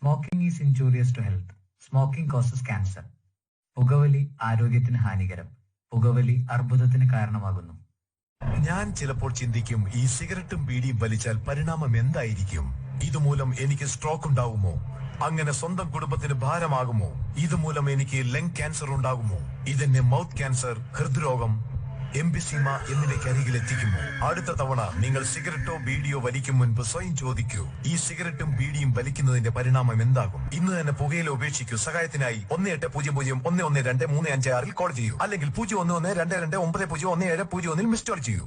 Smoking is injurious to health. Smoking causes cancer. പുകവലി ആരോഗ്യത്തിന് ഹാനികരം. പുകവലി അർബുദത്തിന് കാരണമാകുന്നു. ഞാൻ ചിലപ്പോൾ ചിന്തിക്കും, ഈ സിഗരറ്റും ബീഡിയും വലിച്ചാൽ പരിണാമം എന്തായിരിക്കും? ഇതുമൂലം എനിക്ക് സ്ട്രോക്ക് ഉണ്ടാകുമോ? അങ്ങനെ സ്വന്തം കുടുംബത്തിന് ഭാരമാകുമോ? ഇതുമൂലം എനിക്ക് ലങ് ക്യാൻസർ ഉണ്ടാകുമോ? ഇതെന്നെ മൗത്ത് ക്യാൻസർ, ഹൃദ്രോഗം, എംഫിസീമ എന്നിവയ്ക്ക് അരികിൽ എത്തിക്കുമോ? അടുത്ത തവണ നിങ്ങൾ സിഗരറ്റോ ബീഡിയോ വലിക്കും മുൻപ് സ്വയം ചോദിക്കൂ, ഈ സിഗരറ്റും ബീഡിയും വലിക്കുന്നതിന്റെ പരിണാമം എന്താകും? ഇന്ന് തന്നെ പുകയില ഉപേക്ഷിക്കൂ. സഹായത്തിനായി 1800-112-356 കോൾ ചെയ്യൂ, അല്ലെങ്കിൽ 011229011701 മിസ് കോൾ ചെയ്യൂ.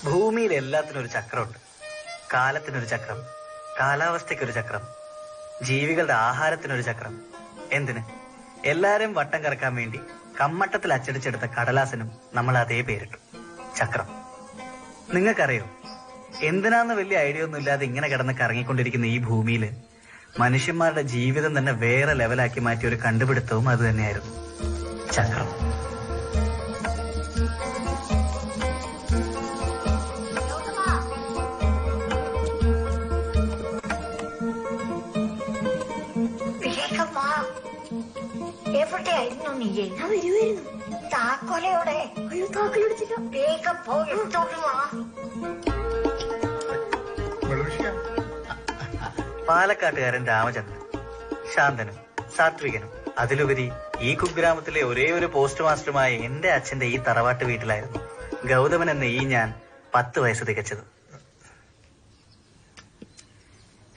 ഭൂമിയിൽ എല്ലാത്തിനും ഒരു ചക്രമുണ്ട്. കാലത്തിനൊരു ചക്രം, കാലാവസ്ഥയ്ക്കൊരു ചക്രം, ജീവികളുടെ ആഹാരത്തിനൊരു ചക്രം. എന്തിന്? എല്ലാരും വട്ടം കറക്കാൻ വേണ്ടി കമ്മട്ടത്തിൽ അച്ചടിച്ചെടുത്ത കടലാസിനും നമ്മൾ അതേ പേരിട്ടു, ചക്രം. നിങ്ങൾക്കറിയോ, എന്തിനാന്ന് വലിയ ഐഡിയ ഒന്നും ഇല്ലാതെ ഇങ്ങനെ കിടന്ന് കറങ്ങിക്കൊണ്ടിരിക്കുന്ന ഈ ഭൂമിയില് മനുഷ്യന്മാരുടെ ജീവിതം തന്നെ വേറെ ലെവലാക്കി മാറ്റിയ ഒരു കണ്ടുപിടുത്തവും അത് തന്നെയായിരുന്നു, ചക്രം. എവിടെയായിരുന്നു നീ? വരുമായിരുന്നു. താക്കോലയോടെ? അയ്യോ, താക്കോലടിച്ചില്ല. വേഗം പോയി എടുത്തോട്ട് വാ. പാലക്കാട്ടുകാരൻ രാമചന്ദ്രൻ ശാന്തനും സാത്വികനും, അതിലുപരി ഈ കുഗ്രാമത്തിലെ ഒരേ ഒരു പോസ്റ്റ് മാസ്റ്ററുമായ എന്റെ അച്ഛന്റെ ഈ തറവാട്ട് വീട്ടിലായിരുന്നു ഗൗതമൻ എന്ന ഈ ഞാൻ 10 വയസ്സ് തികച്ചത്.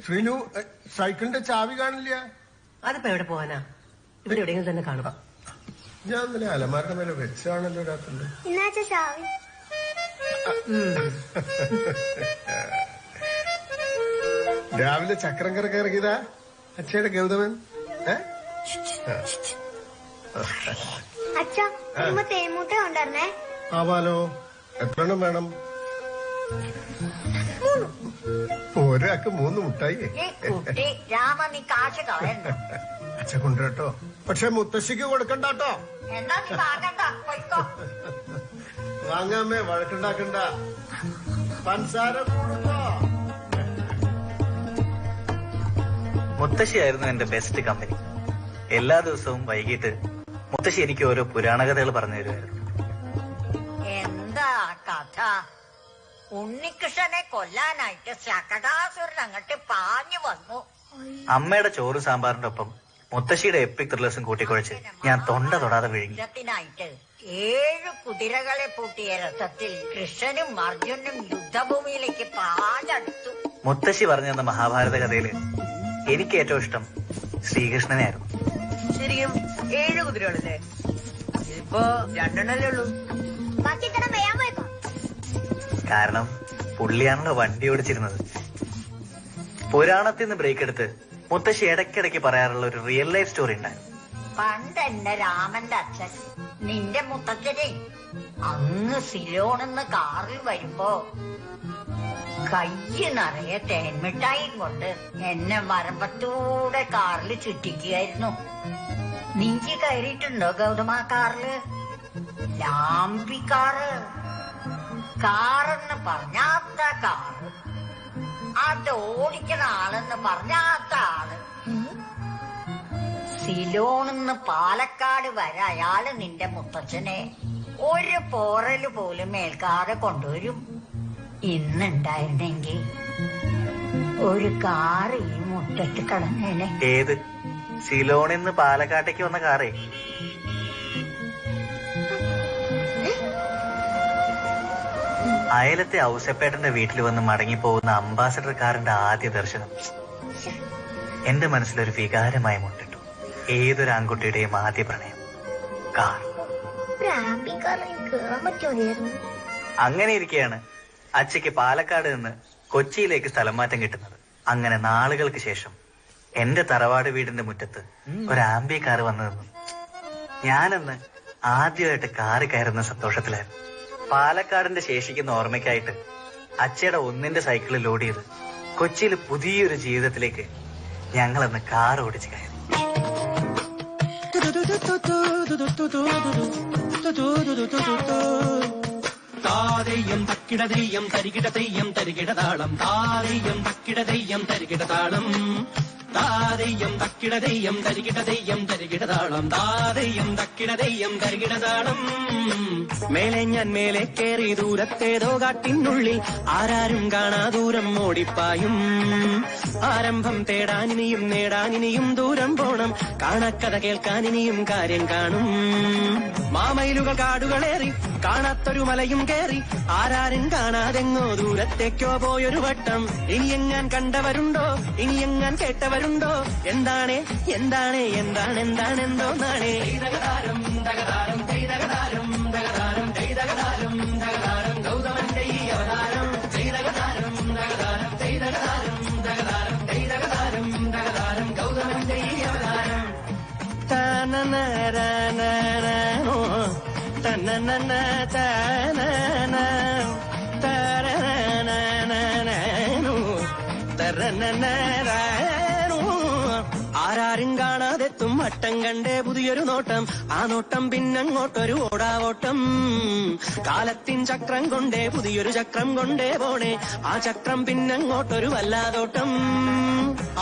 ശ്രീനു, സൈക്കിളിന്റെ ചാവി കാണില്ല. അതിപ്പോ എവിടെ പോവാനാ? ഇവിടെ എവിടെയെങ്കിലും തന്നെ കാണുക. ഞാൻ ഇന്നലെ അലമാരുടെ മേലെ വെച്ചാണല്ലോ രാത്രി. ചാവി രാവിലെ ചക്രം കറക്കി ഇറങ്ങിയതാ അച്ഛയുടെ ഗൗതമൻ. അച്ഛാ, തേമൂട്ട കൊണ്ടുവരണേ. ആവാലോ. എത്രണ്ണം വേണം? ഒരാൾക്ക് 3 മുട്ടായി. രാമ, നീ കാശ് കളയണ്ട. അച്ഛ കൊണ്ടുവരട്ടോ, പക്ഷെ മുത്തശ്ശിക്ക് കൊടുക്കണ്ടോ. എന്താ നീ വാങ്ങണ്ട, പോയിക്കോ. വാങ്ങാമേ, വഴക്കുണ്ടാക്കണ്ട. പഞ്ചസാര കൂടുമ്പോ. മുത്തശ്ശിയായിരുന്നു എന്റെ ബെസ്റ്റ് കമ്പനി. എല്ലാ ദിവസവും വൈകിട്ട് മുത്തശ്ശി എനിക്ക് ഓരോ പുരാണകഥകൾ പറഞ്ഞു തരുമായിരുന്നു. എന്താ കഥ? ഉണ്ണികൃഷ്ണനെ കൊല്ലാനായിട്ട് ശകടാസുരൻ അങ്ങോട്ട് പാഞ്ഞു വന്നു. അമ്മയുടെ ചോറ് സാമ്പാറിന്റെ ഒപ്പം മുത്തശ്ശിയുടെ എപ്പിക് ത്രില്ലേഴ്സും കൂട്ടിക്കുഴച്ച് ഞാൻ തൊണ്ട തൊടാതെ വിഴുങ്ങി. 7 കുതിരകളെ പൂട്ടിയ രഥത്തിൽ കൃഷ്ണനും അർജുനും യുദ്ധഭൂമിയിലേക്ക് പാഞ്ഞടുത്തു. മുത്തശ്ശി പറഞ്ഞു തന്ന മഹാഭാരത കഥയില് എനിക്ക് ഏറ്റവും ഇഷ്ടം ശ്രീകൃഷ്ണനെ ആയിരുന്നു. ശരിക്കും 7 കുതിരകളല്ലേ? ഇതിപ്പോ 2 ഉള്ളൂ. കാരണം പുള്ളിയാണല്ലോ വണ്ടി ഓടിച്ചിരുന്നത്. പുരാണത്തിൽ നിന്ന് ബ്രേക്ക് എടുത്ത് മുത്തശ്ശി ഇടയ്ക്കിടയ്ക്ക് പറയാറുള്ള ഒരു റിയൽ ലൈഫ് സ്റ്റോറി ഉണ്ടായിരുന്നു. പണ്ട് എന്റെ രാമന്റെ അച്ഛൻ നിന്റെ മുത്തച്ഛനെ അങ്ങ് സിലോണെന്ന് കാറിൽ വരുമ്പോ കയ്യ് നിറയെ തേൻമിഠായും കൊണ്ട് എന്നെ വരമ്പത്തൂടെ കാറിൽ ചുറ്റിക്കുകയായിരുന്നു. നീക്ക് കയറിയിട്ടുണ്ടോ ഗൗതമ കാറില്? ലാംബി കാറ്. കാറെന്ന് പറഞ്ഞാത്ത കാറ്, അത് ഓടിക്കണ ആളെന്ന് പറഞ്ഞാത്ത ആള്. സിലോണെന്ന് പാലക്കാട് വരെ അയാള് നിന്റെ മുത്തച്ഛനെ ഒരു പോറല് പോലും മേൽക്കാതെ കൊണ്ടുവരും. ഇന്നുണ്ടായിരുന്നെങ്കിൽ ഒരു കാറ് ഈ മുറ്റത്ത് കിടന്നേനെ. ഏത്? സിലോണിൽ നിന്ന് പാലക്കാട്ടേക്ക് വന്ന കാറേ? അയലത്തെ ഔസപ്പേട്ടന്റെ വീട്ടിൽ വന്ന് മടങ്ങിപ്പോകുന്ന അംബാസഡർ കാറിന്റെ ആദ്യ ദർശനം എന്റെ മനസ്സിലൊരു വികാരമായി മുട്ടിട്ടു. ഏതൊരു ആൺകുട്ടിയുടെയും ആദ്യ പ്രണയം കാർ. അങ്ങനെ ഇരിക്കെയാണ് അച്ഛയ്ക്ക് പാലക്കാട് നിന്ന് കൊച്ചിയിലേക്ക് സ്ഥലം മാറ്റം കിട്ടുന്നത്. അങ്ങനെ നാളുകൾക്ക് ശേഷം എന്റെ തറവാട് വീടിന്റെ മുറ്റത്ത് ഒരു ആംബി കാർ വന്നു നിന്നു. ഞാനന്ന് ആദ്യമായിട്ട് കാറ് കയറുന്ന സന്തോഷത്തിലായിരുന്നു. പാലക്കാടിന്റെ ശേഷിക്കുന്ന ഓർമ്മയ്ക്കായിട്ട് അച്ഛയുടെ ഒന്നിന്റെ സൈക്കിളിൽ ലോഡ് ചെയ്ത് കൊച്ചിയിൽ പുതിയൊരു ജീവിതത്തിലേക്ക് ഞങ്ങളന്ന് കാർ ഓടിച്ച് കയറി. താരയ്യം തക്കിട തെയ്യം തരികിട തെയ്യം തരികിട താളം. താരയ്യം തക്കിട തെയ്യം തരികിട താളം. താരയ്യം തക്കിട തെയ്യം തരികിട തെയ്യം തരികിട താളം. താരയ്യം തക്കിട തെയ്യം തരികിട താളം. മേലെ ഞാൻ മേലെ കേറി ദൂരത്തേതോ കാട്ടിനുള്ളിൽ ആരാരും കാണാ ദൂരം ഓടിപ്പായും. ആരംഭം തേടാനിനിയും നേടാനിനിയും ദൂരം പോണം. കാണക്കഥ കേൾക്കാനിനിയും കാര്യം കാണും. മാമയിലുകൾ കാടുകളേറി കാണാത്തൊരു മലയും കേറി ആരാരും കാണാതെങ്ങോ ദൂരത്തേക്കോ പോയൊരു വട്ടം. ഇനിയെങ്ങാൻ കണ്ടവരുണ്ടോ? ഇനിയെങ്ങാൻ കേട്ടവരുണ്ടോ? എന്താണ് എന്താണ് എന്താണ് എന്താണെന്തോന്നാണേ. ഗൗതമന്റെ ഈ അവതാരം ഗൗതമന്റെ ഈ അവതാരം. തനനോ തനനന തനന തരനനോ തരനനോ. ആരാരും കാണാതെത്തും വട്ടം കണ്ടേ പുതിയൊരു നോട്ടം. ആ നോട്ടം പിന്നങ്ങോട്ടൊരു ഓടാവോട്ടം. കാലത്തിൻ ചക്രം കൊണ്ടേ പുതിയൊരു ചക്രം കൊണ്ടേ പോണേ. ആ ചക്രം പിന്നങ്ങോട്ടൊരു വല്ലാതോട്ടം.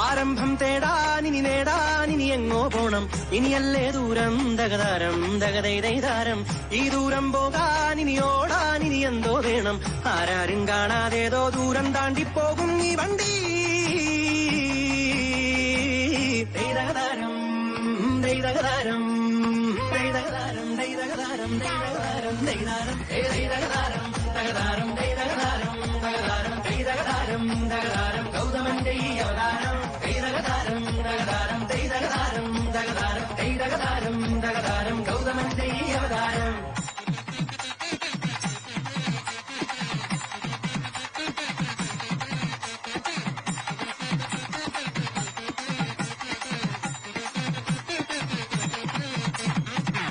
ആരംഭം തേടാനിനി നേടാനിനി എങ്ങോ പോണം. ഇനിയല്ലേ ദൂരം ദഗതാരം ദഗതൈതാരം. ഈ ദൂരം പോകാനിനി ഓടാനിനി എന്തോ വേണം. ആരാരും കാണാതേതോ ദൂരം താണ്ടിപ്പോകും ഈ വണ്ടി. ദൈതകതാരം ദൈതകതാരം ദൈതകതാരം ദൈതകതാരം ദൈതകതാരം ദൈതാരം ദൈതകതാരം ദഗതാരം ദൈതകതാരം ദഗതാരം ദൈതകതാരം ദഗതാരം ഗൗതമന്റെ ഈ അവതാരം. ദൈതകതാരം ദഗതാരം ദൈതകതാരം ദഗതാരം ദൈതകതാരം ദഗതാരം ഗൗതമന്റെ ഈ അവതാരം.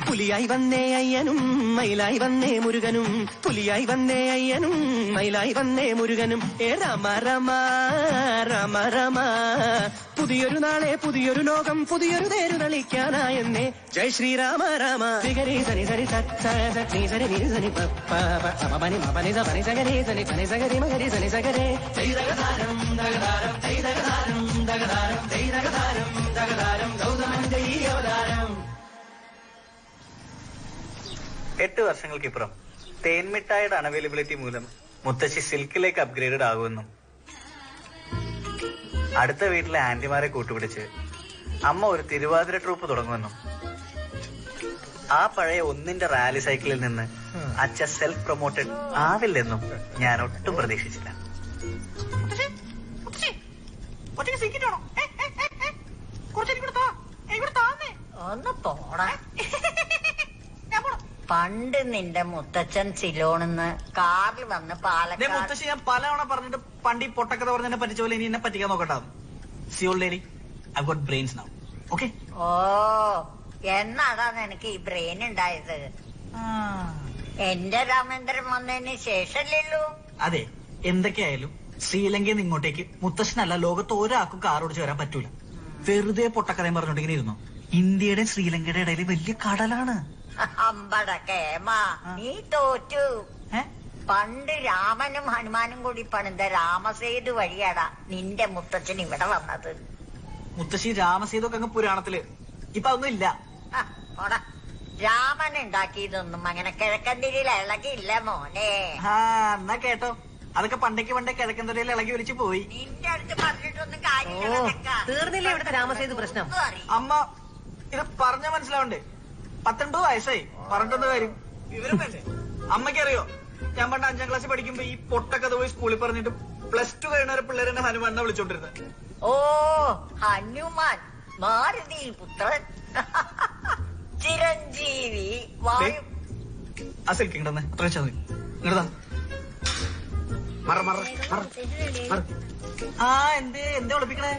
പുലിയായി വന്നേ അയ്യനും മയിലായി വന്നേ മുരുകനും. പുലിയായി വന്നേ അയ്യനും മയിലായി വന്നേ മുരുകനും. ഏ രാമ രമ രമ രമ. പുതിയൊരു നാളെ പുതിയൊരു ലോകം പുതിയൊരു തേരു കളിക്കാനായെന്നേ. ജയ് ശ്രീരാമ രാമ. സരി സരി സരി സരി സരി സരി പനി പനി സനി സഗരി സനി പനി സഗരി മഗരി സനി സഗരേ. ദൈതകതാരം ദഗതാരം ദൈതകതാരം ദഗതാരം ദൈതകതാരം ദഗതാരം ഗൗതമന്റെ ഈ അവതാരം. 8 വർഷങ്ങൾക്കിപ്പുറം തേൻമിഠായിയുടെ അൺഅവൈലബിലിറ്റി മൂലം മുത്തശ്ശി സിൽക്കിലേക്ക് അപ്ഗ്രേഡഡ് ആകുമെന്നും അടുത്ത വീട്ടിലെ ആന്റിമാരെ കൂട്ടുപിടിച്ച് അമ്മ ഒരു തിരുവാതിര ട്രൂപ്പ് തുടങ്ങുമെന്നും ആ പഴയ ഒന്നിന്റെ റാലി സൈക്കിളിൽ നിന്ന് അച്ഛ സെൽഫ് പ്രൊമോട്ടഡ് ആവില്ലെന്നും ഞാൻ ഒട്ടും പ്രതീക്ഷിച്ചില്ല. ഒന്ന് പോടാ. പണ്ട് നിന്റെ മുത്തച്ഛൻ സിലോണിന്ന് കാറിൽ വന്ന് പാലക്കാട് മുത്തശ്ശി ഞാൻ പലവണ പറഞ്ഞിട്ട് പണ്ട് ഈ പൊട്ടക്കഥ പറഞ്ഞെന്നെ പറ്റിച്ച പോലെ ഇനി എന്നെ പറ്റിക്കാൻ നോക്കട്ടാ. See old lady, I got brains now. Okay? ഓ എന്നാടാ നിനക്ക് ഈ ബ്രെയിൻ ഉണ്ടായത്? എന്റെ രാമേന്ദ്രൻ വന്നതിന് ശേഷമല്ലല്ലോ. അതെ, എന്തൊക്കെയായാലും ശ്രീലങ്കയിൽ നിന്ന് ഇങ്ങോട്ടേക്ക് മുത്തശ്ശനല്ല ലോകത്ത് ഒരാൾക്കും കാർ ഓടിച്ച് വരാൻ പറ്റൂല. വെറുതെ പൊട്ടക്കഥയും പറഞ്ഞോണ്ടിങ്ങനെ ഇരുന്നു. ഇന്ത്യയുടെ ശ്രീലങ്കയുടെ ഇടയിൽ വലിയ കടലാണ്. അമ്പട കേമ, നീ തോറ്റു. പണ്ട് രാമനും ഹനുമാനും കൂടി പണിത രാമസേതു വഴിയാടാ നിന്റെ മുത്തച്ഛൻ ഇവിടെ വന്നത്. മുത്തശ്ശി രാമസേതു അങ്ങ് പുരാണത്തില്, ഇപ്പൊ അതൊന്നും ഇല്ല. രാമൻ ഉണ്ടാക്കിയതൊന്നും അങ്ങനെ കിഴക്കന്തിരിയിൽ ഇളകിയില്ല മോനെ. എന്നാ കേട്ടോ, അതൊക്കെ പണ്ടേക്ക് പണ്ടേ കിഴക്കന്തിരിയിൽ ഇളകി ഒലിച്ചു പോയി. നിന്റെ അടുത്ത് പറഞ്ഞിട്ടൊന്നും കാര്യമില്ല. തീർന്നില്ലേ ഇവിടുത്തെ രാമസേതു പ്രശ്നം? അമ്മ ഇത് പറഞ്ഞ മനസ്സിലാവണ്ടേ? 19 വയസ്സായി, പറഞ്ഞിട്ടൊന്നും കാര്യം. അമ്മയ്ക്കറിയോ, ഞാൻ പണ്ട് 5ാം ക്ലാസ്സിൽ പഠിക്കുമ്പോ ഈ പൊട്ടക്കഥ പോയി സ്കൂളിൽ പറഞ്ഞിട്ട് +2 കഴിയുന്ന പിള്ളേരെ എന്നെ ഹനുമാനെ വിളിച്ചോണ്ടിരുന്നത്. ഓ ഹനുമാൻ, മാരുതി പുത്രൻ, ചിരഞ്ജീവി, വായു. ആ സിൽക്കിണ്ടെന്ന് അത്ര വെച്ചാൽ മതി. ഇങ്ങോട്ടാ. എന്തേ ഒളിപ്പിക്കണേ?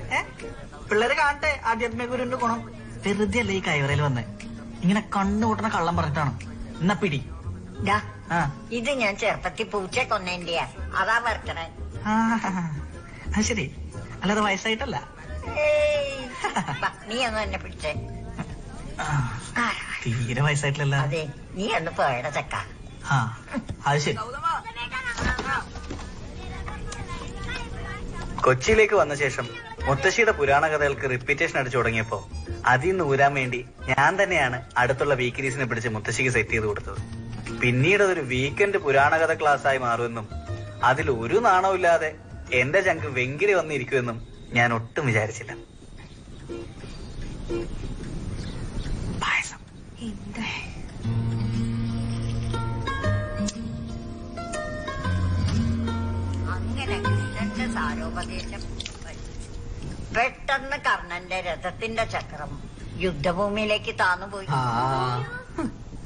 പിള്ളേരെ കാണട്ടെ ആധ്യാത്മിക ഗുരുവിന്റെ ഗുണം. വെറുതെ അല്ലേ ഈ കൈവറയിൽ വന്നേ, ഇങ്ങനെ കണ്ണു കൂട്ടണ കള്ളം പറഞ്ഞിട്ടാണ്. എന്നാ പിടി. ഇത് ഞാൻ ചെറുപ്പത്തിൽ പൂച്ച കൊന്നേന്റെയാ, അതാ വരക്കണേ. അത് ശരി, അല്ലാതെ വയസ്സായിട്ടല്ല. നീ ഒന്ന് എന്നെ പിടിച്ചേ. തീരെ വയസ്സായിട്ടില്ല. അതെ, നീ ഒന്ന് പോയട ചക്ക. അത് ശരി. കൊച്ചിയിലേക്ക് വന്ന ശേഷം മുത്തശ്ശിയുടെ പുരാണ കഥകൾക്ക് റിപ്പീറ്റേഷൻ അടിച്ചു തുടങ്ങിയപ്പോ അതിൽ നിന്ന് ഊരാൻ വേണ്ടി ഞാൻ തന്നെയാണ് അടുത്തുള്ള വീക്കിലീസിനെ പിടിച്ച് മുത്തശ്ശിക്ക് സെറ്റ് ചെയ്ത് കൊടുത്തത്. പിന്നീട് അതൊരു വീക്കെൻഡ് പുരാണ കഥ ക്ലാസ് ആയി മാറുമെന്നും അതിൽ ഒരു നാണമില്ലാതെ എന്റെ ചങ്ക് വെങ്കിടി വന്നിരിക്കുമെന്നും ഞാൻ ഒട്ടും വിചാരിച്ചില്ല. പായസം അങ്ങനെ കൃഷ്ണന്റെ സാരോപദേശം പെട്ടെന്ന് കർണന്റെ രഥത്തിന്റെ ചക്രം യുദ്ധഭൂമിയിലേക്ക് താന്നുപോയി.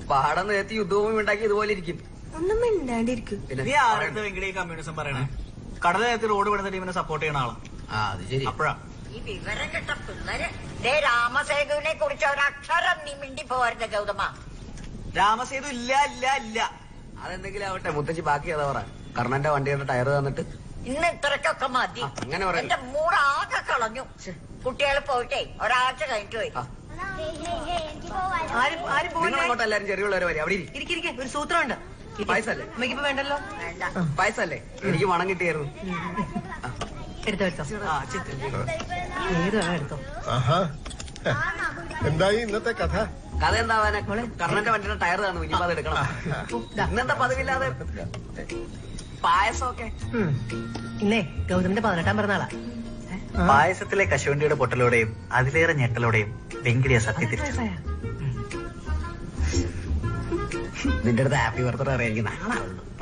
പാടം നേരത്തെ യുദ്ധഭൂമി ഉണ്ടാക്കി ഇതുപോലെ ഇരിക്കും. ഒന്നും മിണ്ടാണ്ടിരിക്കും. നീ ആരുടെ വെങ്കിടി കമ്മ്യൂണിസം പറയണേ? കടൽ നേരത്തെ റോഡ് പണിത ടീമിനെ സപ്പോർട്ട് ചെയ്യണ ആളാ. അത് ശരി. അപ്പഴാ ഈ വിവരം കിട്ട പിള്ളേര് രാമസേതുവിനെ കുറിച്ച് ഒരക്ഷരം നീ മിണ്ടി പോരുത് ഗൗതമ. രാമസേതു ഇല്ല ഇല്ല ഇല്ല. അതെന്തെങ്കിലും ആവട്ടെ, മുത്തച്ഛി ബാക്കി അതാ പറ. കർണന്റെ വണ്ടിയുടെ ടയർ തന്നിട്ട് ഇന്ന് ഇത്രക്കൊക്കെ മതി. അങ്ങനെ പറയാം. എന്റെ മൂടാകെ കളഞ്ഞു. കുട്ടികൾ പോയിട്ടേ ഒരാഴ്ച കഴിഞ്ഞിട്ട് പോയി. നിങ്ങളങ്ങോട്ട് എല്ലാരും ചെറിയുള്ളവരെ വരെ അവിടെ ഇരിക്കെ, ഒരു സൂത്രമുണ്ട്. പായസല്ലേ? അമ്മയ്ക്കിപ്പോ വേണ്ടല്ലോ. വേണ്ട. പായസല്ലേ? എനിക്ക് മണം കിട്ടിയായിരുന്നു. എടുത്തോ ഏത് വേണം എടുത്തോ. എന്തായി ഇന്നത്തെ കഥ? കഥ എന്താവാനെ? കർണന്റെ വണ്ടിയുടെ ടയർ കാണും, ഇനിയിപ്പോ അത് എടുക്കണം. ഇന്നെന്താ പതിവില്ലാതെ പായസമൊക്കെ? ഇന്നേ ഗൗതമിന്റെ 18ാം പിറന്നാളാ. പായസത്തിലെ കശുവണ്ടിയുടെ പൊട്ടലോടെയും അതിലേറെ ഞെട്ടലോടെയും വെങ്കിടിയ സത്യത്തിൽ നിന്റെ അടുത്ത് ഹാപ്പി ബർത്ത്ഡേ അറിയാമെങ്കിൽ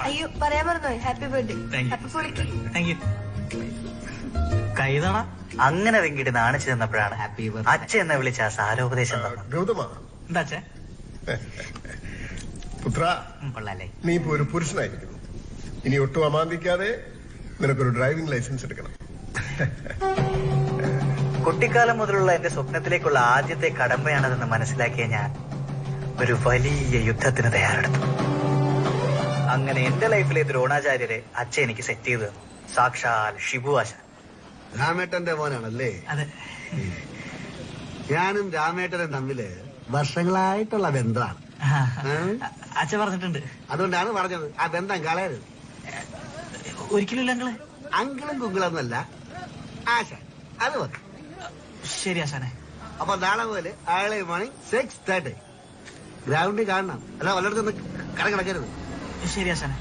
അയ്യോ പറയാൻ പറഞ്ഞോ. Happy birthday. ഹാപ്പി പൊളിക്ക്. കൈതണ. അങ്ങനെ വെങ്കിടി നാണിച്ചു നിന്നപ്പോഴാണ് ഹാപ്പി അച്ഛ എന്നെ വിളിച്ച സാരോപദേശം തന്നത്. ഗൗതമ, എന്താ അച്ഛൻ? പുത്ര, കൊള്ളാല്ലേ? നീ ഇപ്പൊ ഒരു പുരുഷനായിരിക്കുന്നു. ഇനി ഒട്ടും അമാന്തിക്കാതെ നിനക്കൊരു ഡ്രൈവിംഗ് ലൈസൻസ് എടുക്കണം. കുട്ടിക്കാലം മുതലുള്ള എന്റെ സ്വപ്നത്തിലേക്കുള്ള ആദ്യത്തെ കടമ്പയാണതെന്ന് മനസ്സിലാക്കിയ ഞാൻ ഒരു വലിയ യുദ്ധത്തിന് തയ്യാറെടുത്തു. അങ്ങനെ എന്റെ ലൈഫിലെ ദ്രോണാചാര്യരെ അച്ഛൻ എനിക്ക് സെറ്റ് ചെയ്തു തന്നു. സാക്ഷാൽ ഷിബു ആശാൻ. രാമേട്ടന്റെ മോനാണല്ലേ? അതെ. ഞാനും രാമേട്ടനും തമ്മില് വർഷങ്ങളായിട്ടുള്ള ബന്ധമാണ്. അച്ഛൻ പറഞ്ഞിട്ടുണ്ട്. അതുകൊണ്ടാണ് പറഞ്ഞത് ആ ബന്ധം കളയരുത്. ഒരിക്കലും ഇല്ല അങ്കിള്. അങ്കിളും കുങ്കിളൊന്നല്ല, ആശാൻ. അത് മതി. ശരി ആശാനെ. അപ്പൊ നാളെ പോലെ ആളെ മോർണിംഗ് 6:30 ഗ്രൗണ്ടിൽ കാണണം. അല്ല വല്ലയിടത്തൊന്ന് കിടക്കരുത്. ശരി ആശാനെ.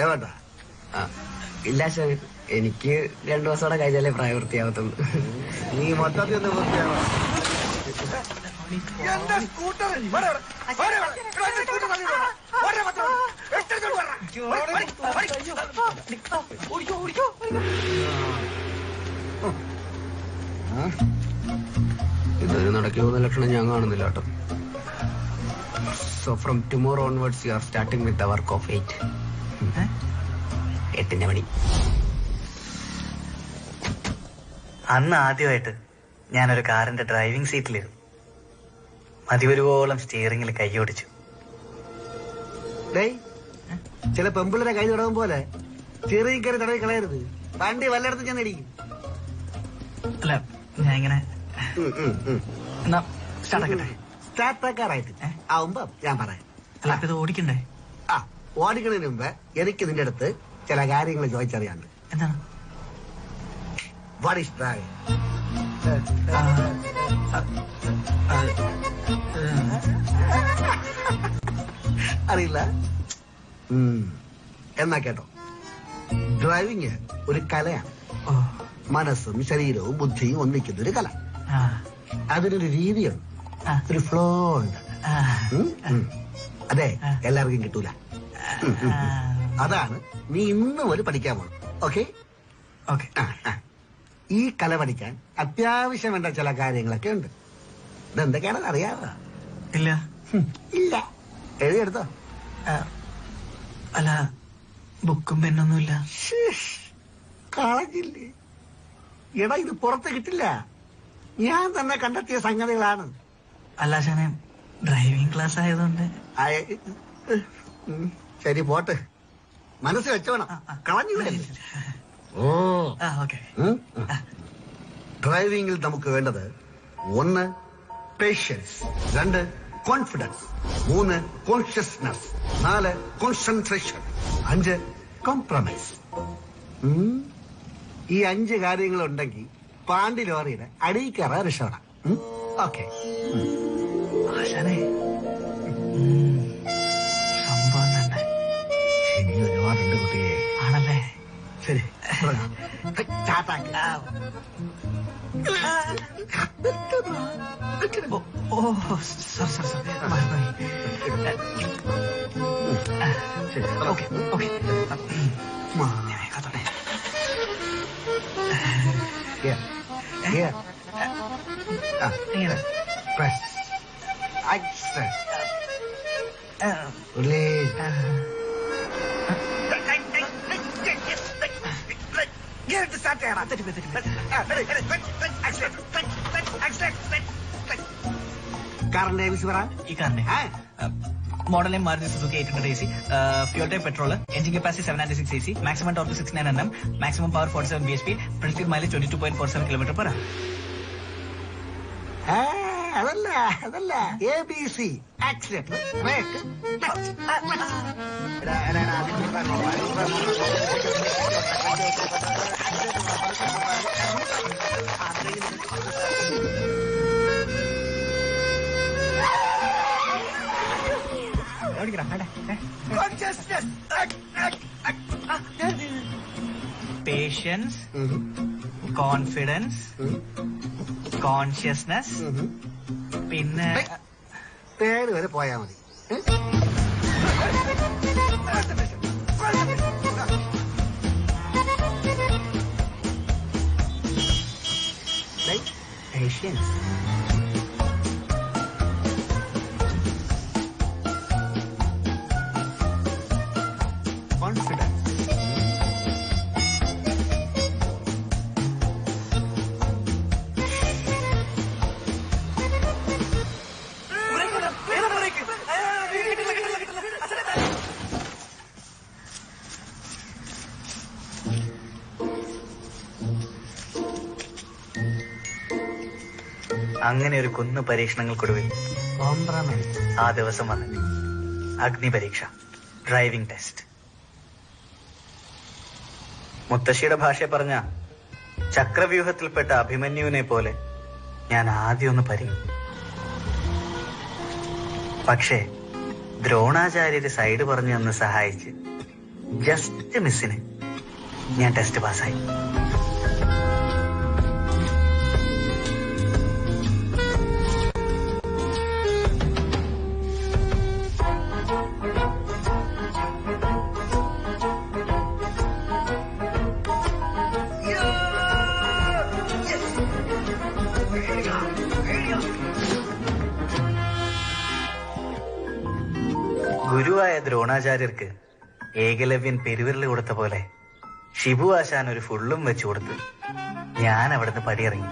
ഏവട്ടാ? ഇല്ല ശരി, എനിക്ക് 2 ദിവസം കൂടെ കഴിഞ്ഞാലേ പ്രായവൃത്തിയാവത്തുള്ളൂ. നീ മൊത്തത്തിൽ ഒന്ന് വൃത്തിയാണോ? ഇതൊരു നടക്കി പോകുന്ന ലക്ഷണം ഞാൻ കാണുന്നില്ല കേട്ടോ. So from tomorrow onwards, you are starting with the work of 8. 8 മണി. അന്ന് ആദ്യമായിട്ട് ഞാനൊരു കാറിന്റെ ഡ്രൈവിംഗ് സീറ്റിലിരുന്നു. മതിവരുവോളം സ്റ്റിയറിംഗിൽ കൈയോടിച്ചു. ചില പെമ്പിളരെ കൈ തുടങ്ങും പോലെ ചെറിയ കയറി തടവി കളയരുത്. വണ്ടി വല്ലയിടത്തും ഞാൻ ഇടിക്കും. അല്ല ഞാൻ ഇങ്ങനെ സ്റ്റാർട്ടാക്കാറായിട്ട് ആവുമ്പോ ഞാൻ പറയാം. അല്ല ഇത് ഓടിക്കണ്ടേ? ആ, ഓടിക്കുന്നതിന് മുമ്പ് എനിക്ക് നിന്റെ അടുത്ത് ചില കാര്യങ്ങൾ ചോദിച്ചറിയാണ്ട്. എന്താണ്? What is driving? അറിയില്ല? എന്നാ കേട്ടോ, ഡ്രൈവിംഗ് ഒരു കലയാണ്. മനസ്സും ശരീരവും ബുദ്ധിയും ഒന്നിക്കുന്ന ഒരു കല. അതിനൊരു രീതിയുണ്ട്, ഒരു ഫ്ലോ ഉണ്ട്. അതെ, എല്ലാവർക്കും കിട്ടൂല. അതാണ് നീ ഇന്ന് മുതൽ പഠിക്കാൻ പോകുന്നത്. ഓക്കെ? ഈ കല പഠിക്കാൻ അത്യാവശ്യം വേണ്ട ചില കാര്യങ്ങളൊക്കെ ഉണ്ട്. ഇതെന്തൊക്കെയാണെന്ന് അറിയാവോ? ഇല്ല. ഇല്ല, എഴുതിയെടുത്തോ. അല്ല ബുക്കും പെണ്ണൊന്നുമില്ല. കളഞ്ഞില്ലേ? എടാ, ഇത് പുറത്ത് കിട്ടില്ല. ഞാൻ തന്നെ കണ്ടെത്തിയ സംഗതികളാണ്. അല്ല ശാനെ, ഡ്രൈവിംഗ് ക്ലാസ് ആയതുകൊണ്ട്. ശരി, പോട്ടെ. മനസ്സ് വെച്ചോണം, കളഞ്ഞില്ല. ഡ്രൈവിംഗിൽ നമുക്ക് വേണ്ടത് 1 patience, 2 confidence, 3 consciousness, 4 concentration, 5 compromise. ഈ 5 കാര്യങ്ങളുണ്ടെങ്കിൽ പാണ്ടി ലോറിയുടെ അടിയിൽ കയറാൻ രക്ഷപ്പെടാം. ഓക്കെ? സംഭവം തന്നെ ഇനി ഒരുപാടുണ്ട് കുട്ടിയെ. ആണല്ലേ? ശരി, ഓ sorry. Okay okay. Press. Accent. Release. കാറിന്റെ ഏബിസി പറ. ഈ കാറിന്റെ model name Maruti Suzuki 800 AC, fuel type petrol, engine capacity 796 AC, maximum torque 69 Nm, maximum power 47 bhp, principal mileage 22.47 km/h. അതല്ല ABC. Accident, brake, patience, confidence, consciousness, പിന്നെ പേര് വരെ പോയാ മതി. പേഷ്യൻസ്, കോൺഫിഡൻസ്, അങ്ങനെ ഒരു കുന്നു പരീക്ഷണങ്ങൾക്കൊടുവിൽ ആ ദിവസം വന്നു. അഗ്നി പരീക്ഷ, ഡ്രൈവിംഗ് ടെസ്റ്റ്. മുത്തശ്ശിയുടെ ഭാഷ പറഞ്ഞ ചക്രവ്യൂഹത്തിൽപ്പെട്ട അഭിമന്യുവിനെ പോലെ ഞാൻ ആദ്യം ഒന്ന് പരിങ്ങി. പക്ഷേ ദ്രോണാചാര്യര് സൈഡ് പറഞ്ഞു എന്ന് സഹായിച്ച് ജസ്റ്റ് മിസ്സിന് ഞാൻ ടെസ്റ്റ് പാസ്സായി. ഗുരുവായ ദ്രോണാചാര്യർക്ക് ഏകലവ്യൻ പെരുവിരൽ കൊടുത്ത പോലെ ഷിബു ആശാൻ ഒരു ഫുള്ളും വെച്ചു കൊടുത്ത് ഞാൻ അവിടുന്ന് പടിയിറങ്ങി.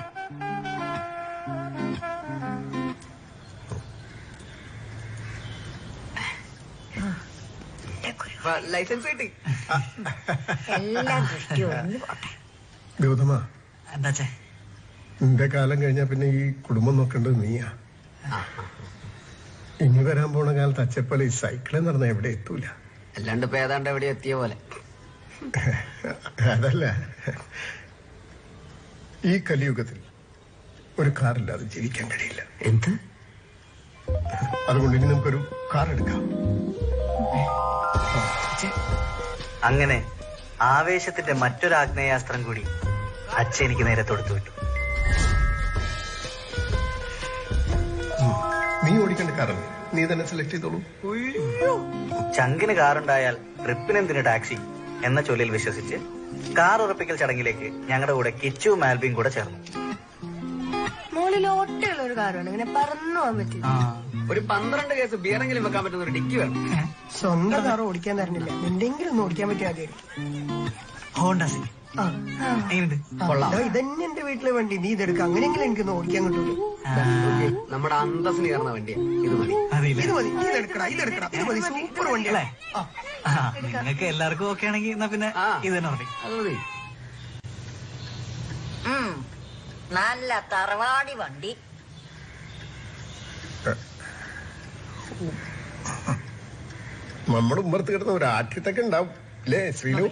ലൈസൻസ് കിട്ടി. എല്ലാം ദൃഷ്ടി ഒഴിഞ്ഞു പോട്ടെ. ഗൗതമ, എന്താച്ചേ? നിന്റെ കാലം കഴിഞ്ഞാ പിന്നെ ഈ കുടുംബം നോക്കേണ്ടത് നീയാ. ഇനി വരാൻ പോണ കാലത്ത് അച്ചപ്പോലെ ഈ സൈക്കിളിൽ നടന്ന എവിടെ എത്തൂല. അല്ലാണ്ട് ഇപ്പൊ ഏതാണ്ട് എവിടെ എത്തിയ പോലെ. അതല്ല, ഈ കലിയുഗത്തിൽ ഒരു കാറില്ലാതെ ജീവിക്കാൻ കഴിയില്ല. എന്ത്? അതുകൊണ്ട് ഇനി നമുക്കൊരു കാർ എടുക്കാം. അങ്ങനെ ആവേശത്തിന്റെ മറ്റൊരു ആഗ്നേയാസ്ത്രം കൂടി അച്ഛൻ എനിക്ക് നേരെ തൊടുത്തു വിട്ടു. നീ ഓടിക്കേണ്ട കാറല്ലേ, നീ തന്നെ സെലക്ട് ചെയ്തോളൂ. ചങ്കിന് കാറുണ്ടായാൽ ട്രിപ്പിനെന്തിന് ടാക്സി എന്ന ചൊല്ലിൽ വിശ്വസിച്ച് കാർ ഉറപ്പിക്കൽ ചടങ്ങിലേക്ക് ഞങ്ങളുടെ കൂടെ കിച്ചു മാൽബിയും കൂടെ ചേർന്നു. മുകളിൽ ഒട്ടയുള്ള ഒരു കാറാണ്, ഇങ്ങനെ പറന്നു പോകാൻ പറ്റില്ല. ഒരു 12 കേസ് ബിയറെങ്കിലും വെക്കാൻ പറ്റുന്ന ഒരു ഡിക്കി വേണം. സ്വന്തം കാർ ഓടിക്കാൻ തരണില്ല, എന്തെങ്കിലും ഒന്ന് ഓടിക്കാൻ പറ്റിയ ഹോണ്ട സിറ്റി ഇതന്നെ എന്റെ വീട്ടിലെ വണ്ടി, നീ ഇതെടുക്കുക, അങ്ങനെയെങ്കിലും എനിക്കൊന്ന് ഓടിക്കാൻ കിട്ടുള്ളൂ. നമ്മുടെ അന്തസ്സിന് കയറുന്ന വണ്ടിയാ ഇത്. മതി ഇത് മതി, ഇതെടുക്കടാ, ഇതെടുക്കടാ, ഇത് മതി, സൂപ്പർ വണ്ടിയല്ലേ. നിങ്ങൾക്ക് എല്ലാവർക്കും ഓക്കെ ആണെങ്കിൽ എന്നാ പിന്നെ ഇത് തന്നെ മതി. അത് മതി. നല്ല തറവാടി വണ്ടി. നമ്മുടെ ഉമ്മർത്ത് കിടന്ന ഒരു ആഠ്യത്തൊക്കെ ഉണ്ടാവും അല്ലേ ശ്രീലു?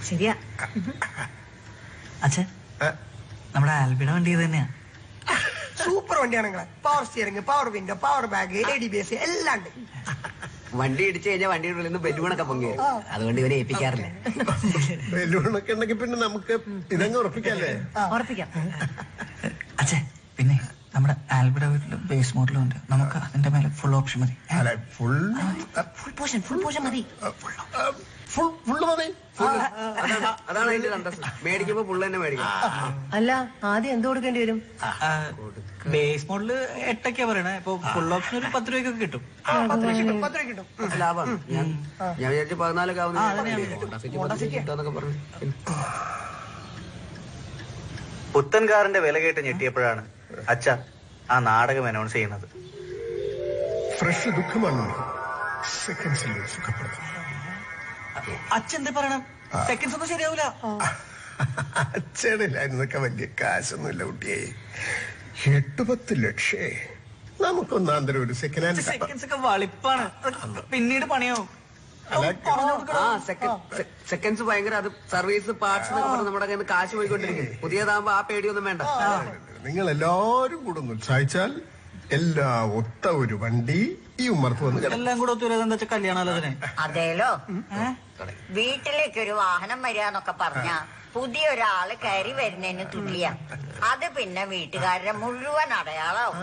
ശരിയാ. അച്ഛൻ നമ്മുടെ ആൽബിയുടെ വണ്ടി ഇത് തന്നെയാ. സൂപ്പർ വണ്ടിയാണ് നിങ്ങളെ. Power steering, power window, power bag, ABS എല്ലാം ഉണ്ട്. വണ്ടി ഇടിച്ചു കഴിഞ്ഞാൽ വണ്ടിയുടെ ഉള്ളിൽ നിന്ന് ബലൂണൊക്കെ പൊങ്ങി, അതുകൊണ്ട് ഇവനെ ഏൽപ്പിക്കാറില്ല. ബലൂണൊക്കെ ഉണ്ടെങ്കിൽ പിന്നെ നമുക്ക് ഇതങ്ങ് ഉറപ്പിക്കല്ലേ? ഉറപ്പിക്കാം. അച്ഛേ, പിന്നെ നമ്മുടെ ആൽബിയുടെ വീട്ടില് ബേസ് മോഡലും ഉണ്ട്, നമുക്ക് അതിന്റെ മേലെ ഫുൾ ഓപ്ഷൻ മതി. അല്ല, ഫുൾ പോഷൻ മതി. ഫുള്ള് മതി. അതാണ് അതിന്റെ അന്തസ്. മേടിക്കുമ്പോ പുള്ള തന്നെ മേടിക്കണം. അല്ല, ആദ്യം എന്ത് കൊടുക്കേണ്ടി വരും? ബേസ് മോഡല് 8 പറയണേ. ഇപ്പൊ ഫുൾ ഓപ്ഷൻ ഒരു 10 രൂപയ്ക്കൊക്കെ കിട്ടും. 10 കിട്ടും. ലാഭമാണ്. ഞാൻ വിചാരിച്ചു 14 ആവുന്നൊക്കെ പറഞ്ഞു. പുത്തൻ കാറിന്റെ വില കേട്ട് ഞെട്ടിയപ്പോഴാണ് അച്ഛ ആ നാടകം അനൗൺസ് ചെയ്യുന്നത്. ഫ്രഷ് ദുഃഖമാണ് സെക്കൻഡ്സിൽ സുഖപ്പെടുന്നത്. അച്ഛൻ പറയണം, സെക്കൻഡ്സ് ഒന്നും ശരിയാവൂല. അച്ഛനില്ലായിരുന്നൊക്കെ വലിയ കാശൊന്നുമില്ല കുട്ടിയെ. 8-10 ലക്ഷേ നമുക്കൊന്നാന്തരം ഒരു സെക്കൻഡ് ഹാൻഡ്. സെക്കൻഡ്സ് ഒക്കെ വളിപ്പാണ്, പിന്നീട് പണിയാവും. സെക്കൻഡ്സ് ഭയങ്കര, അത് സർവീസ് പാർട്സ് എന്നൊക്കെ പറഞ്ഞ് നമ്മുടെ കയ്യിൽ നിന്ന് കാശ് പോയിക്കൊണ്ടിരിക്കും. പുതിയതാകുമ്പോ ആ പേടിയൊന്നും വേണ്ട. നിങ്ങൾ എല്ലാവരും കൂടെ ഒന്ന് ഉത്സാഹിച്ചാൽ എല്ലാം ഒത്ത ഒരു വണ്ടി ഈ ഉമ്മർത്ത് വന്ന് എല്ലാം കൂടെ ഒത്തുവരാതെന്താ വെച്ചാൽ കല്യാണാലോചന. അതേലോ, വീട്ടിലേക്കൊരു വാഹനം വരികന്നൊക്കെ പറഞ്ഞ പുതിയൊരാള് കയറി വരുന്നതിന് തുല്യ. അത് പിന്നെ വീട്ടുകാരുടെ മുഴുവൻ അടയാളാവും.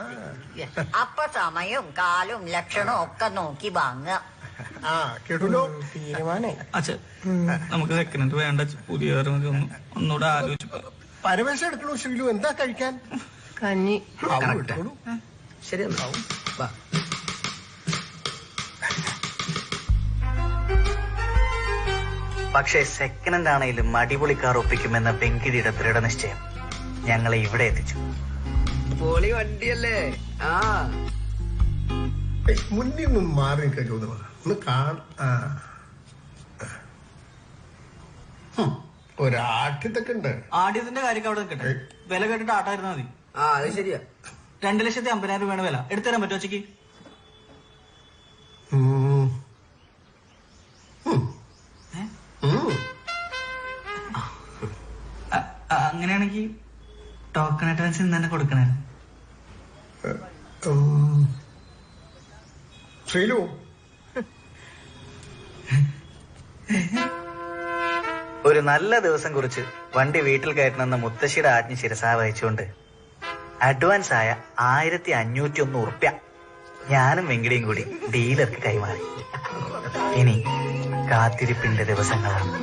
അപ്പൊ സമയവും കാലും ലക്ഷണവും ഒക്കെ നോക്കി വാങ്ങുക. കേട്ടല്ലോ തീരുമാനേ. അച്ഛൻ, നമുക്ക് സെക്കൻഡ് വേണ്ട, പുതിയ ഒന്നുകൂടെ ആലോചിച്ചു. പരമേശം എടുക്കണോ ശ്രീലു? എന്താ കഴിക്കാൻ? കഞ്ഞി. ശരിയാവും. പക്ഷേ സെക്കൻഡ് ഹാൻഡ് ആണെങ്കിലും അടിപൊളിക്കാർ ഒപ്പിക്കുമെന്ന പെങ്കിടിയുടെ ദൃഢനിശ്ചയം ഞങ്ങളെ ഇവിടെ എത്തിച്ചു. പൊളി വണ്ടിയല്ലേ? മുന്നിൽ നിന്ന് മാറി നിൽക്കാൻ ചോദ്യമാണ്. ഒരാഠ്യത്തൊക്കെ ഉണ്ട്. ആദ്യത്തിന്റെ കാര്യം അവിടെ നിൽക്കട്ടെ, വില കേട്ടിട്ട് ആട്ടായിരുന്നാ മതി. അത് ശരിയാ. 2,50,000 രൂപയാണ് വില. എടുത്തുതരാൻ പറ്റുമോ ഉച്ചക്ക്? അങ്ങനെയാണെങ്കിൽ ടോക്കൺ അഡ്വാൻസ് ഇന്ന് തന്നെ കൊടുക്കണേ. ശ്രീലു, ഒരു നല്ല ദിവസം കുറിച്ച് വണ്ടി വീട്ടിൽ കയറ്റണമെന്ന മുത്തശ്ശിയുടെ ആജ്ഞ ശിരസാ വഹിച്ചുകൊണ്ട് അഡ്വാൻസ് ആയ 1,501 ഉറുപ്യ ഞാനും വെങ്കിടിയും കൂടി ഡീലർക്ക് കൈമാറി. ഇനി കാത്തിരിപ്പിന്റെ ദിവസങ്ങളാണ്.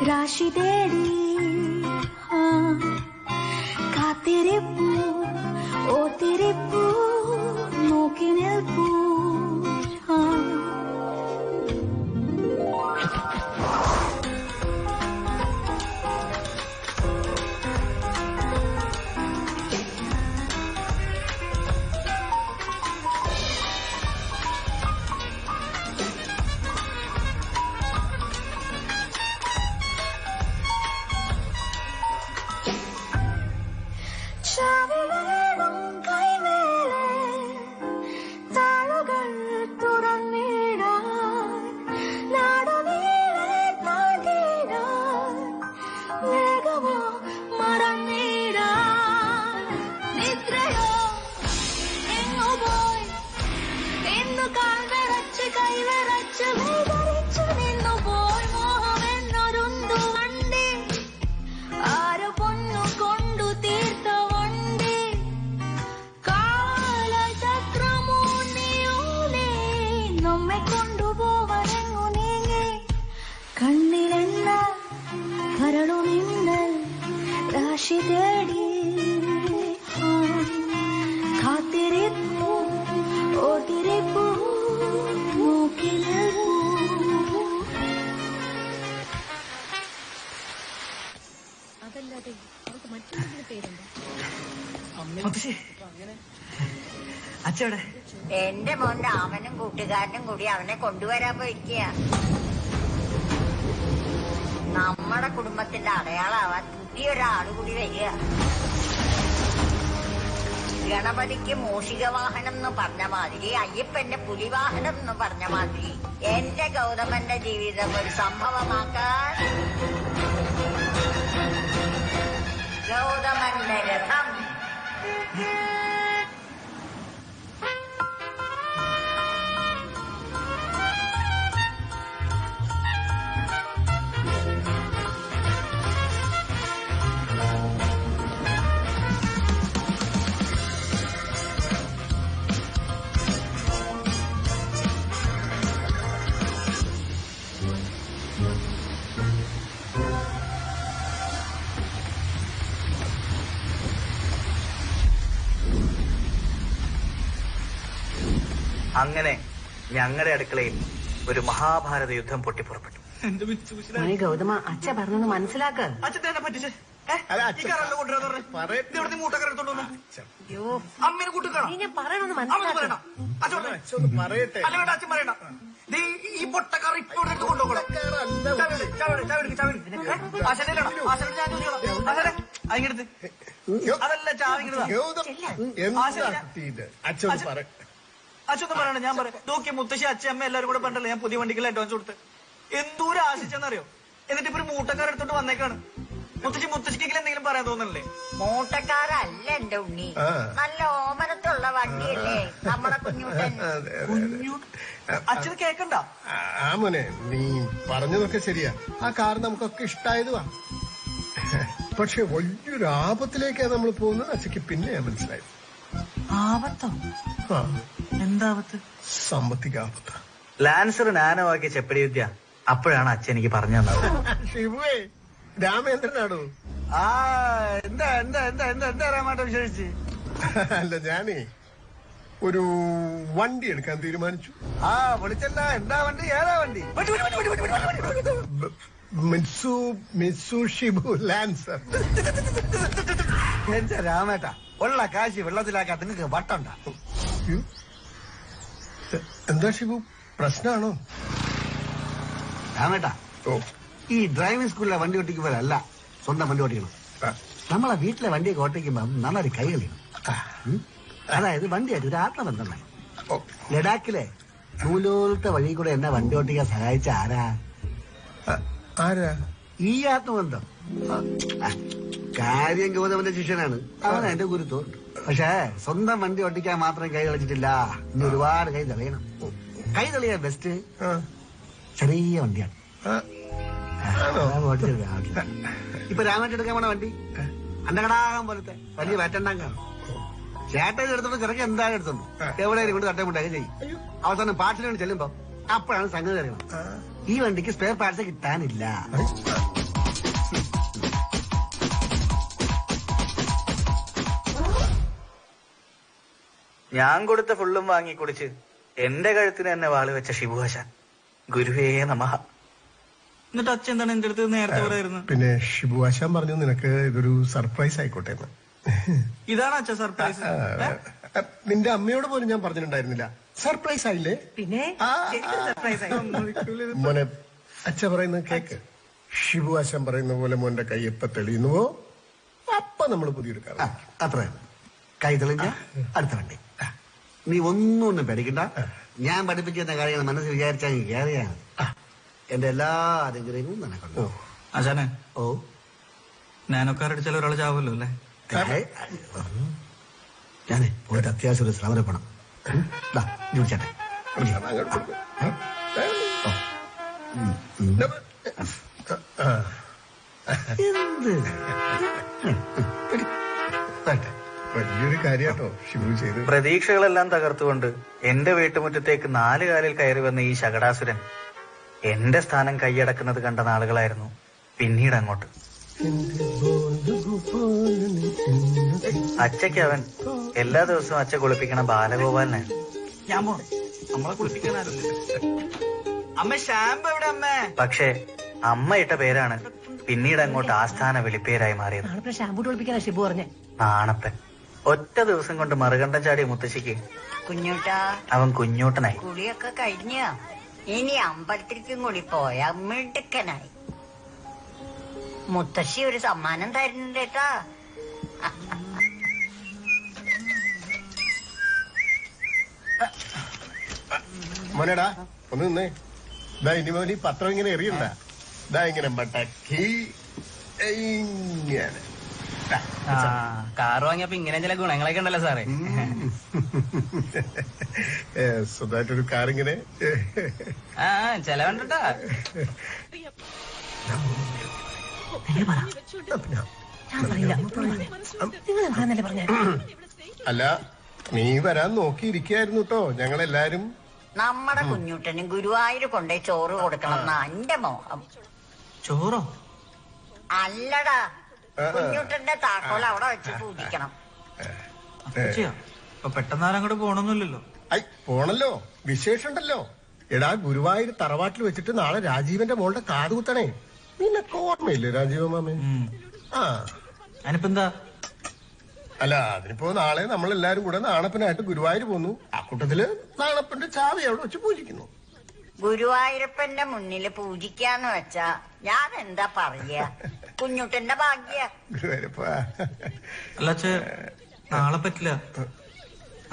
രാശി തേടി കാത്തിരിപ്പൂ ഓത്തിരിപ്പൂ നോക്കി നിൽപ്പൂ രാശി തേടി കാത്തിരിപ്പൂ ഓത്തിരിപ്പൂ നോക്കി നിൽപ്പൂ. അതല്ലാതെ അവർക്ക് മറ്റൊരു പേരുണ്ട്. അച്ഛവിടെ? എന്റെ മോൻ രാമനും കൂട്ടുകാരനും കൂടി അവനെ കൊണ്ടുവരാൻ പോയിരിക്കുക. നമ്മുടെ കുടുംബത്തിന്റെ അടയാളാവാൻ പുതിയൊരാള് കൂടി വരിക. ഗണപതിക്ക് മൂഷിക വാഹനം എന്ന് പറഞ്ഞ മാതിരി, അയ്യപ്പന്റെ പുലിവാഹനം എന്ന് പറഞ്ഞ മാതിരി എന്റെ ഗൗതമന്റെ ജീവിതം ഒരു സംഭവമാക്കാൻ ഗൗതമന്റെ രഥം. അങ്ങനെ ഞങ്ങളുടെ അടുക്കളയിൽ ഒരു മഹാഭാരത യുദ്ധം പൊട്ടിപ്പുറപ്പെട്ടു. ഗൗതമ അച്ഛ പറഞ്ഞൊന്ന് മനസ്സിലാക്ക. അച്ഛനെ പറ്റിച്ച് അമ്മേനെ കൂട്ടുകാരാ നീ ഞാൻ പറയണമെന്ന് മനസ്സിലാക്കണം. പറയട്ടെ. അച്ഛൻ പറയണ്ട. ഈ പൊട്ടക്കാർ ഇപ്പൊ എടുത്ത് കൊണ്ടുപോകണം. അതല്ല ചാവിങ്ങടുത്ത അച്ഛൻ പറയണ. ഞാൻ പറയാം നോക്കി മുത്തശ്ശി അച്ഛൻ അമ്മ എല്ലാവരും കൂടെ പണ്ടല്ലേ ഞാൻ പുതിയ വണ്ടിക്കുള്ള അഡ്വാൻസ് കൊടുത്ത് എന്തോരം ആശിച്ചെന്നറിയോ. എന്നിട്ട് ഇപ്പൊ ഒരു മൂട്ടക്കാരെടുത്തോണ്ട് വന്നേക്കാണ്. മുത്തശ്ശിക്കെങ്കിലും എന്തെങ്കിലും പറയാൻ തോന്നല്ലേ? മൂട്ടക്കാരല്ല എന്റെ ഉണ്ണി, നല്ല ഓമനത്തുള്ള വണ്ടിയല്ലേ നമ്മുടെ കുഞ്ഞൂട്ടൻ. അച്ഛന് കേക്കണ്ട. ആ മോനെ, നീ പറഞ്ഞതൊക്കെ ശരിയാ. ആ കാർ നമുക്കൊക്കെ ഇഷ്ടായതുവാ. പക്ഷെ വലിയൊരു ആപത്തിലേക്കാണ് നമ്മൾ പോകുന്നത്. അച്ഛക്ക് പിന്നെയാ മനസ്സിലായത്. ആപത്തോ? എന്താപത്ത്? സാമ്പത്തിക ആപത്ത്. ലാൻസർ നാനോവാക്കിയ ചെപ്പടി വിദ്യ അപ്പോഴാണ് അച്ഛൻ എനിക്ക് പറഞ്ഞു തന്നത്. ശിവുവേ, രാമേന്ദ്രനാടോ? എന്താ എന്താ എന്താ എന്താ എന്താ രാമാട്ട വിശേഷിച്ച്? അല്ല, ഞാനേ ഒരു വണ്ടി എടുക്കാൻ തീരുമാനിച്ചു. വിളിച്ചല്ല. എന്താ വണ്ടി? ഏതാ വണ്ടി? മിത്സുഷിബു ലാൻസർ. എന്താ രാമേട്ട ഉള്ള കാശി വെള്ളത്തിലാക്കാൻ നിങ്ങൾക്ക് വട്ടണ്ട. എന്താ ഷിബു, പ്രശ്നമാണോ? രാമേട്ടാ, ഈ ഡ്രൈവിംഗ് സ്കൂളിലെ വണ്ടി ഓട്ടിക്കുമ്പോഴല്ല സ്വന്തം വണ്ടി ഓട്ടിക്കണം. നമ്മളെ വീട്ടിലെ വണ്ടിയൊക്കെ ഓട്ടിക്കുമ്പോ നല്ലൊരു കൈ കളിക്കണം. അതായത് വണ്ടിയായിട്ട് ഒരു ആത്മബന്ധം വേണം. ലഡാക്കിലെ നൂലോലത്തെ വഴി കൂടെ എന്നെ വണ്ടി ഓട്ടിക്കാൻ സഹായിച്ച ആരാ? ഈ ആത്മബന്ധം. കാര്യം ഗൗതമന്റെ ശിഷ്യനാണ്, അവനാ എന്റെ ഗുരുത്വം. പക്ഷേ സ്വന്തം വണ്ടി ഓട്ടിക്കാൻ മാത്രം കൈ കളിച്ചിട്ടില്ല, ഇനി ഒരുപാട് കൈ തെളിയണം. കൈ തെളിയാൻ ബെസ്റ്റ് ചെറിയ വണ്ടിയാണ്. ഇപ്പൊ രാമേട്ടൻ എടുക്കാൻ പോണ വണ്ടി അണ്ടകടാകം പോലത്തെ വലിയ വേറ്റണ്ടാക്കാണ്. ചേട്ടൻ എടുത്തോണ്ട് കിടക്കി എന്തായാലും എടുത്തോണ്ട് എവിടെയും കൊണ്ട് തട്ടമുണ്ടാക്കി ചെയ്യും. അവസാനം പാർട്സിന് വേണ്ടി ചെല്ലുമ്പോ അപ്പോഴാണ് സംഗതി അറിയണം. ഈ വണ്ടിക്ക് സ്പെയർ പാർട്സ് കിട്ടാനില്ല. ഞാൻ കൊടുത്ത ഫുള്ളും വാങ്ങി കുടിച്ച് എന്റെ കഴുത്തിന് തന്നെ വാള് വെച്ച ഷിബുഹശാൻ. ഗുരുവേ നമഃ. എന്നിട്ട് അച്ഛൻ എന്താണ് എന്റെ അടുത്ത് നേരത്തെ പറയായിരുന്നു? പിന്നെ ഷിബു ആശാൻ പറഞ്ഞു നിനക്ക് ഇതൊരു സർപ്രൈസ് ആയിക്കോട്ടെ എന്ന്. ഇതാണ് അച്ഛൻ സർപ്രൈസ്? നിന്റെ അമ്മയോട് പോലും ഞാൻ പറഞ്ഞിട്ടുണ്ടായിരുന്നില്ല. സർപ്രൈസ് ആയില്ലേ? പിന്നെ മോനെ അച്ഛ പറയുന്നത് കേക്ക്. ഷിബു ആശാൻ പറയുന്ന പോലെ മോന്റെ കൈ എപ്പ തെളിയുന്നുവോ അപ്പൊ നമ്മൾ പുതിയൊരു കാർ. അത്ര കൈ തെളിഞ്ഞ അടുത്ത വണ്ടി. നീ ഒന്നും പേടിക്കണ്ട. ഞാൻ പഠിപ്പിച്ചിരുന്ന കാര്യങ്ങൾ മനസ്സിൽ വിചാരിച്ചാൽ കയറിയാണ്. എന്റെ എല്ലാ അനുഗ്രഹവും നിനക്കുണ്ടോ? ആശാനെ, ഓ നാനോക്കാരടിച്ചാൽ ഒരാൾ ചാവുമല്ലോ അല്ലേ? ഞാനേ പോയിട്ട് അത്യാവശ്യം ഒരു ശ്രമം പോണം. ചോദിച്ചാട്ടെ വലിയൊരു കാര്യാട്ടോ ഷിബു ചെയ്ത്. പ്രതീക്ഷകളെല്ലാം തകർത്തുകൊണ്ട് എന്റെ വീട്ടുമുറ്റത്തേക്ക് 4 കാലിൽ കയറി വന്ന ഈ ശകടാസുരൻ എന്റെ സ്ഥാനം കൈയടക്കുന്നത് കണ്ട നാളുകളായിരുന്നു പിന്നീട് അങ്ങോട്ട്. അച്ഛയ്ക്ക് അവൻ എല്ലാ ദിവസവും അച്ഛ കുളിപ്പിക്കണ ബാലഗോപാലനാണ്. പക്ഷേ അമ്മ ഇട്ട പേരാണ് പിന്നീട് അങ്ങോട്ട് ആസ്ഥാന വിളിപ്പേരായി മാറിയത്. നാണപ്പൻ. ഒറ്റ ദിവസം കൊണ്ട് മറുകണ്ഠം ചാടിയ മുത്തശ്ശിക്ക് കുഞ്ഞൂട്ടാ അവൻ കുഞ്ഞൂട്ടനായി. കുളിയൊക്കെ കഴിഞ്ഞ ഇനി അമ്പലത്തിലേക്കും കൂടി പോയ മിടുക്കനായി. മുത്തശ്ശി ഒരു സമ്മാനം തരുന്നുണ്ടേട്ടാ. മോനെടാ ഒന്ന് നിന്നേ. ഇതാ ഇനി മോനി പത്രം ഇങ്ങനെ എറിയണ്ട. ഇതാ ഇങ്ങനെ മടക്കി ഇങ്ങനെ. കാറ് വാങ്ങിയപ്പോ ഇങ്ങനെ ചില ഗുണങ്ങളൊക്കെ ഉണ്ടല്ലോ സാറേ. സ്വന്തമായിട്ടൊരു കാറിങ്ങനെ ചെലവുണ്ടാ. അല്ല നീ വരാൻ നോക്കിയിരിക്കായിരുന്നു കേട്ടോ ഞങ്ങളെല്ലാരും. നമ്മുടെ കുഞ്ഞുട്ടന് ഗുരുവായൂർ കൊണ്ടേ ചോറ് കൊടുക്കണം എന്നാ എന്റെ മോഹം. ചോറോ? അല്ലടാ, കുഞ്ഞുട്ടന്റെ താക്കോൽ അവിടെ വെച്ച് പൂജിക്കണം. പെട്ടെന്നാരും അങ്ങോട്ട് പോണൊന്നുമില്ലല്ലോ. പോണല്ലോ, വിശേഷമുണ്ടല്ലോ. എടാ ഗുരുവായൂർ തറവാട്ടിൽ വെച്ചിട്ട് നാളെ രാജീവന്റെ മോളുടെ കാത് കുത്തണേ. നിനക്ക് ഓർമ്മയില്ലേ രാജീവ മാമേ? അതിനിപ്പോ എന്താ? അല്ല അതിനിപ്പോ നാളെ നമ്മളെല്ലാരും കൂടെ നാണപ്പനായിട്ട് ഗുരുവായൂർ പോന്നു. ആ കൂട്ടത്തില് നാണപ്പന്റെ ചാവി അവിടെ വെച്ച് പൂജിക്കുന്നു. ഗുരുവായൂരപ്പന്റെ മുന്നില് പൂജിക്കാന്ന് വെച്ചാ ഞാൻ എന്താ പറയാ? കുഞ്ഞുട്ടന്റെ ഭാഗ്യ. ഗുരുവായൂരപ്പ അല്ല നാളെ പറ്റില്ല.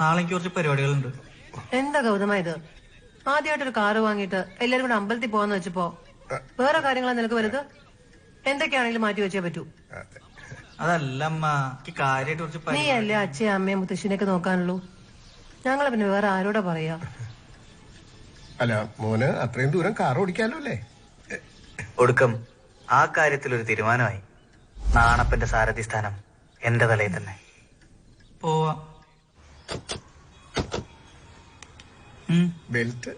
നാളെ എനിക്ക് കുറച്ച് പരിപാടികളുണ്ട്. എന്താ ഗൗതമ ഇത്? ആദ്യമായിട്ടൊരു കാറ് വാങ്ങിയിട്ട് എല്ലാരും കൂടെ അമ്പലത്തിൽ പോവാന്ന് വെച്ചപ്പോ വേറെ കാര്യങ്ങളാ നിനക്ക് വലുത്? എന്തൊക്കെയാണെങ്കിലും മാറ്റി വെച്ചേ പറ്റൂ. അതല്ല അമ്മ, കാര്യമായിട്ട് കുറച്ച് നീ അല്ലേ അച്ഛയും അമ്മയും മുത്തശ്ശിനെയൊക്കെ നോക്കാനുള്ളൂ. ഞങ്ങളെ പിന്നെ വേറെ ആരോടാ പറയാ? അല്ല മോന് അത്രയും ദൂരം കാർ ഓടിക്കാലോ അല്ലേ? ഒടുക്കം ആ കാര്യത്തിൽ ഒരു തീരുമാനമായി. നാണപ്പന്റെ സാരഥി സ്ഥാനം എന്റെ തലയിൽ തന്നെ. പോവാം. ബെൽറ്റ്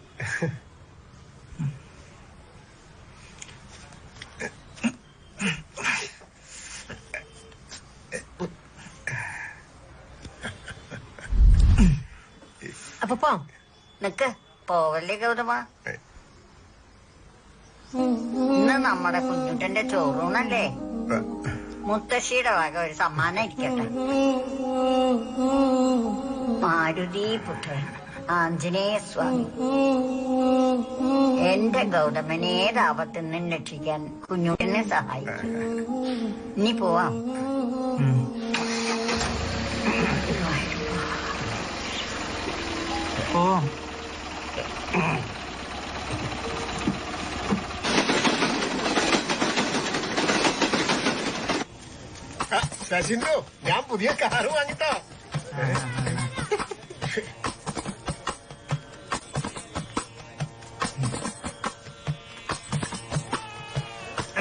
അപ്പൊ നിക്ക് പോവല്ലേ ഗൗതമ. ഇന്ന് നമ്മുടെ കുഞ്ഞുട്ടന്റെ ചോറൂണല്ലേ? മുത്തശ്ശിയുടെ വക ഒരു സമ്മാനം ഇരിക്കട്ടെ. മാരുതി പുത്രൻ ആഞ്ജനേയ സ്വാമി. എന്റെ ഗൗതമനെ ഏതാപത്തിൽ നിന്ന് രക്ഷിക്കാൻ കുഞ്ഞുട്ടനെ സഹായിക്കും. ഇനി പോവാം. ശശിന്ദു, ഞാൻ പുതിയ കാറ് വാങ്ങിട്ടോ.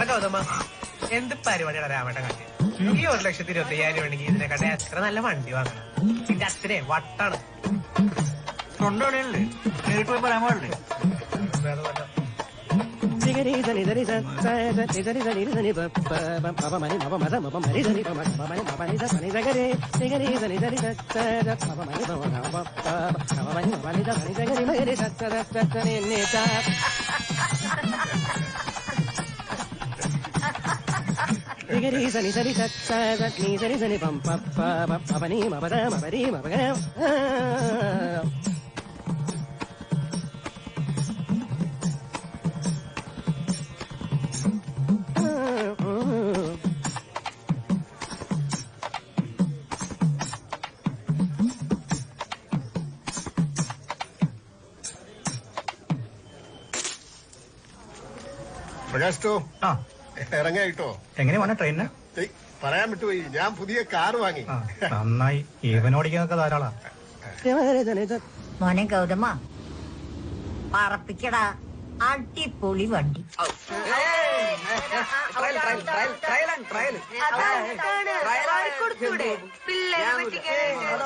ഗൗതമ, എന്ത് പരിപാടിയാണ് രാമേട്ടൻ കാട്ടി? ഈ 1,25,000 വേണമെങ്കിൽ ഇതിനെക്കാട്ടെ എത്ര നല്ല വണ്ടി വാങ്ങണം. എന്റെ അച്ഛനെ വട്ടാണ്. കൊണ്ടുപോകണല്ലേ? നേരിട്ട് പോയി പറയാൻ പാടില്ലേ? നീ പ്രകാശോ ഇറങ്ങായിട്ടോ. എങ്ങനെ പോണ ട്രെയിനിന്? പറയാൻ വിട്ടുപോയി, ഞാൻ പുതിയ കാർ വാങ്ങി. നന്നായി. ഈവനോടിക്കുന്നൊക്കെ ധാരാളാ. മോനെ ഗൗതമ, പറപ്പിക്കടാ, അടിപൊളി വണ്ടി.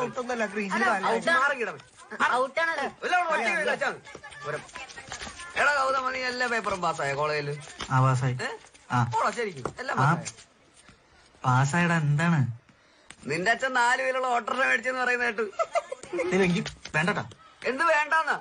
ഔട്ടൊന്നല്ല, ക്രീസിൽ എടാ ഗൗതമ, നീ എല്ലാ പേപ്പറും പാസ്സായ കോളേജില്? പാസ്സായി. ശരിക്കും എല്ലാം പാസ്സായടാ. എന്താണ് നിന്റെ അച്ഛൻ 4 വീലുള്ള ഓട്ടോറിക്ഷ മേടിച്ചെന്ന് പറയുന്ന കേട്ടു. വേണ്ടട്ടാ. എന്ത് വേണ്ടാന്ന്?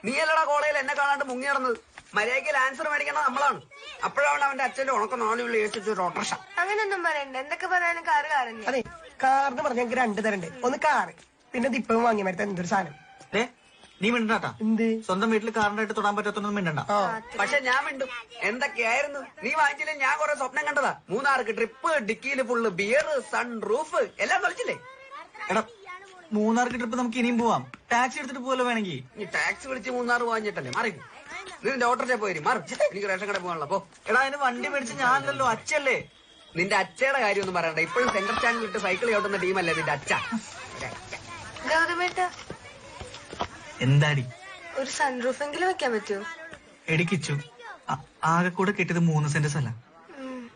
നീ അല്ലടാ കോളേജിൽ എന്നെ കാണാണ്ട് മുങ്ങി നടന്നത്. മര്യാദയ്ക്ക് ആൻസർ മേടിക്കേണ്ടത് നമ്മളാണ്. അപ്പോഴാണ് അവന്റെ അച്ഛന്റെ ഉണക്ക 4 വീലുള്ള ഏസിച്ചൊരു ഓട്ടോറിക്ഷ. അങ്ങനെയൊന്നും പറയണ്ട, എന്തൊക്കെ പറയാനും കാറ് കാറന്നെ. അതെ, കാറിന് പറഞ്ഞ ഞങ്ങൾക്ക് 2 തരണ്ട്. ഒന്ന് കാറ്, പിന്നെ ദിപ്പം വാങ്ങിയ മരത്തെ എന്തൊരു സാധനം. നീ മിണ്ടാട്ടാ. എന്ത്? സ്വന്തം വീട്ടിൽ കാറിനായിട്ട് തൊടാൻ പറ്റാത്തൊന്നും മിണ്ടണ്ട. പക്ഷെ ഞാൻ മിണ്ടും. എന്തൊക്കെയായിരുന്നു നീ വാങ്ങിച്ചില്ലേ? ഞാൻ കുറെ സ്വപ്നം കണ്ടതാ. 3 ട്രിപ്പ്, ഡിക്കിയില് ഫുള്ള് ബിയർ, സൺ റൂഫ് എല്ലാം കളിച്ചില്ലേ? എടാ, 3 ട്രിപ്പ് നമുക്ക് ഇനിയും പോവാം. ടാക്സി എടുത്തിട്ട് പോവല്ലോ വേണമെങ്കിൽ. നീ ടാക്സി വിളിച്ച് 3 വാങ്ങിച്ചിട്ടല്ലേ? മാറി നീ നിന്റെ ഓട്ടോറിക്ഷ പോയി മാറി. എനിക്ക് റേഷൻ കട പോകാനുള്ള പോ. എടാ, അതിന് വണ്ടി മേടിച്ച് ഞാനല്ലോ, അച്ഛല്ലേ. നിന്റെ അച്ഛയുടെ കാര്യം ഒന്നും പറയണ്ട. ഇപ്പോഴും സെന്റർ സ്റ്റാൻഡിൽ ഇട്ട് സൈക്കിൾ ചവിട്ടുന്ന ടീമല്ലേ നിന്റെ അച്ഛ. ഗൗതമേട്ട, എന്താടി? ഒരു സൺറൂഫെങ്കിലും വെക്കാൻ പറ്റുമോ? എടിക്കിച്ചു. ആകെ കൂടെ കെട്ടിയത് 3 സെന്റ് സ്ഥലം.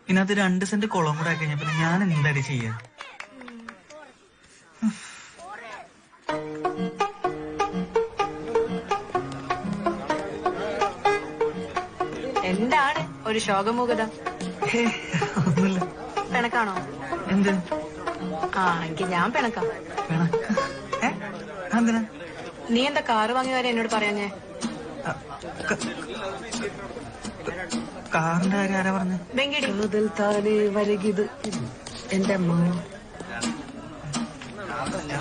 ഇതിനകത്ത് 2 സെന്റ് കുളം കൂടെ ആക്കി കഴിഞ്ഞാ പിന്നെ ഞാൻ എന്താടി ചെയ്യാ? എന്താണ് ഒരു ശോകമുഖത? ഒന്നുമില്ല. പിണക്കാണോ? എന്ത്? എനിക്ക് ഞാൻ പിണക്കാം. എന്തിനാ? നീ എന്താ കാറ് വാങ്ങിയ കാര്യം എന്നോട് പറയാഞ്ഞേ? കാറിന്റെ കാര്യം ആരാ പറഞ്ഞു? വെങ്കിടി. എന്റെ അമ്മ.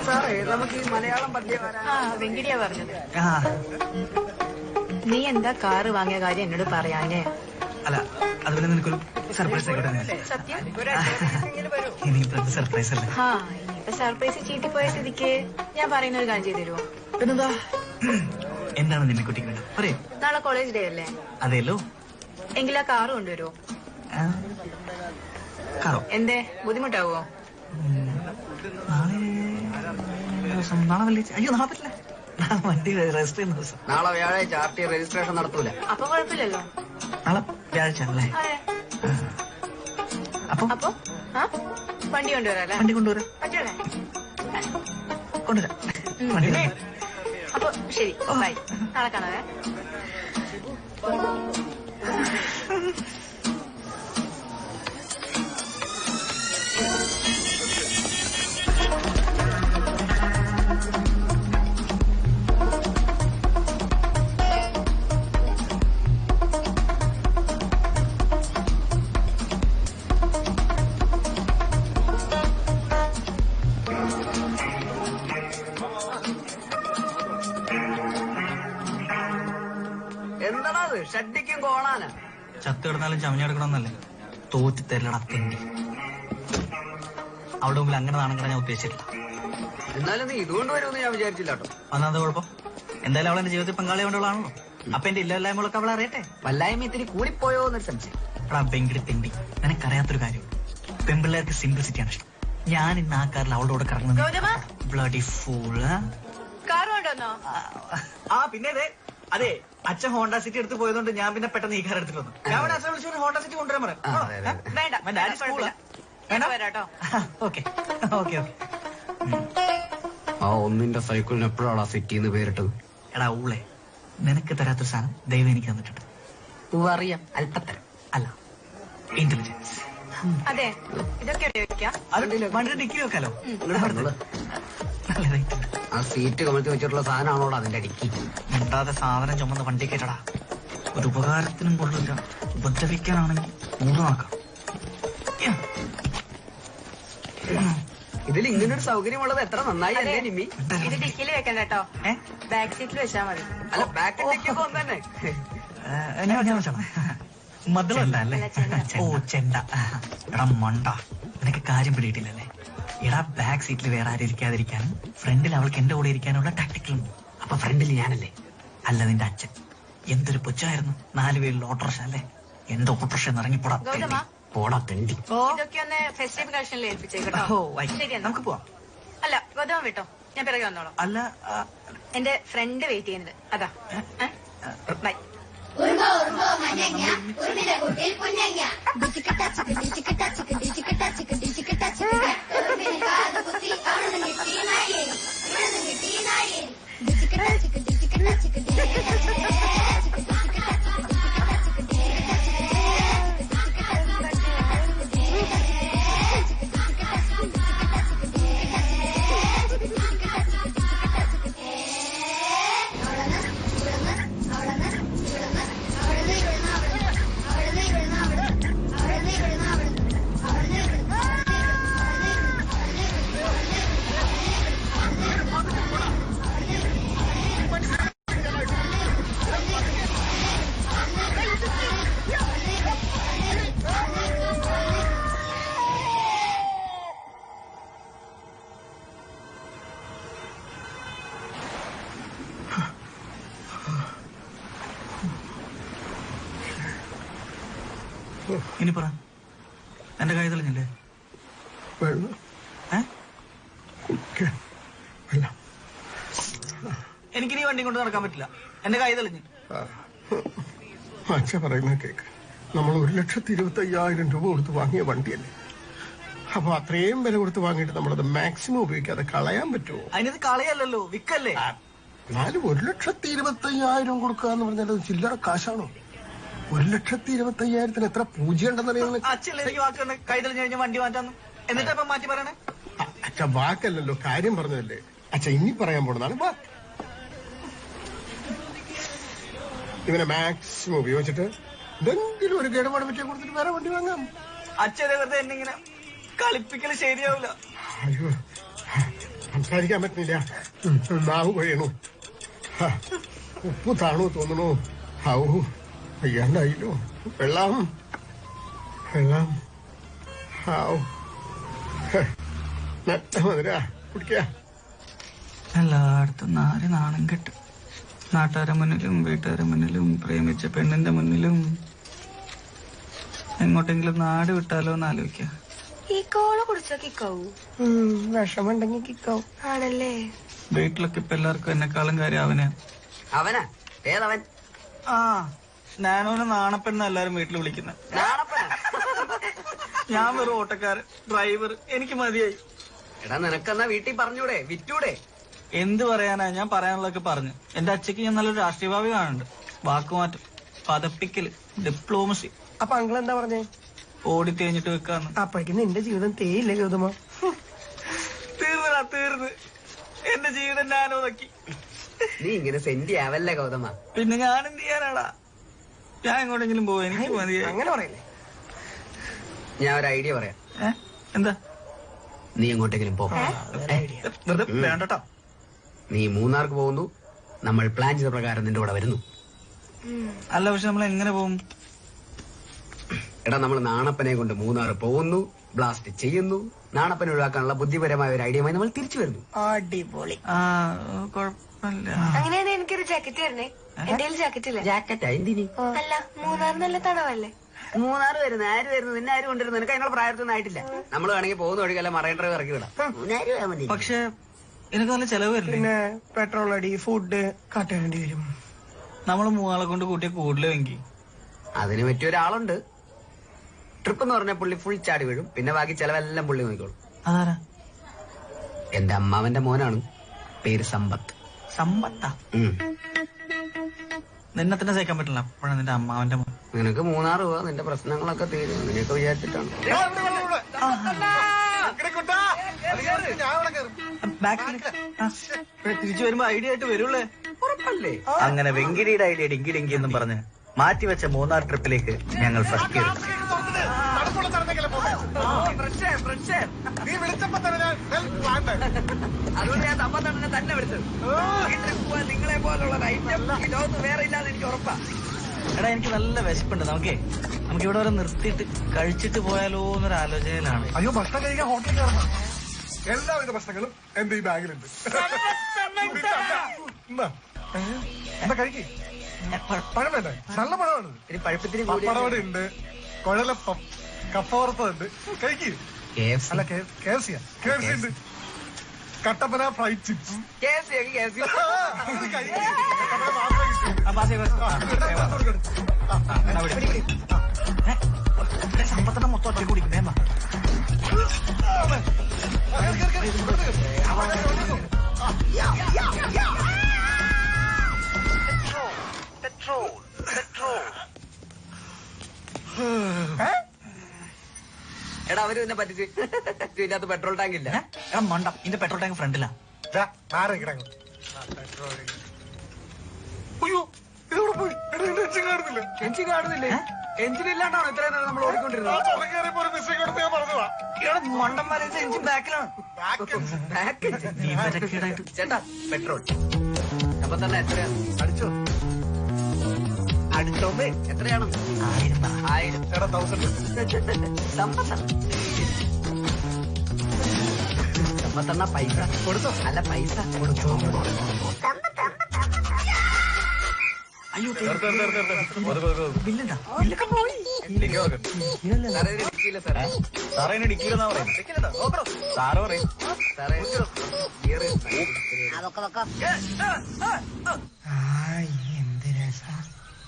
സാറേ, നമുക്ക് ഈ മലയാളം പദ്യം വെങ്കിടിയാ പറഞ്ഞത്. നീ എന്താ കാറ് വാങ്ങിയ കാര്യം എന്നോട് പറയാഞ്ഞേ? അല്ല, അതുപോലെ നിനക്കൊരു സർപ്രൈസ് ആയിക്കോട്ടെ. സത്യം? ഇനിയിപ്പോ സർപ്രൈസ് അല്ലേ? ഇനിയിപ്പോ സർപ്രൈസ് ചീറ്റിപ്പോയ സ്ഥിതിക്ക് ഞാൻ പറയുന്ന ഒരു കാര്യം ചെയ്തു തരുമോ? പിന്നെന്താ? എന്താണ് നിന്നെ കുട്ടിക്ക് വേണ്ടത്? പറയൂ. നാളെ കോളേജ് ഡേ അല്ലേ? അതെല്ലോ. എങ്കിൽ ആ കാറ് കൊണ്ടുവരുമോ? കാറോ? എന്തേ, ബുദ്ധിമുട്ടാവോ? നാളെ വല്ല. അയ്യോ, നാളെ പറ്റില്ല. നാളെ വണ്ടി രജിസ്റ്റർ ചെയ്യുന്ന ദിവസം. നാളെ വ്യാഴാഴ്ച RT രജിസ്ട്രേഷൻ നടത്തൂല. അപ്പൊ കുഴപ്പമില്ലല്ലോ. നാളെ വ്യാഴാഴ്ച അല്ലേ? അപ്പൊ വണ്ടി കൊണ്ടുവരാല്ലേ? വണ്ടി കൊണ്ടുവരാം. പറ്റൂലേ? കൊണ്ടുവരാം. വണ്ടി അപ്പൊ ശരി, ബൈ. നാളെ കാണാവേ. എന്താണത്? ഷഡ്ഡിക്കും കോണാന ചത്ത് കിടന്നാലും ചമഞ്ഞെടുക്കണമെന്നല്ലേ? തോറ്റി തരലട തെണ്ടി. അവിടെ മുമ്പിൽ അങ്ങനെ നാണം കിടാൻ ഞാൻ ഉദ്ദേശിച്ചിട്ടില്ല. എന്നാലും നീ ഇതുകൊണ്ട് വരുമെന്ന് ഞാൻ വിചാരിച്ചില്ല കേട്ടോ. അന്നാന്താ കുഴപ്പം? എന്തായാലും അവളെന്റെ ജീവിതത്തിൽ പങ്കാളി വേണ്ടവളാണല്ലോ. അപ്പൊ എന്റെ ഇല്ലായ്മകളൊക്കെ അവളെ അറിയട്ടെ. വല്ലായ്മ ഇത്തിരി കൂടിപ്പോയോ എന്നൊരു സംശയം. എടാ വെങ്കിടി തെണ്ടി, നിനക്കറിയാത്തൊരു കാര്യം, പെൺപിള്ളേർക്ക് സിംപ്ലിസിറ്റിയാണ് ഇഷ്ടം. ഞാൻ ഇന്ന് ആ കാറിൽ അവളുടെ കൂടെ കറങ്ങുന്നത്. Bloody fool. കാർ കൊണ്ടുവന്നോ? പിന്നെ അതെ, അച്ഛൻ ഹോണ്ട സിറ്റി എടുത്ത് പോയതുകൊണ്ട് ഞാൻ പിന്നെ പെട്ടെന്ന് ഈ കാർ എടുത്തിട്ട് വന്നു. ഞാൻ അവിടെ അച്ഛൻ വിളിച്ചു ഹോണ്ട സിറ്റി കൊണ്ടുവരാൻ പറയാം. വരാട്ടോ. Okay okay okay. ആ ഒന്നിന്റെ സൈക്കിളിന് എപ്പോഴാണ് സിറ്റി എന്ന് പേരിട്ടത്? എടാ ഊളെ, നിനക്ക് തരാത്തൊരു സാധനം ദൈവം എനിക്ക് തന്നിട്ടുണ്ട്. അറിയാം, അല്പത്തരം. അല്ല, ഇന്റലിജൻസ്. അതെ, ഇതൊക്കെ ഉപയോഗിക്കാം. അത് വണ്ടി ഡിഗ്രി വെക്കാലോ. നല്ല റേറ്റ്. ആ സീറ്റ് കമഴ്ത്തി വെച്ചിട്ടുള്ള സാധനമാണോടാ അതിന്റെ അടിക്ക്? മിണ്ടാതെ സാധനം ചുമന്ന് വണ്ടി കയറ്റടാ. ഒരു ഉപകാരത്തിനും കൊള്ളില്ല. ഉപദ്രവിക്കാനാണെങ്കിൽ മൂന്നാക്കാം. ഇതിൽ ഇങ്ങനൊരു സൗകര്യമുള്ളത് എത്ര നന്നായി അല്ലേ നിമ്മി? ഇത് ഡിക്കിയിൽ വെക്കണ്ട കേട്ടോ, ബാക്ക് സീറ്റിൽ വെച്ചാൽ മതി. അല്ല, ബാക്കിലേക്ക് ഒന്ന് തന്നെ. മധുരല്ല അല്ലേ? ഓ, ചെണ്ട. എടാ മണ്ട, നിനക്ക് കാര്യം പിടിയിട്ടില്ലല്ലേ? എടാ, ബാക്ക് സീറ്റിൽ വേറെ ആരും ഇരിക്കാതിരിക്കാനും ഫ്രണ്ടിൽ അവൾക്ക് എന്റെ കൂടെ ഇരിക്കാനുള്ള ടാക്ടിക്കലുണ്ട്. അപ്പൊ ഫ്രണ്ടിൽ ഞാനല്ലേ? അല്ല, നിന്റെ അച്ഛൻ. എന്തൊരു പുച്ഛമായിരുന്നു. 4 പേരിൽ ഓട്ടോറിക്ഷ അല്ലേ? എന്റെ ഓട്ടോറിക്ഷ ഇറങ്ങിപ്പോടാ. പോടാ തെണ്ടി. ഇതൊക്കെ ഒന്ന് ഫെസ്റ്റിവൽ കളക്ഷനിൽ ഏൽപ്പിച്ചേക്കട്ടോ. നമുക്ക് പോവാം. അല്ല, ഗോതമ്പ വിട്ടോ, ഞാൻ പിറകെ വന്നോളാം. അല്ല, എന്റെ ഫ്രണ്ട് വെയിറ്റ് ചെയ്യുന്നത്. അതാ, ബൈ. ഇനി പറ, എന്റെ കൈ തെളിഞ്ഞില്ലേ? എനിക്കിനി വണ്ടി കൊണ്ട് നടക്കാൻ പറ്റില്ല. എന്റെ കൈ തെളിഞ്ഞു. അച്ഛ പറയുന്ന കേക്ക്. നമ്മൾ 1,25,000 രൂപ കൊടുത്ത് വാങ്ങിയ വണ്ടിയല്ലേ? അപ്പൊ അത്രയും വില കൊടുത്ത് വാങ്ങിയിട്ട് നമ്മളത് മാക്സിമം ഉപയോഗിക്കാതെ കളയാൻ പറ്റുമോ? അതിനത് കളയല്ലോ, വിക്കല്ലേ? എന്നാലും 1,25,000 കൊടുക്കുക എന്ന് പറഞ്ഞാൽ ചില്ലറ കാശാണോ? 1,25,000 എത്ര പൂജ്യം ഉണ്ടെന്നറിയാം. അച്ഛല്ലേ എനിക്ക് വാക്കുണ്ട്, കൈ തെളിഞ്ഞു കഴിഞ്ഞാൽ വണ്ടി മാറ്റാന്ന്. എന്നിട്ടപ്പം മാറ്റി പറയണേ? അച്ഛ വാക്കല്ലല്ലോ, കാര്യം പറഞ്ഞതല്ലേ. അച്ഛ ഇനി പറയാൻ പോണതാണ് വാക്ക്. ഇവനെ മാക്സിമം ഉപയോഗിച്ചിട്ട് എന്തെങ്കിലും ഒരു കേടുപാട് പറ്റിയ കൊടുത്തിട്ട് വേറെ വണ്ടി വാങ്ങാം. അച്ഛനെ വെറുതെ എന്നെ ഇങ്ങനെ കളിപ്പിക്കല് ശരിയാവില്ല. അയ്യോ, സംസാരിക്കാൻ പറ്റുന്നില്ല. നാവ് കഴിയണു. ഉപ്പ് താണു തോന്നണു. ഔ, അയ്യാണ്ടായില്ലോ. വെള്ളം വെള്ളം. ഔ, മധുര കുടിക്ക. എല്ലായിടത്തും നാണം കെട്ടും. നാട്ടുകാരെ മുന്നിലും വീട്ടുകാരെ മുന്നിലും പ്രേമിച്ച പെണ്ണിന്റെ മുന്നിലും. എങ്ങോട്ടെങ്കിലും നാട് വിട്ടാലോ എന്ന് ആലോചിക്ക. ഈ കോള കുടിച്ചാ കിക്കാവൂ? വിഷമുണ്ടെങ്കിൽ കിക്കാവും. ആണല്ലേ? വീട്ടിലൊക്കെ ഇപ്പൊ എല്ലാവർക്കും എന്നെക്കാളും കാര്യം അവനാ. അവനാ? ഏതവൻ? ആ, ഞാനോനെ നാണപ്പെണ്ണ എല്ലാരും വീട്ടിൽ വിളിക്കുന്നത്. ഞാൻ വെറും ഓട്ടക്കാരൻ, ഡ്രൈവർ. എനിക്ക് മതിയായി. എടാ, നിനക്കെന്നാ വീട്ടിൽ പറഞ്ഞൂടെ, വിറ്റൂടെ? എന്ത് പറയാനാ, ഞാൻ പറയാനുള്ളതൊക്കെ പറഞ്ഞു. എന്റെ അച്ഛക്ക് ഞാൻ നല്ലൊരു രാഷ്ട്രീയഭാവി കാണുന്നുണ്ട്. വാക്കുമാറ്റം, പതപ്പിക്കല്, ഡിപ്ലോമസി. അപ്പൊ അങ്കിൾ എന്താ പറഞ്ഞേ? ഓടി തേഞ്ഞിട്ട് വെക്കാന്ന്. അപ്പോഴേക്കും നിന്റെ ജീവിതം തേയില്ലേ ഗൗതമ? തീർന്നടാ, തീർന്ന്. എന്റെ ജീവിതം ഞാനോ നോക്കി. നീ ഇങ്ങനെ സെന്റി ആവല്ലേ ഗൗതമ? പിന്നെ ഞാൻ എന്ത് ചെയ്യാനാടാ? ഞാൻ എങ്ങോട്ടെങ്കിലും പോവാ, എനിക്ക് മതിയായി. അങ്ങനെ പറയല്ലേ. ഞാൻ ഒരു ഐഡിയ പറയാം. എന്താ? നീ എങ്ങോട്ടെങ്കിലും പോ. വെറുതെ വേണ്ടട്ടോ. നീ മൂന്നാർക്ക് പോകുന്നു, നമ്മൾ പ്ലാൻ ചെയ്ത പ്രകാരം നിന്റെ കൂടെ വരുന്നു. അല്ല, പക്ഷെ നമ്മൾ എങ്ങനെ പോകും? എടാ, നമ്മൾ നാണപ്പനെ കൊണ്ട് മൂന്നാറ് പോകുന്നു, ബ്ലാസ്റ്റ് ചെയ്യുന്നു. നാണപ്പനെ ഒഴിവാക്കാനുള്ള ബുദ്ധിപരമായ ഒരു ഐഡിയയുമായി നമ്മൾ തിരിച്ചു വരുന്നു. അടിപൊളി. ആ, കുഴപ്പമില്ല. അങ്ങനെയാണെങ്കിൽ എനിക്കൊരു ജാക്കറ്റ് തരണേ. എന്റെ ജാക്കറ്റ് ഇല്ല. ജാക്കറ്റാ എന്തിനി? അല്ല, മൂന്നാർ നല്ല തണവല്ലേ? മൂന്നാറ് വരുന്നു. ആര് വരുന്നു? നിന്നെ ആര് കൊണ്ടുവരുന്നു? നിനക്ക് അതിനുള്ള പ്രായത്തൊന്നും ആയിട്ടില്ല. നമ്മൾ വേണമെങ്കിൽ പോകുന്ന ഒഴികല്ല മറൈൻ ഡ്രൈവ് ഇറക്കി വിടാം. പക്ഷെ എനിക്ക് നല്ല ചെലവ് വരില്ലേ? പിന്നെ പെട്രോൾ അടി, ഫുഡ് കാട്ടേണ്ടി വരും. നമ്മള് 3 ആളെ കൊണ്ട് കൂട്ടിയ കൂടുതലെങ്കിൽ അതിന് പറ്റിയ ഒരാളുണ്ട്. ട്രിപ്പ് എന്ന് പറഞ്ഞ പുള്ളി ഫുൾ ചാടി വീഴും. പിന്നെ ബാക്കി ചെലവെല്ലാം പുള്ളി നോക്കിക്കോളും. അതാരാ? എന്റെ അമ്മാവന്റെ മോനാണ്. പേര് സമ്പത്ത്. സമ്പത്താ? നിന്നെ തന്നെ സഹിക്കാൻ പറ്റില്ല. അപ്പോഴാണ് നിന്റെ അമ്മാവന്റെ മോൻ. നിനക്ക് മൂന്നാറ് പോവാ, നിന്റെ പ്രശ്നങ്ങളൊക്കെ തീരും. നിനക്ക് വിചാരിച്ചിട്ടാണ്. തിരിച്ചു വരുമ്പോ ഐഡിയ ആയിട്ട് വരുള്ളേ. ഉറപ്പല്ലേ? അങ്ങനെ വെങ്കിടിയുടെ ഐഡിയ ഡിങ്കി ഡിങ്കി എന്നും പറഞ്ഞ് മാറ്റിവെച്ച മൂന്നാർ ട്രിപ്പിലേക്ക് ഞങ്ങൾ ഫസ്റ്റ് ഇയർ. അതുകൊണ്ട് ഞാൻ തമ്മത്തണ്ണനെ തന്നെ വിളിച്ചത്. ഈ ട്രിപ്പ് പോവാൻ നിങ്ങളെ പോലുള്ള ഐറ്റം ഈ ലോകത്ത് വേറെ ഇല്ലാതെ എനിക്ക് ഉറപ്പാ. എടാ എനിക്ക് നല്ല വിശപ്പുണ്ട്. നമുക്ക് ഇവിടെ വരെ നിർത്തിയിട്ട് കഴിച്ചിട്ട് പോയാലോ എന്നൊരു ആലോചനയിലാണ്. അയ്യോ, ഭക്ഷണം കഴിക്കാൻ ഹോട്ടലിൽ കയറണം. എല്ലാവിധ ഭക്ഷണങ്ങളും എന്റെ ഈ ബാഗിലുണ്ട്. എന്താ കഴിക്കേ? പഴം വേണ്ടേ? നല്ല പഴമാണ്. പഴപ്പത്തിന് പപ്പടവട ഉണ്ട്, കുഴലപ്പം, കപ്പ വറുത്തതുണ്ട്. കഴിക്കേ? അല്ല, KFC ഉണ്ട്. Kattappana fried chips. സമ്പത്തന്നെ മൊത്തം ഒറ്റ കുടിക്കും. വേണ്ട എടാ, അവര് തന്നെ പറ്റിച്ച്. ഇതിനകത്ത് പെട്രോൾ ടാങ്ക് ഇല്ല. എടാ മണ്ട, ഇതിന്റെ പെട്രോൾ ടാങ്ക് ഫ്രണ്ടിലാ. അയ്യോ, ഇതോടെ പോയി. എഞ്ചിൻ കാണുന്നില്ല. എഞ്ചിൻ കാണുന്നില്ലേ? എഞ്ചിൻ ഇല്ലാണ്ടാണ് ഇത്രയും നേരം നമ്മൾ ഓടിക്കൊണ്ടിരുന്നത്. മണ്ടന്മാരെ എഞ്ചിൻ ബാക്കിലാണ്. ചേട്ടാ, പെട്രോൾ അപ്പൊ തന്നെ എത്രയാണ്? അടിച്ചോ? അടിച്ചോമ്പേ എത്രയാണ്? 1000. സമ്പത്തണ്ണ പൈസ കൊടുത്തോ? അല്ല, പൈസ കൊടുത്തോ? അയ്യോ, ബില്ലുണ്ടാ? ബില്ലൊക്കെ പോയി. സാറേ ഡിക്കിയിലെന്നാ പറയുന്നത്. സാറ് പറയും.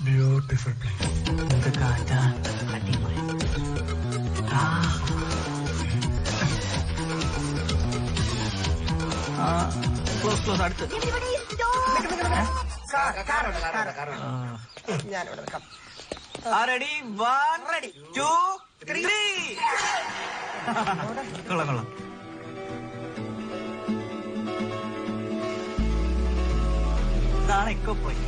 Beautiful place. എന്ത് കാറ്റാ. ക്ലോസ് അടുത്ത്. ഞാനിവിടെ നിൽക്കാം. റെഡി? 1 2 3. കൊള്ളാം. ഇതാണ് ഇക്കോ പോയി.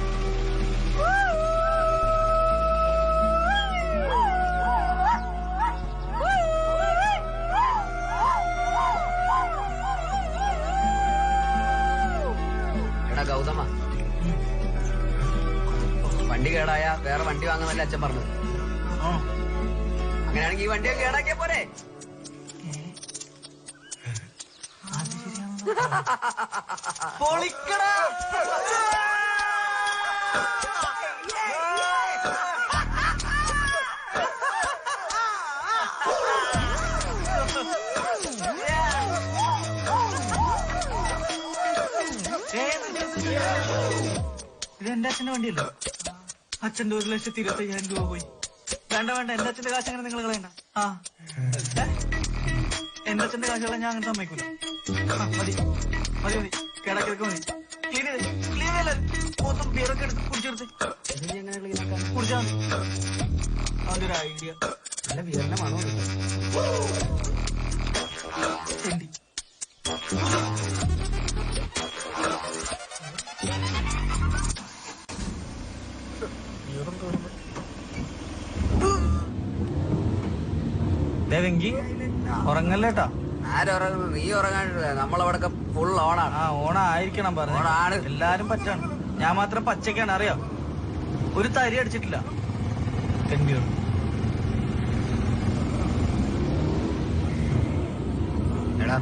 എടാ ഗൗതമ, വണ്ടി കേടായ വേറെ വണ്ടി വാങ്ങുന്നല്ലേ അച്ഛൻ പറഞ്ഞത്. അങ്ങനെയാണെങ്കിൽ ഈ വണ്ടിയൊക്കെ കേടാക്കിയ പോരെ? പൊളിക്കടാ. ഇതെന്റെ അച്ഛന്റെ വണ്ടിയല്ലോ. അച്ഛന്റെ 1,25,000 രൂപ പോയി. വേണ്ട, എന്റെ അച്ഛന്റെ കാശ് അങ്ങനെ നിങ്ങൾ കളയണ്ട. എന്റെ അച്ഛന്റെ കാശുള്ള ഞാൻ അങ്ങനെ സമ്മതിക്കൂല. മതി കിടക്കിടക്ക് മതി. ക്ലീൻ ചെയ്ത് മൊത്തം ബിയറൊക്കെ എടുത്ത് കുടിച്ചെടുത്ത് കുടിച്ചാൽ മതി. അതൊരു ഐഡിയ. നല്ല ബിയറിന്റെ മണമുണ്ട്. വെങ്കി ഉറങ്ങല്ലേട്ടാ. ആരുറങ്ങുന്നു? നീ ഉറങ്ങാണ്ടില്ല. നമ്മളവിടൊക്കെ ഫുൾ ഓണാണ്. ഓണായിരിക്കണം പറഞ്ഞു. ഓണാണ്. എല്ലാരും പറ്റാണ്. ഞാൻ മാത്രം പച്ചക്കാണ്. അറിയാം, ഒരു തരി അടിച്ചിട്ടില്ല. എടാ,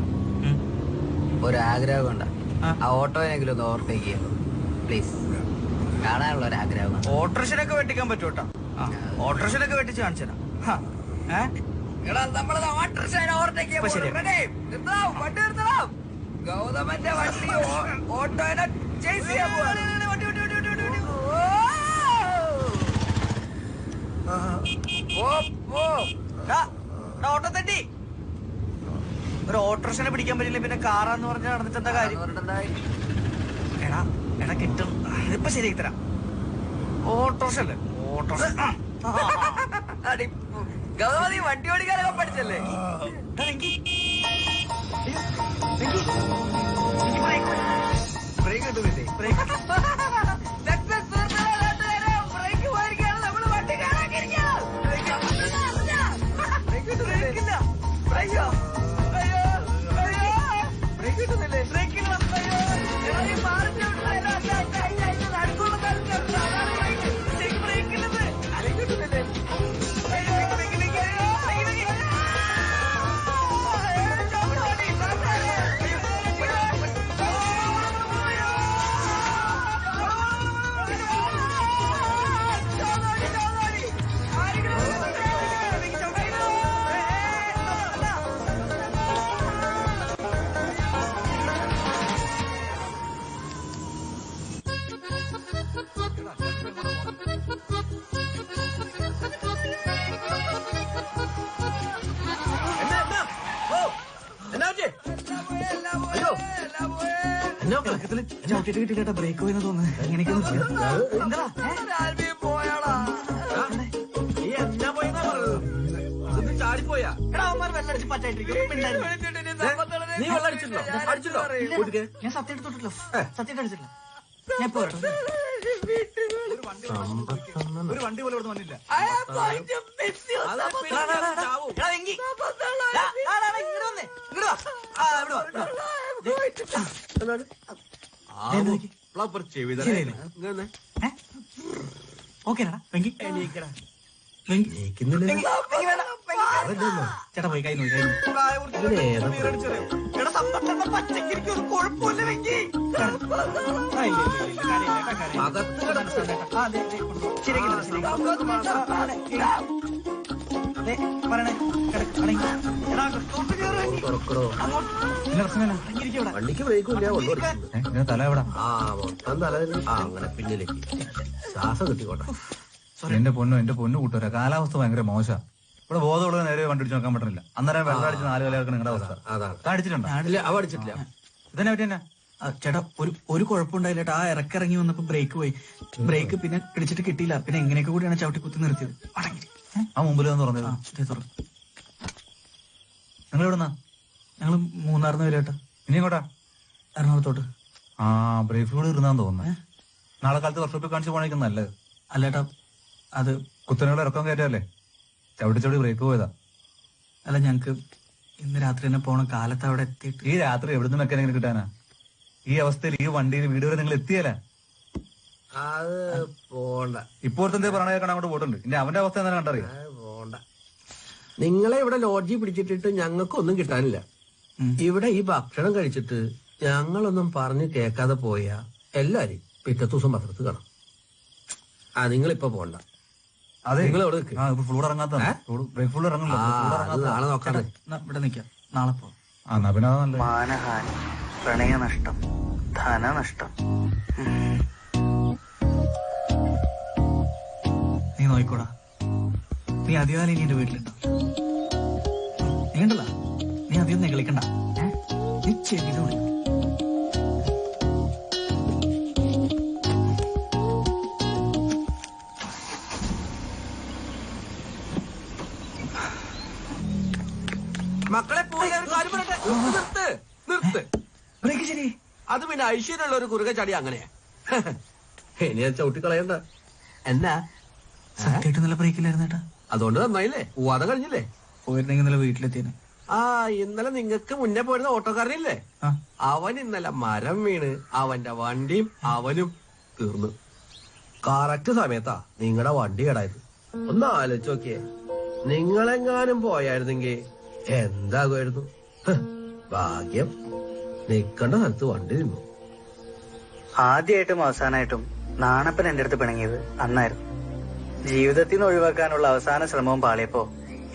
ഒരാഗ്രഹമുണ്ട്. ആ ഓട്ടോനെങ്കിലും ഒന്ന് ഓവർടേക്ക് ചെയ്യാം പ്ലീസ്. കാണാനുള്ള ഒരു ആഗ്രഹം. ഓട്ടോറിക്ഷനൊക്കെ വെട്ടിക്കാൻ പറ്റൂട്ടാ. ഓട്ടോറിക്ഷനൊക്കെ വെട്ടിച്ച് കാണിച്ചാ. ഗൗതമന്റെ വണ്ടി ഓട്ടോനെ ചേസ് ചെയ്യാൻ ഓട്ടോ തെറ്റി. ഒരു ഓട്ടോറിക്ഷനെ പിടിക്കാൻ പറ്റില്ല, പിന്നെ കാറാന്ന് പറഞ്ഞാൽ നടന്നിട്ട് എന്താ കാര്യം? എടാ കിട്ടും. ഇതിപ്പോ ശരിയാക്കി തരാം. ഓട്ടോറിക്ഷ അല്ലേ? ഓട്ടോറിക്ഷ ഗൗതമതി വണ്ടി ഓടിക്കാനൊക്കെ പഠിച്ചല്ലേ? ബ്രേക്ക് കിട്ടുന്നില്ലേ? ബ്രേക്ക് പോയിരിക്കാണ് നമ്മള് വണ്ടി കാണാക്കിയിരിക്കാം. ബ്രേക്ക് കിട്ടുന്നില്ല. അയ്യോ അയ്യോ അയ്യോ ബ്രേക്ക് കിട്ടുന്നില്ലേ? ബ്രേക്കിൽ വന്നയ്യോ നടക്കുള്ള ബ്രേക്കില്ലത് അല്ലെങ്കിൽ കിട്ടുന്നില്ലേ? ചവിട്ടിട്ട് കിട്ടില്ല. ബ്രേക്ക് പോയെന്ന് തോന്നുന്നു. എങ്ങനെയൊക്കെ ചാടിപ്പോയാ വെള്ളടിച്ച് പറ്റായിട്ടിരിക്കും. നീ വെള്ളം അടിച്ചിട്ടോ? അടിച്ചിട്ടോ? ഞാൻ സത്യം എടുത്തോട്ടില്ല. സത്യം അടിച്ചിട്ടില്ല. ഞാൻ പോരട്ടോ. ഒരു വണ്ടി പോലെ ഇവിടെ വന്നില്ല. ഓക്കേടാ വെങ്കി. ചേട്ടാ പോയി കൈ നോക്കി. പച്ചക്കിരിക്കും ഒരു കുഴപ്പമില്ല വെങ്കി. വണ്ടിക്ക് ബ്രേക്കും തല എവിടാ? മൊത്തം തല അങ്ങനെ പിന്നിലേക്ക് ശ്വാസം കിട്ടിക്കോട്ടെ. എന്റെ പൊന്നു കൂട്ടുകാരാ, കാലാവസ്ഥ ഭയങ്കര മോശം. ഇവിടെ ബോധമുള്ള നേരെ വണ്ടിടിച്ച് നോക്കാൻ പറ്റുന്നില്ല. അന്നേരം വെള്ളം അടിച്ച് 4 വില നിങ്ങളുടെ അവസ്ഥ. അടിച്ചിട്ടുണ്ടോ? അവ അടിച്ചിട്ടില്ല. ഇതന്നെ പറ്റി തന്നെ ചേട്ടാ. ഒരു കുഴപ്പമുണ്ടായില്ല. ആ ഇറക്കിറങ്ങി വന്നപ്പോ ബ്രേക്ക് പോയി. ബ്രേക്ക് പിന്നെ പിടിച്ചിട്ട് കിട്ടിയില്ല. പിന്നെ എങ്ങനെയൊക്കെ കൂടിയാണ് ചവിട്ടി കുത്തി നിർത്തിയത്. ആ മുമ്പിൽ വന്ന് തുറന്നത്. നിങ്ങൾ എവിടുന്നാ? ഞങ്ങൾ മൂന്നാറിന്ന് വരും ചേട്ടാ. ഇനി എങ്ങോട്ടാ? എറണാകുളത്തോട്ട്. ആ ബ്രേക്ക് ഫ്ലൂഡ് ഇരുന്നാന്ന് തോന്നുന്നു. നാളെ കാലത്ത് വർക്ക്ഷോപ്പിൽ കാണിച്ച് പോണേക്കും നല്ലത്. അല്ലേട്ടാ അത് കുത്തനകൾ ഇറക്കാൻ കയറ്റല്ലേ? ചവിട്ടി ബ്രേക്ക് പോയതാ. അല്ല ഞങ്ങക്ക് ഇന്ന് രാത്രി തന്നെ പോണം. കാലത്ത് അവിടെ എത്തിയിട്ട് ഈ രാത്രി എവിടുന്ന് മെക്കാനിക്കിന് കിട്ടാനാ? ഈ അവസ്ഥയിൽ ഈ വണ്ടിയിൽ വീട് വരെ നിങ്ങൾ എത്തിയല്ല. അത് പോണ്ട. ഇപ്പോഴത്തെ പറയണ കേൾക്കാൻ അങ്ങോട്ട് പോയിട്ടുണ്ട്. ഇനി അവന്റെ അവസ്ഥ എന്താ കണ്ടറിയാം. പോണ്ട. നിങ്ങളെ ഇവിടെ ലോഡ്ജിൽ പിടിച്ചിട്ടിട്ട് ഞങ്ങൾക്കൊന്നും കിട്ടാനില്ല. ഇവിടെ ഈ ഭക്ഷണം കഴിച്ചിട്ട് ഞങ്ങളൊന്നും പറഞ്ഞു കേൾക്കാതെ പോയാ എല്ലാരും പിറ്റത്തെ ദിവസം പത്രത്ത് കാണാം. നിങ്ങളിപ്പോ പോണ്ട. അതെ നിങ്ങൾ എവിടെ ഫ്ലൂഡ് ഇറങ്ങാത്ത നാളെ നോക്കാതെ ഇവിടെ നിൽക്കാം. നാളെ പോ. മാനഹാനി, പ്രണയനഷ്ടം, ധനനഷ്ടം. നീ നോയിക്കോടാ. നീ അധികാലം ഇനി എന്റെ വീട്ടിലുണ്ടോ? നീ ഉണ്ടല്ല, നീ അധികം നെകളിക്കണ്ട. നീ ചെവിയിലൂടെ മക്കളെ പോയി കാര്യം പറയട്ടെ. നിർത്ത്. ബ്രേക്ക് ശരി. അത് പിന്നെ ഐശ്വര്യമുള്ള ഒരു കുറുക ചടി അങ്ങനെയാ. ഇനി ഞാൻ ചവിട്ടിക്കളയണ്ട. എന്നാ സത്യമായിട്ട് നല്ല ബ്രേക്കില്ലായിരുന്നു ചേട്ടാ. അതുകൊണ്ട് നന്നായില്ലേ? പോവാതെ കഴിഞ്ഞില്ലേ? പോയിരുന്നെങ്കിൽ ഇന്നലെ വീട്ടിലെത്തിയേനെ. ഇന്നലെ നിങ്ങൾക്ക് മുന്നേ പോയിരുന്ന ഓട്ടോക്കാരനില്ലേ? അവൻ ഇന്നലെ മരം വീണ് അവന്റെ വണ്ടിയും അവനും തീർന്നു. കറക്റ്റ് സമയത്താ നിങ്ങളുടെ വണ്ടി കേടായത്. ഒന്ന് ആലോചിച്ച് നോക്കിയേ. നിങ്ങളെങ്ങാനും പോയായിരുന്നെങ്കിൽ എന്താകുമായിരുന്നു? ഭാഗ്യം നിൽക്കേണ്ട സ്ഥലത്ത് വണ്ടി നിന്നു. ആദ്യമായിട്ടും അവസാനമായിട്ടും നാണപ്പൻ എന്റെ അടുത്ത് പിണങ്ങിയത് അന്നായിരുന്നു. ജീവിതത്തിൽ നിന്ന് ഒഴിവാക്കാനുള്ള അവസാന ശ്രമവും പാളിയപ്പോ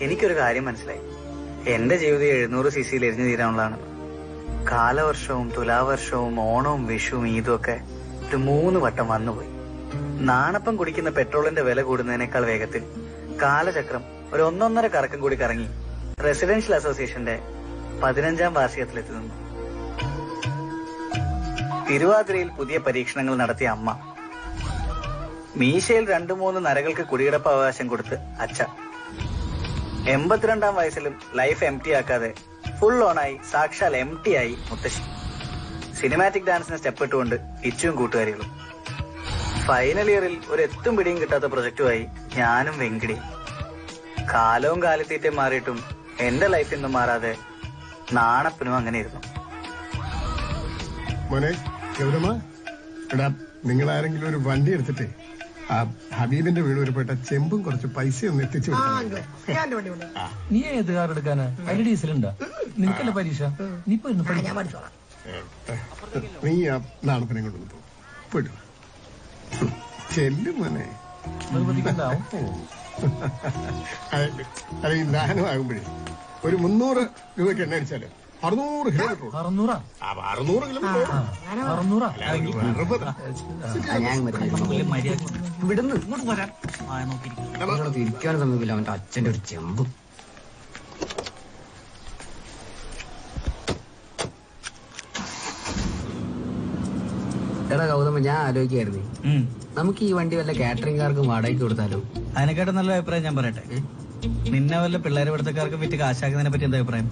എനിക്കൊരു കാര്യം മനസ്സിലായി. എന്റെ ജീവിതം 700 cc എരിഞ്ഞു തീരാനുള്ളതാണ്. കാലവർഷവും തുലാവർഷവും ഓണവും വിഷുവും ഈദും ഒക്കെ ഒരു 3 വട്ടം വന്നുപോയി. നാണപ്പം കുടിക്കുന്ന പെട്രോളിന്റെ വില കൂടുന്നതിനേക്കാൾ വേഗത്തിൽ കാലചക്രം ഒരു 1.5 കറക്കം കൂടി കറങ്ങി റെസിഡൻഷ്യൽ അസോസിയേഷന്റെ 15ാം വാർഷികത്തിലെത്തി നിന്നു. തിരുവാതിരയിൽ പുതിയ പരീക്ഷണങ്ങൾ നടത്തിയ അമ്മ മീശയിൽ 2-3 നരകൾക്ക് കുടികിടപ്പ് അവകാശം കൊടുത്ത് അച്ഛ. 82-ാം വയസ്സിലും ലൈഫ് എംടി ആക്കാതെ ഫുൾ ഓണായി സാക്ഷാൽ എംടി ആയി മുത്തശ്ശി. സിനിമാറ്റിക് ഡാൻസിന് സ്റ്റെപ്പ് ഇട്ടുകൊണ്ട് ഇച്ചും കൂട്ടുകാരികളും. ഫൈനൽ ഇയറിൽ ഒരു എത്തും പിടിയും കിട്ടാത്ത പ്രൊജക്റ്റുമായി ഞാനും വെങ്കിടി. കാലവും കാലിത്തീറ്റയും മാറിയിട്ടും എന്റെ ലൈഫിൽ നിന്നും മാറാതെ നാണപ്പനും അങ്ങനെ ഇരുന്നു. മോനെ ഗൗതമ, എടാ നിങ്ങൾ ആരെങ്കിലും ഒരു വണ്ടി എടുത്തിട്ടേ ആ ഹബീബിന്റെ വീട് ഒരുപ്പെട്ട ചെമ്പും കുറച്ച് പൈസ ഒന്ന് എത്തിച്ചു നീ ഏത് കാർ എടുക്കാനാ? അതിന് ഡീസൽ ഉണ്ടാ? നിനക്കല്ല പരീക്ഷ. നീ പോയിരുന്നു നീ ആ നാണപ്പനെ കൊണ്ടു പോയിട്ടു ചെല്ലും മോനെ. അല്ല ഈ ദാനം ആകുമ്പോഴേ ഒരു 300 രൂപയ്ക്ക് എണ്ണ അടിച്ചാല് 600 കിലോമീറ്റർ. 600 കിലോമീറ്റർ. ഇവിടുന്ന് ഇങ്ങോട്ട് പോരാൻ തിരിക്കാൻ സമയമില്ല. അവന്റെ അച്ഛന്റെ ഒരു ചെമ്പ്. എടാ ഗൗതമ, ഞാൻ ആലോചിക്കായിരുന്നു, നമുക്ക് ഈ വണ്ടി വല്ല കാറ്ററിംഗുകാർക്കും വാടകയ്ക്ക് കൊടുത്താലോ? അതിനെക്കാട്ടും നല്ല അഭിപ്രായം ഞാൻ പറയട്ടെ. നിന്നെ വല്ല പിള്ളേരെ പിടുത്തക്കാർക്ക് വിറ്റ് കാശാക്കുന്നതിനെ പറ്റി എന്താ അഭിപ്രായം?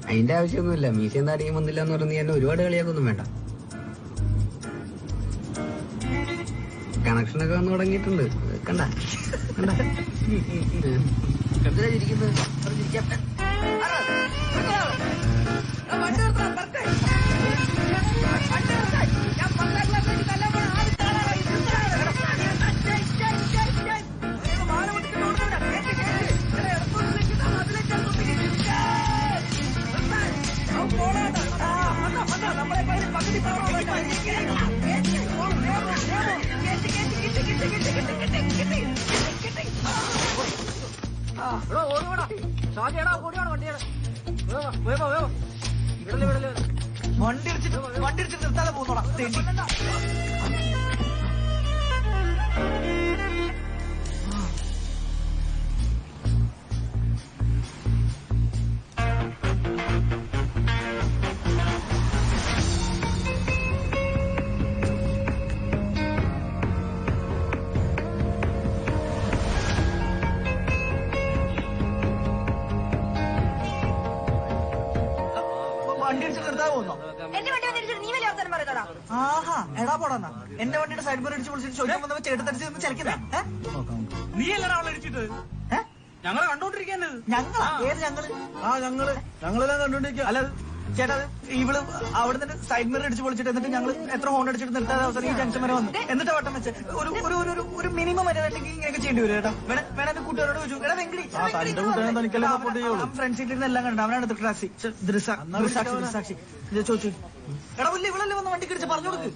അതിന്റെ ആവശ്യമൊന്നുമില്ല. മീശയും താടിയും വന്നില്ല എന്ന് പറഞ്ഞ് എന്നെ ഒരുപാട് കളിയാക്കൊന്നും വേണ്ട. കണക്ഷനൊക്കെ വന്നു തുടങ്ങിയിട്ടുണ്ട്. കണ്ട കണ്ട ചിരിക്കുന്നത്. വണ്ടി ഇടിച്ചിട്ട് നിർത്താതെ പോകുന്നോടാ. വണ്ടി ഇടിച്ചിട്ട് നിർത്താതെ പോകുന്നോ? ആഹാ, എടാ പോടാ. എന്റെ വണ്ടിയുടെ സൈഡ് മിറർ ഇടിച്ച് വിളിച്ചിട്ട് ചോദിക്കാൻ വന്നപ്പോ ചേട്ടത്തടിച്ച് ചലിക്കുന്ന നീ എല്ലാവരും അവളെ അടിച്ചിട്ട് ഞങ്ങളെ കണ്ടോണ്ടിരിക്കാണ്. ഞങ്ങളാ? ഏത് ഞങ്ങള്? ഞങ്ങളെല്ലാം കണ്ടോണ്ടിരിക്കുക. അല്ല ചേട്ടാ, ഇവള് അവിടെ നിന്ന് സൈഡ് മിറർ അടിച്ച് പൊളിച്ചിട്ട് എന്നിട്ട് ഞങ്ങൾ എത്ര ഹോൺ അടിച്ചിട്ട് നിർത്താതെ അവസരം ഈ ജംഗ്ഷൻ വരെ വന്നു. എന്നിട്ട് വട്ടം വെച്ച് ഒരു മിനിമം വരെ ഇങ്ങനെയൊക്കെ ചെയ്യേണ്ടി വരും ചേട്ടാ. വേണ എന്റെ കൂട്ടുകാരോട് ചോദിച്ചു. എടാ വെങ്കിടി, ഫ്രണ്ട് സീറ്റിൽ നിന്ന് എല്ലാം കണ്ടു. അവനാണ് ദൃസാക്ഷി ചോദിച്ചു. എടാ പുല്ല് ഇവളല്ലേ വന്ന് വണ്ടി കിടിച്ച് പറഞ്ഞു കൊടുക്ക്.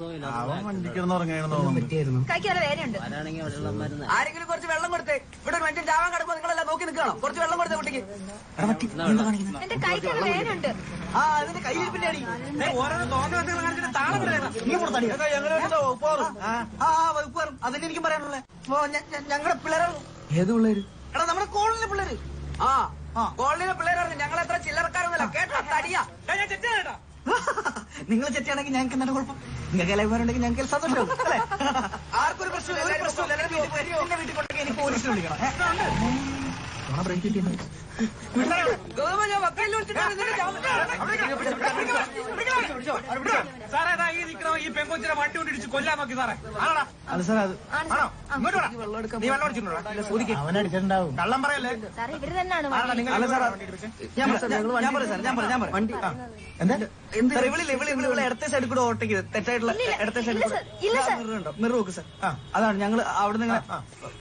ആരെങ്കിലും കുറച്ച് വെള്ളം കൊടുത്തേ. ഇവിടെ ഒരു മനുഷ്യൻ ചാവാൻ കിടക്കുമ്പോൾ നിങ്ങളെല്ലാം നോക്കി നിൽക്കണം. കുറച്ച് വെള്ളം കൊടുത്തേ കുട്ടിക്ക്. ആ അതിന്റെ കയ്യിരിപ്പിന്റെ അടി വകുപ്പാറും അതന്നെ എനിക്കും പറയാനുള്ളത്. ഞങ്ങളുടെ പിള്ളേരാണ്. ഏത് പിള്ളേര്? എടാ നമ്മുടെ കോളനിയിലെ പിള്ളേര്. കോളനിയിലെ പിള്ളേരാണ്. ഞങ്ങൾ എത്ര ചില്ലറക്കാരൊന്നുമല്ല കേട്ടോ. തടിയാ. നിങ്ങൾ ചെറ്റിയാണെങ്കിൽ ഞങ്ങൾക്ക് എന്താണ് കുഴപ്പം? നിങ്ങൾക്ക് എല്ലാവരുണ്ടെങ്കിൽ ഞങ്ങൾക്ക് സന്തോഷം അല്ലേ? ആർക്കൊരു പ്രശ്നമില്ല. എന്റെ വീട്ടിൽ കൊണ്ടെങ്കിൽ എനിക്ക് പോലീസിൽ വിളിക്കണം. ഈ പെങ്കൊച്ചിനെ വണ്ടി കൊണ്ട് ഇടിച്ച് കൊല്ലാൻ നോക്കി സാറേ. അല്ല സാർ, അത് നീ വെള്ളം അടിച്ചിട്ടുണ്ടോ? അവനടിച്ചിട്ടുണ്ടാവും. കള്ളം പറയല്ലേ? അല്ല സാർ, ഞാൻ പറയാം. വണ്ടി ഇവിളെ ഇടത്തെ സൈഡിൽ കൂടെ ഓട്ടിക്ക് തെറ്റായിട്ടുള്ള ഇടത്തെ സൈഡിൽ കൂടെ മിറർ നോക്ക് സാർ. അതാണ് ഞങ്ങൾ അവിടെ നിന്ന്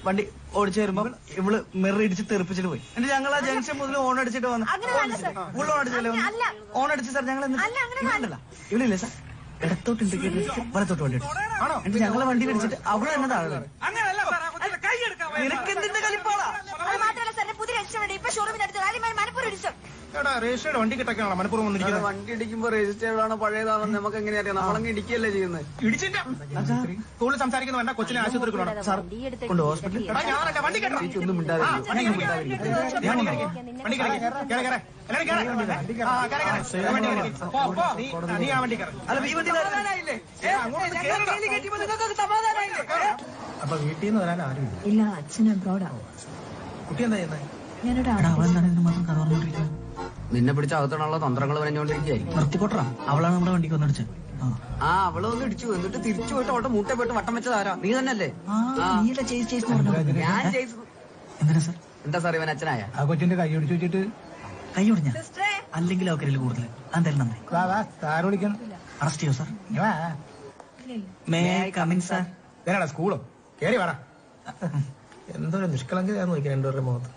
വണ്ടി ഓടിച്ചു വരുമ്പോ ഇവള് മിറർ ഇടിച്ച് തെറിപ്പിച്ചിട്ട് പോയി. എന്നിട്ട് ഞങ്ങൾ ആ ജംഗ്ഷൻ മുതൽ ഓൺ അടിച്ചിട്ട് വന്നു. ഫുൾ ഓൺ അടിച്ചല്ലേ വന്നു? ഓൺ അടിച്ചു സാർ. ഞങ്ങൾ ഇവിടില്ലേ സാർ, ഇടത്തോട്ട് ഇൻഡിക്കേറ്റർ വെച്ച് വലത്തോട്ട് വണ്ടി അടിച്ചു. എന്നിട്ട് ഞങ്ങളെ വണ്ടി പിടിച്ചിട്ട് അവിടെ തന്നെ താഴെ വീണു. നിനക്ക് എന്തിന്റെ കളിപ്പാടാ? രജിസ്റ്റേർഡ് വണ്ടി കിട്ടൊക്കെയാണോ മനഃപൂർവ്വം വന്നിരിക്കുന്നത്? വണ്ടി ഇടിക്കുമ്പോ രജിസ്റ്റേർഡ് ആണോ പഴയതാണെന്ന് നമുക്ക് എങ്ങനെ അറിയാം? നമ്മളങ്ങ് ഇടിക്കല്ലേ ചെയ്യുന്നത്. ഇടിച്ചില്ല. കൂടുതൽ സംസാരിക്കുന്നു വേണ്ട. കൊച്ചിനെ ആശുപത്രി കൊണ്ട് ഹോസ്പിറ്റലിൽ ഞാനല്ല വണ്ടി കേട്ടോ. ഒന്നും നീ ആ വണ്ടി അപ്പൊ വീട്ടിൽ നിന്ന് വരാൻ ആരും ഇല്ല. അച്ഛൻ അബ്രോഡാ. കുട്ടി എന്താ ചെയ്യുന്നത്? നിന്നെ പിടിച്ച അകത്തോണുള്ള തന്ത്രങ്ങൾ പറഞ്ഞുകൊണ്ടിരിക്കുകയായിരിക്കും. നിർത്തിക്കോട്ടാ, അവളാണ് നമ്മുടെ വണ്ടിക്ക് വന്നിടിച്ചത്. ആ അവളെ ഒന്ന് ഇടിച്ചു, എന്നിട്ട് തിരിച്ചു പോയിട്ട് അവളുടെ മൂട്ടെ പോയിട്ട് വട്ടം വെച്ചത് ആരാ? നീ തന്നെയല്ലേ? ഞാൻ എന്തിനാ സാർ? എന്താ സാർ ഇവൻ അച്ഛനായ? ആ കൊച്ചിന്റെ കൈ ഒടിച്ചു വെച്ചിട്ട് കൈ ഒടിഞ്ഞ അല്ലെങ്കിൽ അവക്കരിൽ കൂടുതൽ എന്തായാലും നന്ദി. താരം വിളിക്കണം. അറസ്റ്റ് ചെയ്യോ സാർ? May coming sir? ഞാനാടാ സ്കൂളും കേറി വേടാ. എന്തൊരു നിഷ്കളങ്കതയാന്ന് നോക്കി രണ്ടുപേരുടെ മുഖത്ത്.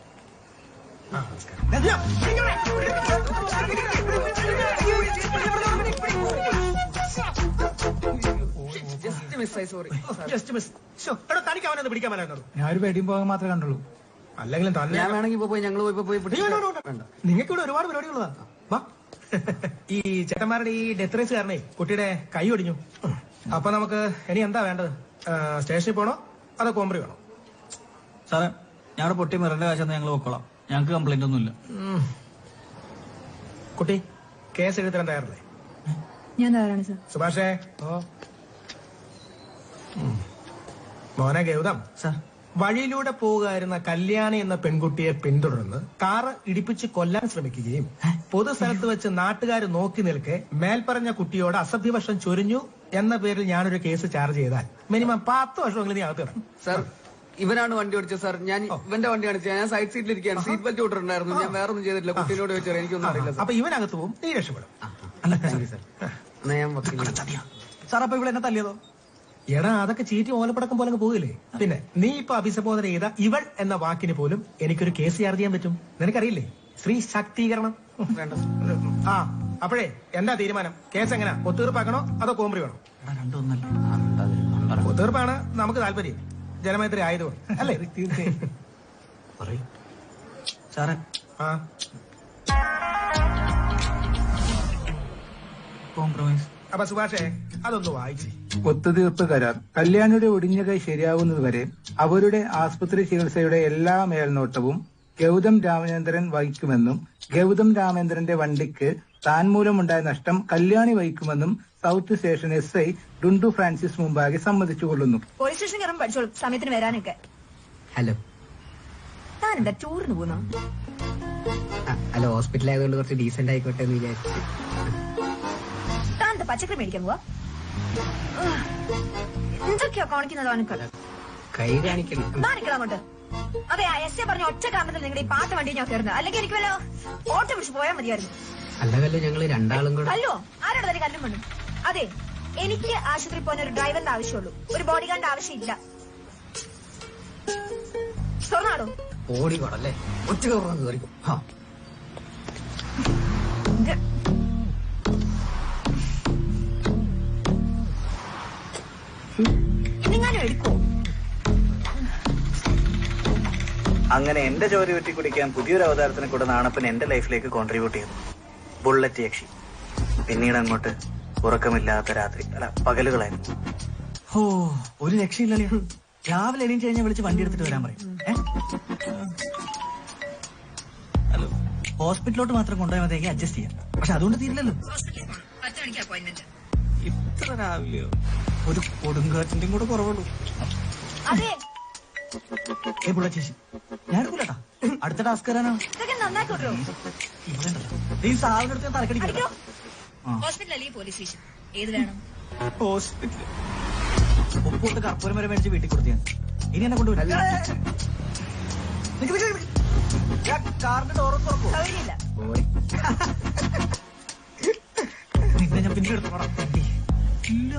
തനിക്ക് അവനൊന്ന് പിടിക്കാൻ പറ്റുള്ളൂ. ഞാനൊരു പേടിയും പോകാൻ മാത്രമേ കണ്ടുള്ളൂ. അല്ലെങ്കിലും തന്നെ ഞാൻ വേണമെങ്കിൽ പോയി ഞങ്ങൾ പോയി നിങ്ങൾക്ക് ഇവിടെ ഒരുപാട് പരിപാടികളാ. ഈ ചേട്ടന്മാരുടെ ഈ ഡെത്ത് റേസ് കാരണേ കുട്ടിയുടെ കൈ ഒടിഞ്ഞു. അപ്പൊ നമുക്ക് ഇനി എന്താ വേണ്ടത്? സ്റ്റേഷനിൽ പോണോ അതോ കോമ്പറി വേണോ? സാറേ, ഞങ്ങളുടെ പൊട്ടി മിറന്റെ കാശെന്ന് ഞങ്ങൾ വെക്കോളാം. ഞങ്ങൾക്ക് കംപ്ലൈന്റ് ഒന്നുമില്ല. കുട്ടി കേസ് എഴുതാൻ തയ്യാറല്ലേ? ഞാൻ തയ്യാറാണ് സാർ. സുഭാഷേ. മോനെ ഗൗതം, വഴിയിലൂടെ പോവുകയായിരുന്ന കല്യാണി എന്ന പെൺകുട്ടിയെ പിന്തുടർന്ന് കാറ് ഇടിപ്പിച്ച് കൊല്ലാൻ ശ്രമിക്കുകയും പൊതുസ്ഥലത്ത് വെച്ച് നാട്ടുകാർ നോക്കി നിൽക്കെ മേൽപ്പറഞ്ഞ കുട്ടിയോട് അസഭ്യവശം ചൊരിഞ്ഞു എന്ന പേരിൽ ഞാനൊരു കേസ് ചാർജ് ചെയ്താൽ മിനിമം 10 വർഷമെങ്കിലും നീ അകത്ത് കിടക്കും. സാർ, ഇവനാണ് വണ്ടി ഓടിച്ചത് സാർ. ഞാൻ ഇവന്റെ വണ്ടിയാണ് ഞാൻ സൈഡ് സീറ്റിൽ ഇരിക്കുകയാണ്. സീറ്റ് ബെൽറ്റ് ഇട്ടിട്ടുണ്ടായിരുന്നു. ഞാൻ വേറെ ഒന്നും ചെയ്തിട്ടില്ല. കുട്ടീനോട് വെച്ചാൽ എനിക്കൊന്നും അറിയില്ല. അപ്പൊ ഇവനകത്ത് പോകും, നീ രക്ഷപ്പെടും. സാർ അപ്പൊ ഇവിടെ എന്നെ തല്ലിയതോ? എടാ, അതൊക്കെ ചീറ്റി ഓലപ്പടക്കം പോലെ പോകില്ലേ. പിന്നെ നീ ഇപ്പൊ അഭിസംബോധന ചെയ്ത ഇവൾ എന്ന വാക്കിന് പോലും എനിക്കൊരു കേസ് ചാർജ് ചെയ്യാൻ പറ്റും. നിനക്കറിയില്ലേ? സ്ത്രീ ശാക്തീകരണം. ആ അപ്പോഴേ എന്താ തീരുമാനം? കേസ് എങ്ങനെയാ? ഒത്തീർപ്പാക്കണോ അതോ കോമ്പറി വേണോ? ഒത്തീർപ്പാണ് നമുക്ക് താല്പര്യം. ജനമൈത്രി ആയതുകൊണ്ട് അല്ലേ? സാറേ, കോംപ്രമൈസ്. അപ്പൊ സുഭാഷേ അതൊന്ന് വായിച്ചേ. ഒത്തുതീർപ്പ് കരാർ. കല്യാണിയുടെ ഒടിഞ്ഞ കൈ ശരിയാവുന്നതുവരെ അവരുടെ ആസ്പത്രി ചികിത്സയുടെ എല്ലാ മേൽനോട്ടവും ഗൗതം രാമചന്ദ്രൻ വഹിക്കുമെന്നും ഗൗതം രാമചന്ദ്രന്റെ വണ്ടിക്ക് താൻ മൂലമുണ്ടായ നഷ്ടം കല്യാണി വഹിക്കുമെന്നും സൗത്ത് സ്റ്റേഷൻ SI ഡുണ്ടു ഫ്രാൻസിസ് മുമ്പാകെ സമ്മതിച്ചുകൊള്ളുന്നു. പോലീസ് സ്റ്റേഷൻ കയറും പഠിച്ചോളും സമയത്തിന് വരാനൊക്കെ. ഹലോ, താൻ എന്താ ടൂറിന് പോകുന്നു? അല്ല, ഹോസ്പിറ്റലായതുകൊണ്ട് കുറച്ച് ഡീസന്റ് ആയിക്കോട്ടെ എന്ന് വിചാരിച്ചു. താൻ എന്താ പച്ചക്കറി മേടിക്കാൻ പോവാ? എന്തൊക്കെയാ കാണിക്കുന്നത്? അവനക്ക് കൈ കാണിക്കണം. കാണിക്കണം അങ്ങോട്ട്. അതെ, SI പറഞ്ഞ ഒറ്റ കാരണത്തിൽ നിങ്ങളുടെ ഈ പാട്ട് വണ്ടി ഞാൻ കയറുന്നത്. അല്ലെങ്കിൽ എനിക്ക് വല്ലോ ഓട്ടോ പിടിച്ച് പോയാൽ മതിയായിരുന്നു. അല്ലല്ലോ, ഞങ്ങള് രണ്ടാളും കൂടെ. അല്ലോ, ആരോട് തന്നെ കല്ലും വേണം. അതെ, എനിക്ക് ആശുപത്രി പോകാൻ ഒരു ഡ്രൈവറിന്റെ ആവശ്യമുള്ളൂ, ഒരു ബോഡി ഗാർഡിന്റെ ആവശ്യമില്ല. തുറന്നാടോ? ഓടി കൊടല്ലേ, ഒറ്റ കയറുന്നു കയറിക്കും. നിങ്ങാനും എടുക്കോ? അങ്ങനെ എന്റെ ചോര വെട്ടി കുടിക്കാൻ പുതിയൊരു അവതാരത്തിനെ കൂടെ നാണപ്പൻ എന്റെ ലൈഫിലേക്ക് കോൺട്രിബ്യൂട്ട് ചെയ്തു. ബുള്ളറ്റ് യക്ഷി. പിന്നീട് അങ്ങോട്ട് ഉറക്കമില്ലാത്ത രാത്രി, അല്ല പകലുകളായിരുന്നു. ഓ, ഒരു രക്ഷയില്ലല്ലോ. രാവിലെ എണീച്ച് കഴിഞ്ഞാൽ വിളിച്ച് വണ്ടി എടുത്തിട്ട് വരാൻ പറയും. ഹലോ, ഹോസ്പിറ്റലിലോട്ട് മാത്രം കൊണ്ടുപോയാൽ മതിയെങ്കിൽ അഡ്ജസ്റ്റ് ചെയ്യാം. പക്ഷെ അതുകൊണ്ട് തീരില്ലല്ലോ. 10 മണിക്ക് അപ്പോയിന്റ്മെന്റ്. ഇത്ര രാവിലെയോ? ഒരു കൊടുങ്കാറ്റിന്റെയും കൂടെ കുറവുള്ളൂ. അതെ, ചേച്ചി ഞാൻ എടുക്കൂലട്ടാ. അടുത്ത ടാസ്ക് തരാനോ? നന്നാക്കോ? ഈ സാധനം എടുത്ത് തലക്കടിക്കോ? ഹോസ്പിറ്റൽ അല്ലെങ്കിൽ പോലീസ് സ്റ്റേഷൻ, ഏത് വേണം? ഹോസ്പിറ്റൽ. ഉപ്പോട്ട് കർപ്പൂരം വരെ മേടിച്ച് വീട്ടിൽ കൊടുത്തു ഞാൻ. ഇനി എന്നെ കൊണ്ടുവരും. കാറിന്റെ ഡോറ് തുറക്കോ? സൗകര്യമില്ല. നിന്നെ ഞാൻ പിന്നെ എടുത്തോടാ. ഇല്ല,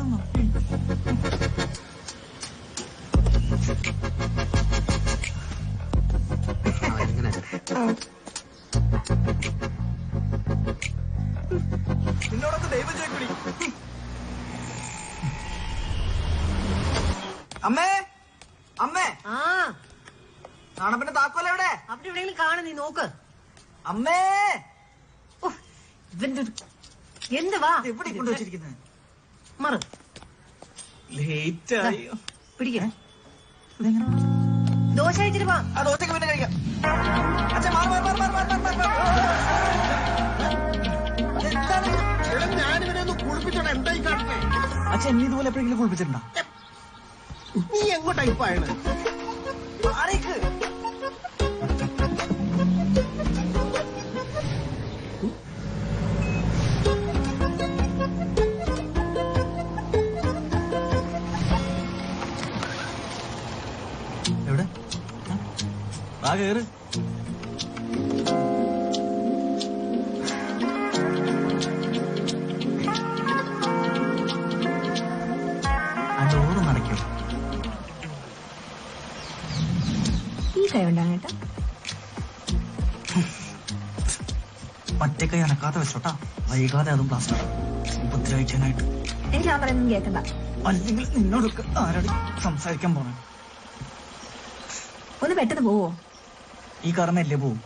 നിന്നോടൊക്കെ ദൈവം ചോദിക്കൂടി. അമ്മേ, അമ്മേ. കാണപ്പിന്റെ താക്കോല എവിടെ? അവിടെ എവിടെയെങ്കിലും കാണും, നീ നോക്ക്. അമ്മേ, എന്ത് വാ എവിടെ കൊണ്ടുവച്ചിരിക്കുന്നത്? മറു ലേറ്റ് ആയി. പിടിക്കേ ദോശ കഴിച്ചിട്ട് വാ. ആ ദോശക്ക് പിന്നെ കഴിക്കാം. അച്ഛാ മാറി മാറി മാറി മാറി മാറി മാറി. ഞാനിവനെ ഒന്ന് കുളിപ്പിച്ചോട്ടെ. എന്തായി കാണട്ടെ? അച്ഛൻ നീ ഇതുപോലെ എപ്പോഴെങ്കിലും കുളിപ്പിച്ചിട്ടുണ്ടോ? നീ എങ്ങോട്ടാ ഇപ്പൊ ആയത്? മാറിക്ക്. എവിടെ? ആ കേറ്. ഈ കൈ കൊണ്ടാണ് കേട്ടോ. മറ്റേ കൈ അനക്കാതെ വെച്ചോട്ടാ. വൈകാതെ അതും പ്ലാസ്റ്റർ ഉപദ്രവിക്കാനായിട്ട്. എനിക്ക് ഞാൻ പറയുന്നത് കേൾക്കണ്ട. അല്ലെങ്കിൽ നിന്നോടൊക്കെ ആരോട് സംസാരിക്കാൻ പോണേ? ഒന്ന് പെട്ടെന്ന് പോവോ? ഈ കാരണല്ലേ പോവും.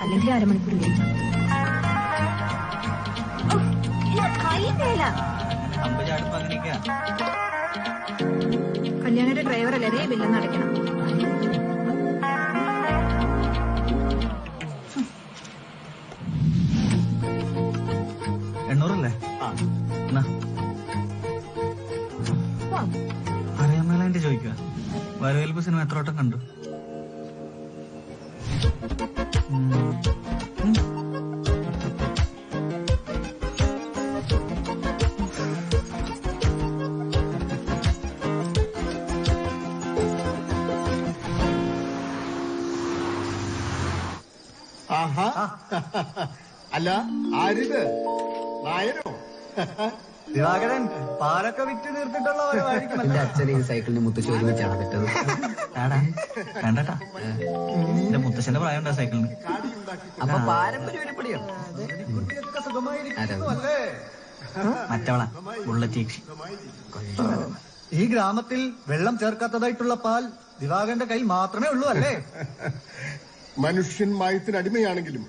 അല്ലെങ്കിൽ അരമണിക്കൂർ കഴിക്കാം. അമ്പചാടുമ്പോ അങ്ങനെയൊക്കെയാ. കല്യാണിയുടെ ഡ്രൈവറല്ലേ, അതേ ബില്ലെന്ന് അടയ്ക്കണം. എണ്ണൂറല്ലേ? അറിയാമേലായിട്ട് ചോദിക്കുക. വരവേൽപ്പ് സിനിമ എത്ര വട്ടം കണ്ടു? ആഹാ, അല്ല ആരിത്? നായരോ? ദിവാകരൻ പാലൊക്കെ വിറ്റ് തീർത്തിട്ടുള്ള എന്റെ അച്ഛനെ ഈ സൈക്കിളിന് മുത്തശ്ശി ഒരുമിച്ചാണ് പറ്റത്. വേണ്ടട്ടാ, എന്റെ മുത്തശ്ശന്റെ പ്രായം ഉണ്ടാ സൈക്കിളിന്. അപ്പൊ പാരമ്പര്യം മറ്റവളാ ബുള്ളറ്റ് യക്ഷി. ഈ ഗ്രാമത്തിൽ വെള്ളം ചേർക്കാത്തതായിട്ടുള്ള പാൽ ദിവാകരന്റെ കയ്യിൽ മാത്രമേ ഉള്ളൂ അല്ലേ? മനുഷ്യൻ മായത്തിന് അടിമയാണെങ്കിലും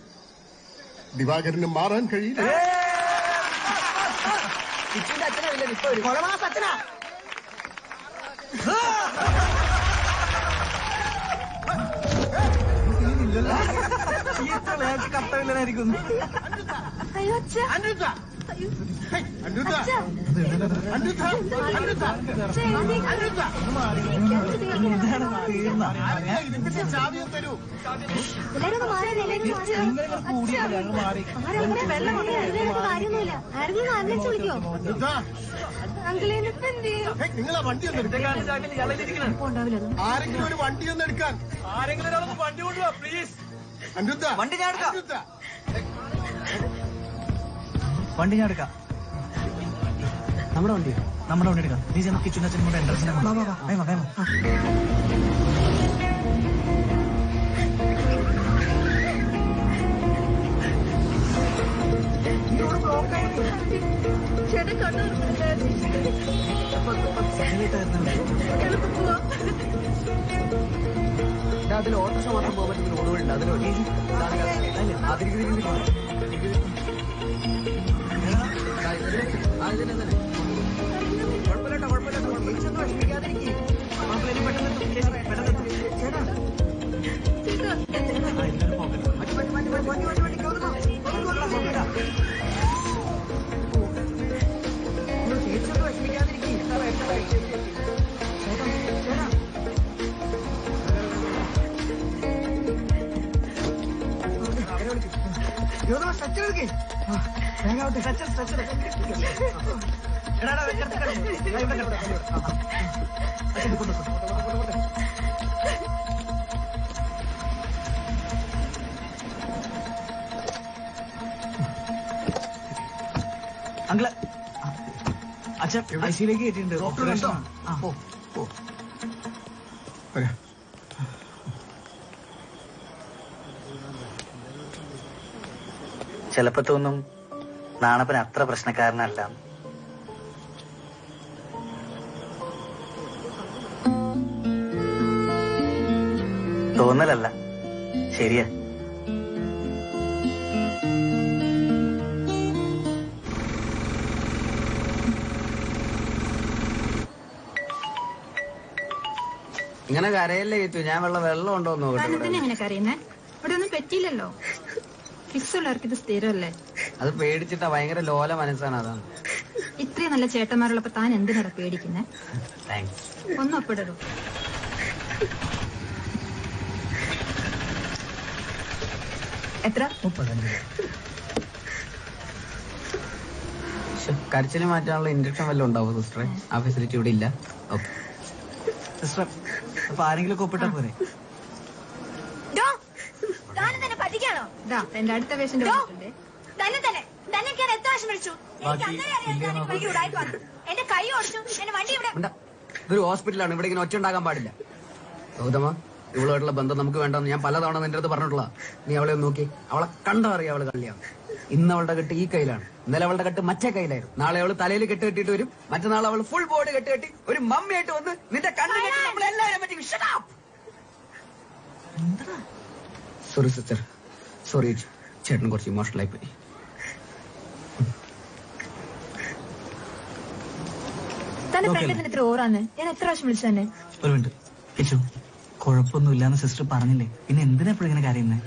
ദിവാകരന് മാറാൻ കഴിയില്ല. കർത്തവ്യനായിരിക്കും. നിങ്ങളാ വണ്ടി ഒന്ന് ആരെങ്കിലും ഒരു വണ്ടി ഒന്ന് എടുക്കാൻ. ആരെങ്കിലും വണ്ടി കൊണ്ടുപോവാ പ്ലീസ്. വണ്ടി ഞാൻ എടുക്കാം. വണ്ടി ഞാൻ എടുക്കാം. നമ്മുടെ വണ്ടി എടുക്കാം. നീ ചെന്ന് കിച്ചൺ അച്ഛനും കൂടെ എൻട്രൻസിനെ വേഗം. അതിൽ ഓട്ടോറിക്ഷ മാത്രം പോകാൻ പറ്റുന്ന റോഡുകളുണ്ട്. അതിലൊരു അങ്കിള് അച്ഛൻ ഐസിയിലേക്ക് കയറ്റിയിട്ടുണ്ട്. ചിലപ്പോ തോന്നും നാണപ്പൻ അത്ര പ്രശ്നക്കാരനല്ല. തോന്നലല്ല, ശരിയാ. ഇങ്ങനെ കരയല്ലേ കിട്ടു. ഞാൻ വെള്ളം ഉണ്ടോ തന്നെ എങ്ങനെ കരയുന്നേ? ഇവിടെ ഒന്നും പറ്റിയില്ലല്ലോ. ഫിക്സ് ഉള്ളവർക്ക് ഇത് സ്ഥിരമല്ലേ? അത് പേടിച്ചിട്ടാ. ഭയങ്കര ലോല മനസ്സാണ്. അതാണ്. ഇത്രയും നല്ല ചേട്ടന്മാരുള്ളപ്പോ താൻ എന്തിനാ പേടിക്കുന്നേ? ഒന്നും ഒപ്പിടൂ. എത്ര? 35. കരച്ചില് മാറ്റാനുള്ള ഇൻജക്ഷൻ വല്ലതും ഉണ്ടാവും സിസ്റ്ററെ? ആ ഫെസിലിറ്റി ഇവിടെ ഇല്ല. സിസ്റ്റർ അപ്പൊ ആരെങ്കിലും ഒപ്പിട്ടാ പോരെ? എന്റെ അടുത്ത പേഷ്യന്റ് എന്റെ കൈ ഓടിച്ചു. എന്റെ വണ്ടി ഇവിടെ. ഇതൊരു ഹോസ്പിറ്റലാണ്. ഇവിടെ ഇങ്ങനെ ഒച്ച ഉണ്ടാക്കാൻ പാടില്ല. ഗൗതമ, ഇവളുമായിട്ടുള്ള ബന്ധം നമുക്ക് വേണ്ടെന്ന് ഞാൻ പലതവണ നിന്റെ അടുത്ത് പറഞ്ഞിട്ടുള്ള. നീ അവളെ നോക്കി. അവളെ കണ്ടോ അറിയാം അവള് കള്ളിയാണ്. ഇന്ന് അവളുടെ കെട്ട് ഈ കയ്യിലാണ്, ഇന്നലെ അവളുടെ കെട്ട് മറ്റേ കയ്യിലായിരുന്നു. നാളെ അവള് തലയിൽ കെട്ട് കെട്ടിയിട്ട് വരും. മറ്റന്നാൾ അവൾ ഫുൾ ബോഡി കെട്ട് കെട്ടി ഒരു മമ്മിയായിട്ട് വന്ന് നിന്റെ കണ്ണ് കെട്ടി നമ്മളെല്ലാവരും പറ്റി. Sorry sister, sorry. ചേട്ടൻ കുറച്ച് ഇമോഷണൽ ആയി പോയി. തന്നെ ഫ്രണ്ട് എത്ര ഓറാന്ന് ഞാൻ എത്ര പ്രാവശ്യം വിളിച്ചു തന്നെ? ഒരു മിനിറ്റ്. കുഴപ്പമൊന്നുമില്ലാന്ന് സിസ്റ്റർ പറഞ്ഞില്ലേ, പിന്നെ എന്തിനാ എപ്പോഴും ഇങ്ങനെ കാര്യന്നേ?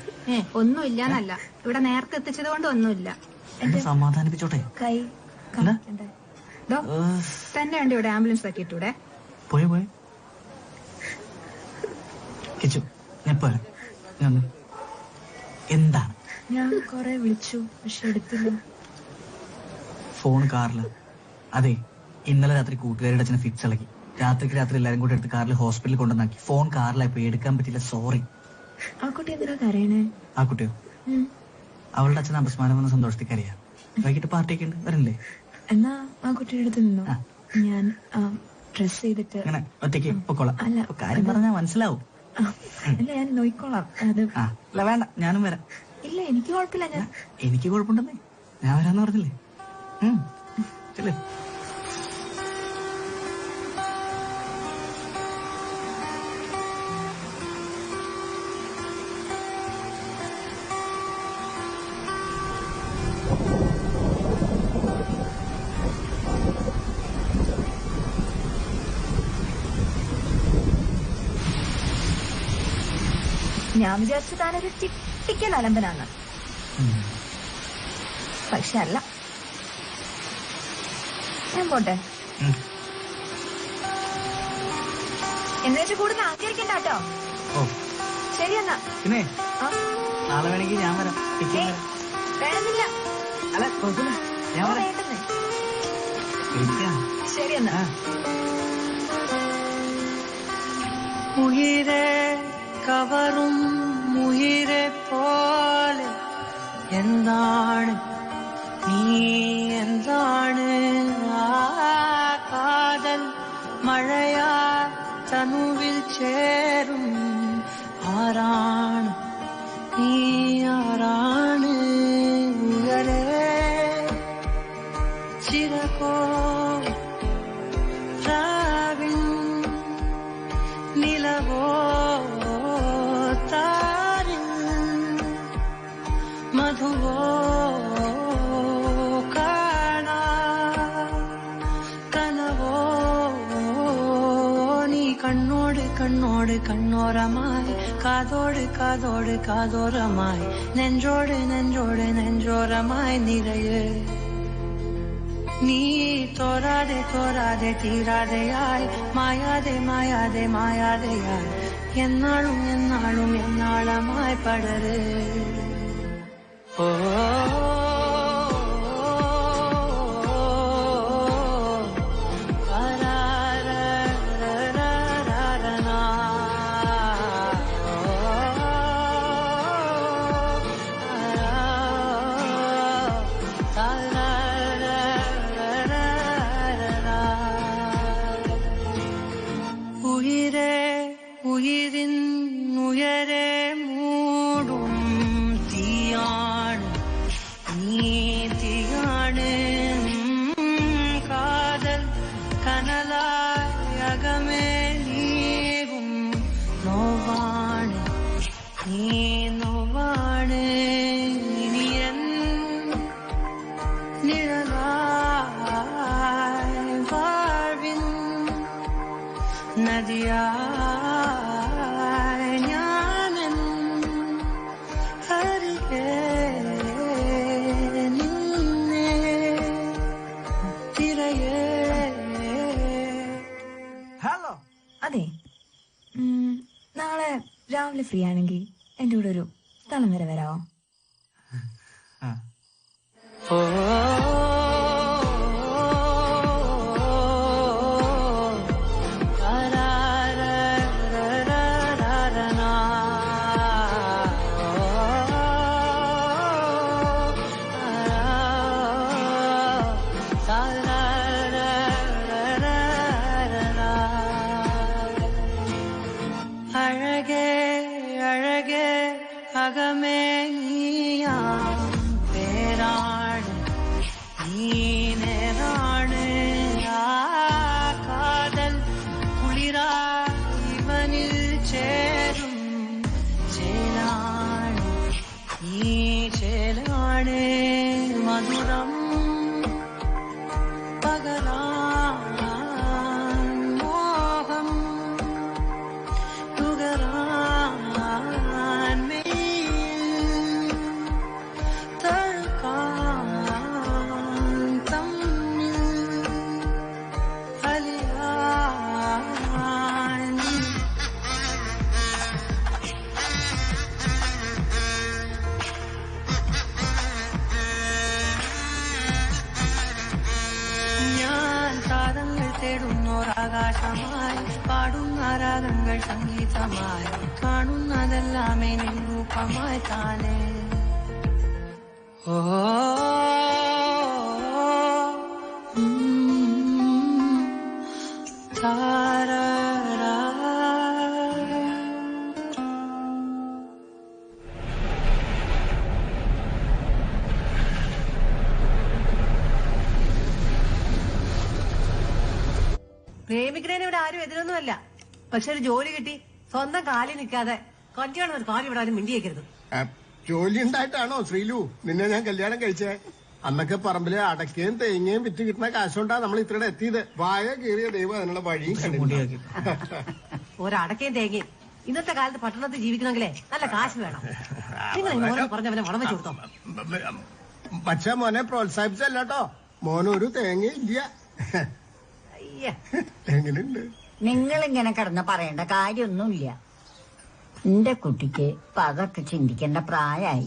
ഒന്നും ഇല്ലാന്നല്ല, ഇവിടെ നേരത്തെ എത്തിച്ചത് കൊണ്ട് ഒന്നുമില്ല. എന്നെ സമാധാനിപ്പിച്ചോട്ടെ. കൈ തന്നെ വേണ്ടി ഇവിടെ ആംബുലൻസ് ആക്കിയിട്ടൂടെ? പോയെ കിച്ചു, ഞാൻ പോരാ. എന്താണ്? ഞാൻ കൊറേ വിളിച്ചു, പക്ഷെ എടുത്തില്ല. ഫോൺ കാറില്. അതെ, ഇന്നലെ രാത്രി കൂട്ടുകാരുടെ അച്ഛനെ ഫിക്സ് ഇളക്കി. രാത്രി എല്ലാരും കൂടെ എടുത്ത് കാറിൽ ഹോസ്പിറ്റലിൽ കൊണ്ടുവന്നാക്കി. ഫോൺ കാറിലായി പോയി, എടുക്കാൻ പറ്റില്ല. സോറി. ആ കുട്ടി എന്തിനാ കരയണേ? ആ കുട്ടിയോ? അവളുടെ അച്ഛൻ അപസ്മാരം വന്ന സന്തോഷത്തിൽ കരയാ. വൈകിട്ട് പാർട്ടിയൊക്കെ ഉണ്ട്, വരണ്ടേ? എന്നാ ആ കുട്ടിയുടെ അടുത്ത് നിന്നോ, ഞാൻ ഡ്രസ് ചെയ്തിട്ട് അങ്ങനെ ഒറ്റയ്ക്ക് പൊക്കോളാം. കാര്യം പറഞ്ഞാ മനസ്സിലാവും. അല്ല, ഞാൻ നോയിക്കോളാം. അത് അല്ല, വേണ്ട, ഞാനും വരാം. ഇല്ല, എനിക്ക് കുഴപ്പമില്ല. എനിക്ക് കുഴപ്പമുണ്ടെന്നേ, ഞാൻ വരാന്ന് പറഞ്ഞില്ലേ. ചെല്ലേ. ഞാൻ വിചാരിച്ചു താനൊരു ടിപ്പിക്കൽ അലമ്പനാണ്, പക്ഷെ അല്ല. ഞാൻ പോട്ടെ. എന്നുവെച്ചാൽ കൂടുതൽ അഹങ്കരിക്കണ്ട കേട്ടോ. ശരി എന്നാ. പിന്നെ നാളെ വേണമെങ്കിൽ ഞാൻ വരാം. വേണമെന്നില്ല. അല്ല, കുഴപ്പമില്ല, ഞാൻ വരാം. ശരി എന്നാ. ഉയിരെ കവറും ഉയിരെ പോലെ എന്താണ് നീ, എന്താണ് ആ കാതൽ മഴയാ തനുവിൽ ചേരും. ആരാണ് നീ, ആരാണ് ഉയരെ ചിരകോ രാവിൻ നിലവോ താരിൻ മധുവോ കാണാ കനവോ നീ കണ്ണോട് കണ്ണോട് കണ്ണോരമായി കാതോട് കാതോട് കാതോരമായി നെഞ്ചോട് നെഞ്ചോട് നെഞ്ചോരമായി നിറയെ നീ തോരാതെ തോരാതെ തീരാതെയായി മായാതെ മായാതെ മായാതെയായി എന്നാളും എന്നാളും എന്നാളമായി പടര്. ഓ ഉയിരിൻ ഉയരെ മൂടും തീയാണ് നീ, തീയാണ് കാതൽ കനലായി അകമേ നീവും നോവാണ് നീ, നോവാണ് ഇനിയൻ നിഴലായി വാഴ്വിൻ നദിയാ രാവിലെ ഫ്രീ ആണെങ്കിൽ എന്റെ കൂടെ ഒരു സ്ഥലം വരെ വരാമോ? അഴകേ അഴകേ അകമേ നീയാം പേരാണ് നീ നേരാണ് ആ കാതൽ കുളിരാ ഇവനിൽ ചേരും ചേലാണ് നീ ചേലാണ് മധുരം പകരാൻ മോഹം തുകരാൻ മേൽ തഴുകാൻ തമ്മിൽ അലിയാൻ ഞാൻ താരങ്ങൾ തേടുന്നോരാകാശമായി പാടുന്ന രാഗങ്ങൾ സംഗീതമായി കാണുന്നതെല്ലാമേ നിരൂപമായി താനേ ഓ താരാ പ്രേമിക്കുന്നതിന് ഇവിടെ ആരും എതിരൊന്നുമല്ല. പക്ഷെ ഒരു ജോലി കിട്ടി സ്വന്തം കാലിൽ നിൽക്കാതെ കല്യാണം ഒരു കാലം ഇവിടെ ആരും മിണ്ടിയേക്കരുത്. ജോലി ഉണ്ടായിട്ടാണോ ശ്രീലു നിന്നെ ഞാൻ കല്യാണം കഴിച്ചേ? അന്നൊക്കെ പറമ്പില് അടക്കയും തേങ്ങയും വിറ്റ് കിട്ടുന്ന കാശുകൊണ്ടാ നമ്മൾ ഇത്രയുടെ എത്തിയത്. വായ കീറിയ ദൈവം അതിനുള്ള വഴിയും കണ്ടില്ല. ഒരടക്കയും തേങ്ങയും ഇന്നത്തെ കാലത്ത് പട്ടണത്തിൽ ജീവിക്കണമെങ്കിലേ നല്ല കാശ് വേണം. നിങ്ങൾ മോനെ പറഞ്ഞവനെ വളം വെച്ച് കൊടുത്തോ? പക്ഷെ മോനെ പ്രോത്സാഹിപ്പിച്ചല്ലോ. മോനൊരു തേങ്ങ ഇല്ല. എങ്ങനെയുണ്ട്? നിങ്ങളിങ്ങനെ കിടന്ന് പറയേണ്ട കാര്യമൊന്നുമില്ല. എന്റെ കുട്ടിക്ക് ഇപ്പൊ അതൊക്കെ ചിന്തിക്കേണ്ട പ്രായമായി.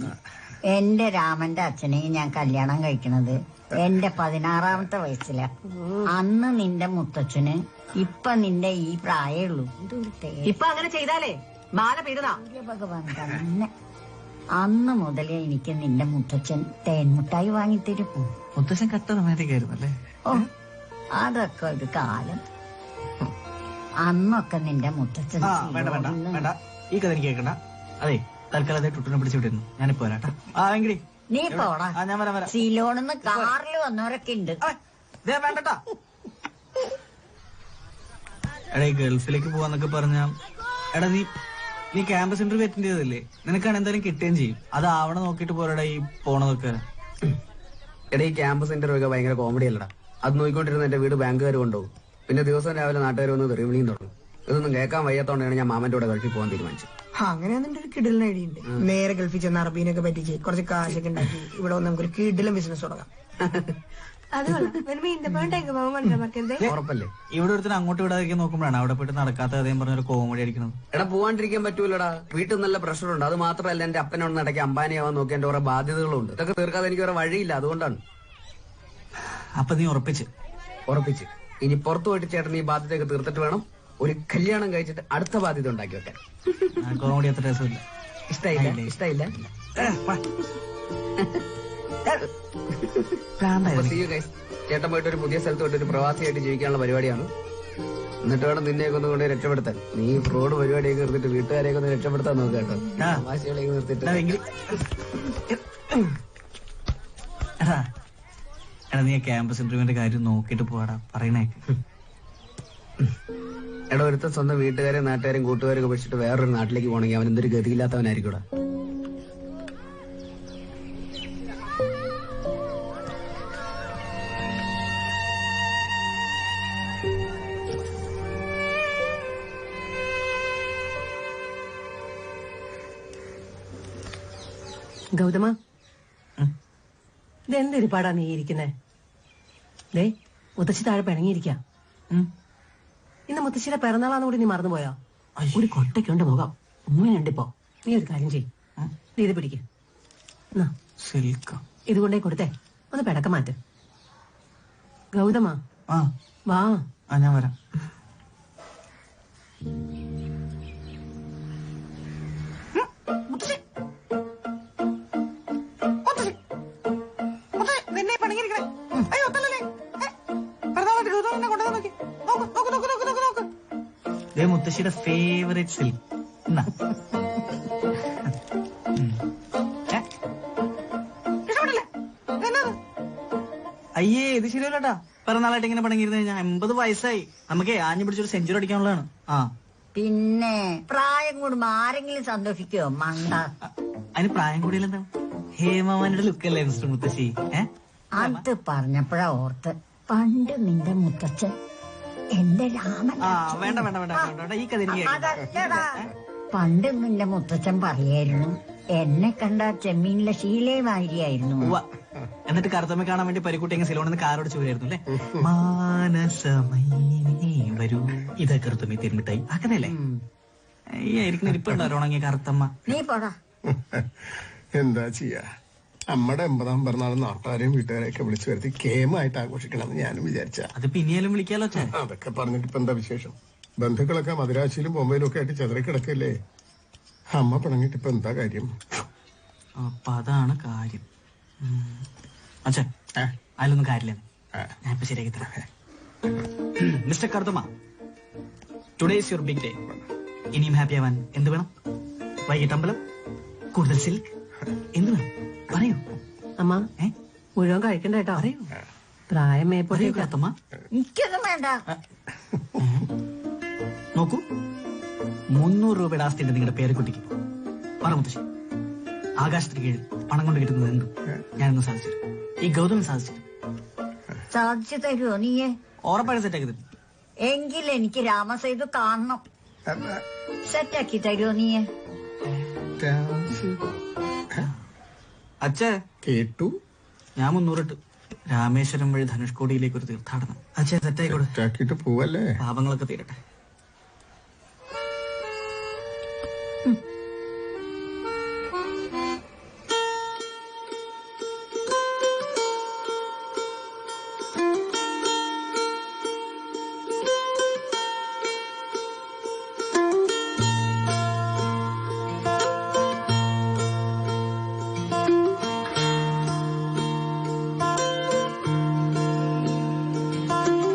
എന്റെ രാമന്റെ അച്ഛനെയും ഞാൻ കല്യാണം കഴിക്കണത് എന്റെ 16ാമത്തെ വയസ്സിലാ. അന്ന് നിന്റെ മുത്തച്ഛന് ഇപ്പൊ നിന്റെ ഈ പ്രായേ ഉള്ളൂ. ഇപ്പൊ അങ്ങനെ ചെയ്താലേ ബാല പെരുതാ ഭഗവാൻ തന്നെ. അന്ന് മുതലേ എനിക്ക് നിന്റെ മുത്തച്ഛൻ തേൻമുട്ടായി വാങ്ങിത്തരും. മുത്തച്ഛൻ കട്ട റൊമാൻറ്റിക് അല്ലേ? ഓ അതൊക്കെ ഒരു കാലം. അന്നൊക്കെ നിന്റെ മുത്തച്ഛൻ വേണ്ട വേണ്ട വേണ്ട, ഈ കഥ എനിക്ക് കേൾക്കണ്ട. അതെ, തൽക്കാലത്തെ ടുട്ടിനെ പിടിച്ചുവിട്ടിരുന്നു. ഞാനിപ്പോ വരാട്ടാ. എങ്കിൽ നീ പോടാ. ഞാൻ വരാം വരാം. സിലോണിന്ന് കാറിൽ വന്നവരൊക്കെ ഉണ്ട്. വേണ്ടട്ടാ. എടാ, ഈ ഗൾഫിലേക്ക് പോവാന്നൊക്കെ പറഞ്ഞ എടാ നീ ക്യാമ്പസ് ഇന്റർവ്യൂ അറ്റൻഡ് ചെയ്തല്ലേ? നിനക്കാണ് എന്തായാലും കിട്ടുകയും ചെയ്യും. അത് ആവണ നോക്കിട്ട് പോരടാ ഈ പോണതൊക്കെ. എടാ, ഈ ക്യാമ്പസ് ഇന്റർവ്യൂ ഒക്കെ ഭയങ്കര കോമഡി അല്ലടാ. അത് നോക്കിക്കൊണ്ടിരുന്ന എന്റെ വീട് ബാങ്കുകാർ കൊണ്ടുപോകും. പിന്നെ ദിവസം രാവിലെ നാട്ടുകാർ വന്ന് തെറിവിളിയും തുടങ്ങും. ഇതൊന്നും കേൾക്കാൻ വയ്യാത്തോണ്ടാണ് ഞാൻ മാമന്റെ കൂടെ ഗൾഫിൽ പോകാൻ തീരുമാനിച്ചത്. അങ്ങനെയാണെന്റെ ഒരു കിടിലൻ ഐഡിയ ഉണ്ട്. നേരെ ഗൾഫിൽ ചെന്ന് അറബീനൊക്കെ പറ്റിച്ച് കുറച്ച് കാശൊക്കെ ഉണ്ടാക്കി ഇവിടെ വന്ന് നമുക്കൊരു കിടിലൻ ബിസിനസ് തുടങ്ങാം. ഉറപ്പല്ലേ? ഇവിടെ ഒരുത്തിന് അങ്ങോട്ട് വിടാതിരിക്കാൻ നോക്കുമ്പോഴാണ് അവിടെ പോയിട്ട് നടക്കാത്ത കഥയും പറഞ്ഞൊരു കോമഡി അടിക്കുന്നത്. എടാ, പോവാണ്ടിരിക്കാൻ പറ്റൂലടാ. വീട്ടിൽ നല്ല പ്രഷറുണ്ട്. അത് മാത്രമല്ല എന്റെ അപ്പനോട് ഇടയ്ക്ക് അമ്പാനിയാവാൻ നോക്കി എന്റെ കുറെ ബാധ്യതകളുണ്ട്. ഇതൊക്കെ തീർക്കാതെ എനിക്ക് വേറെ വഴിയില്ല. അതുകൊണ്ടാണ്. അപ്പൊ നീ ഉറപ്പിച്ച് ഇനി പുറത്തു പോയിട്ട് ചേട്ടൻ ഈ ബാധ്യതയൊക്കെ തീർത്തിട്ട് വേണം ഒരു കല്യാണം കഴിച്ചിട്ട് അടുത്ത ബാധ്യത ഉണ്ടാക്കി വെക്കാൻ. കോമഡി അത്ര രസമില്ല. ഇഷ്ടായില്ല. ചേട്ടൻ പോയിട്ട് ഒരു പുതിയ സ്ഥലത്ത് പോയിട്ട് ഒരു പ്രവാസിയായിട്ട് ജീവിക്കാനുള്ള പരിപാടിയാണ്. എന്നിട്ട് വേണം നിന്നെയൊക്കെ ഒന്ന് കൊണ്ട് രക്ഷപ്പെടുത്താൻ. നീ ഫ്രോഡ് പരിപാടിയൊക്കെ നിർത്തിട്ട് വീട്ടുകാരെയൊക്കെ ഒന്ന് രക്ഷപ്പെടുത്താൻ നോക്കുക കേട്ടോ. തമാശകളൊക്കെ നിർത്തിട്ട്. എടാ, നീ ക്യാമ്പസ് ഇന്റർവ്യൂവിന്റെ കാര്യം നോക്കിട്ട് പോവാടാ. പറയണേക്ക്. എടാ, ഒരുത്തൻ സ്വന്തം വീട്ടുകാരെയും നാട്ടുകാരെയും കൂട്ടുകാരൊക്കെ പഠിച്ചിട്ട് വേറൊരു നാട്ടിലേക്ക് പോകണമെങ്കിൽ അവൻ എന്തൊരു ഗതിയില്ലാത്തവനായിരിക്കും. ഗൗതമ, ഇതെന്തൊരുപാടാ നീ ഇരിക്കുന്നേ? ദേ, മുത്തശ്ശി താഴെ പിണങ്ങിയിരിക്കാം. ഇന്ന് മുത്തശ്ശിയുടെ പിറന്നാളാന്ന് കൂടി നീ മറന്നുപോയോ? ഒരു കൊട്ടയ്ക്കുണ്ട് മുഖം. ഉമ്മയുണ്ടിപ്പോ. നീ ഒരു കാര്യം ചെയ്യും, നീ ഇത് പിടിക്ക. സിൽക്ക് ഇതുകൊണ്ടേ കൊടുത്തേ ഒന്ന് പിടക്ക മാറ്റ്. ഗൗതമാ വാ. ഞാൻ വരാം. മുത്തശ്ശിയുടെ ഫേവറേറ്റ് സിൽക്ക്. അയ്യേ ഇത് ശരിയല്ലട്ടാ. പിറന്നാളായിട്ട് ഇങ്ങനെ പണങ്ങിരുന്ന് കഴിഞ്ഞാൽ 80 വയസ്സായി. നമുക്ക് ആഞ്ഞു പിടിച്ചൊരു സെഞ്ചുറി അടിക്കാനുള്ളതാണ്. പിന്നെ പ്രായം കൂടുമ്പോ ആരെങ്കിലും സന്തോഷിക്കോ? മണ്ട. അതിന് പ്രായം കൂടിയല്ല. ഹേമാമാന്റെ ലുക്കല്ലേ മിസ്റ്റർ മുത്തശ്ശി? അത് പറഞ്ഞപ്പോഴാ ഓർത്ത്, പണ്ട് നിന്റെ മുത്തച്ഛൻ എന്റെ രാമൻ. വേണ്ട വേണ്ട വേണ്ട വേണ്ട, ഈ കഥ എനിക്ക് അതല്ലടാ, പണ്ട് നിന്റെ മുത്തച്ഛൻ പറയായിരുന്നു എന്നെ കണ്ട ചെമ്മീനിലെ ശീലമായിരിയായിരുന്നു. എന്നിട്ട് കറുത്തമ്മ കാണാൻ വേണ്ടി പരിക്കുട്ടി സിലോണിന്ന് കാറോട് ചോദിയായിരുന്നു അല്ലേ? മാനസമൈ വരൂ ഇതാ കറുത്തമ്മ തിരുമിട്ടായി ആ കഥയല്ലേ? ഈ ആയിരിക്കുന്ന ഇരിപ്പുണ്ടോ ഉണങ്ങിയ കറുത്തമ്മ? നീ പോടാ. എന്താ ചെയ്യാ, നമ്മുടെ 80ാം പിറന്നാൾ നാട്ടുകാരെയും വീട്ടുകാരെയൊക്കെ വിളിച്ചു വരുത്തി കേമായിട്ട് ആഘോഷിക്കണമെന്ന് ഞാനും വിചാരിച്ച. അത് പിന്നെയാലും വിളിക്കാലോ. അതൊക്കെ പറഞ്ഞിട്ട് ഇപ്പൊ എന്താ വിശേഷം? ബന്ധുക്കളൊക്കെ മദുരാശിയിലും ബോംബെയിലും ഒക്കെ ആയിട്ട് ചെതറി കിടക്കല്ലേ. അമ്മ പിണങ്ങിട്ട് ഇപ്പൊ എന്താ കാര്യം? അപ്പൊ അതാണ് കാര്യം. അച്ഛൻ അതിലൊന്നും കാര്യമില്ല, ഞാൻ ഇപ്പൊ ശരിയാക്കി തരാം. Mister Karthamma, today is your big day. ഇനിയും ഹാപ്പി ആവാൻ എന്ത് വേണം? വൈകിട്ട് അമ്പലം, കൂടുതൽ സിൽക്ക്, എന്ത് വേണം പറയൂ. അമ്മ മുഴുവൻ കഴിക്കണ്ട കേട്ടോ. പറയൂ. പ്രായം മേപ്പോട്ടേ. കർത്തമ്മ എനിക്കൊന്നും വേണ്ട. നോക്കൂ, 300 രൂപയുടെ ആസ്തി ഉണ്ട് നിങ്ങളുടെ പേരക്കുട്ടിക്ക്. പറ മുത്തശ്ശി, ആകാശത്തിന് കീഴിൽ പണം കൊണ്ട് കിട്ടുന്നത് എന്തും ഞാനൊന്ന് സാധിച്ചു. ഈ ഗൗതമൻ സാധിച്ചു. സാധിച്ചു തരുമോ നീയെ? ഉറപ്പായിട്ട് സെറ്റാക്കി തരും. എങ്കിൽ എനിക്ക് രാമസേതു കാണണം. സെറ്റാക്കി തരുമോ നീയെ? അച്ഛേ കേട്ടു. ഞാൻ 300 ഇട്ടു. രാമേശ്വരം വഴി ധനുഷ്കോടിയിലേക്ക് ഒരു തീർത്ഥാടനം. അച്ഛേ സെറ്റാക്കിട്ട് പോവല്ലേ? പാപങ്ങളൊക്കെ തീരട്ടെ.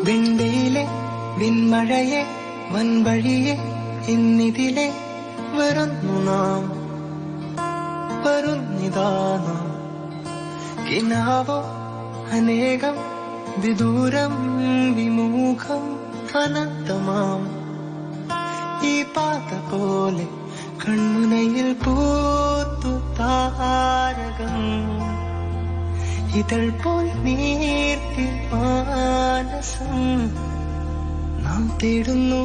വെണ്ടയിലെ വിൺമഴയെ വൻവഴിയെ എന്നിതിലെ വരുന്നു നാം, വരുന്നിതാ നാം. കിനാവോ അനേകം വിദൂരം വിമുഖം അനന്തമാം. ഈ പാത പോലെ കൺമുനയിൽ പൂത്തു താരകം, ഇതൾ പോൽ നീർത്തി മാനസം. നാം തേടുന്നു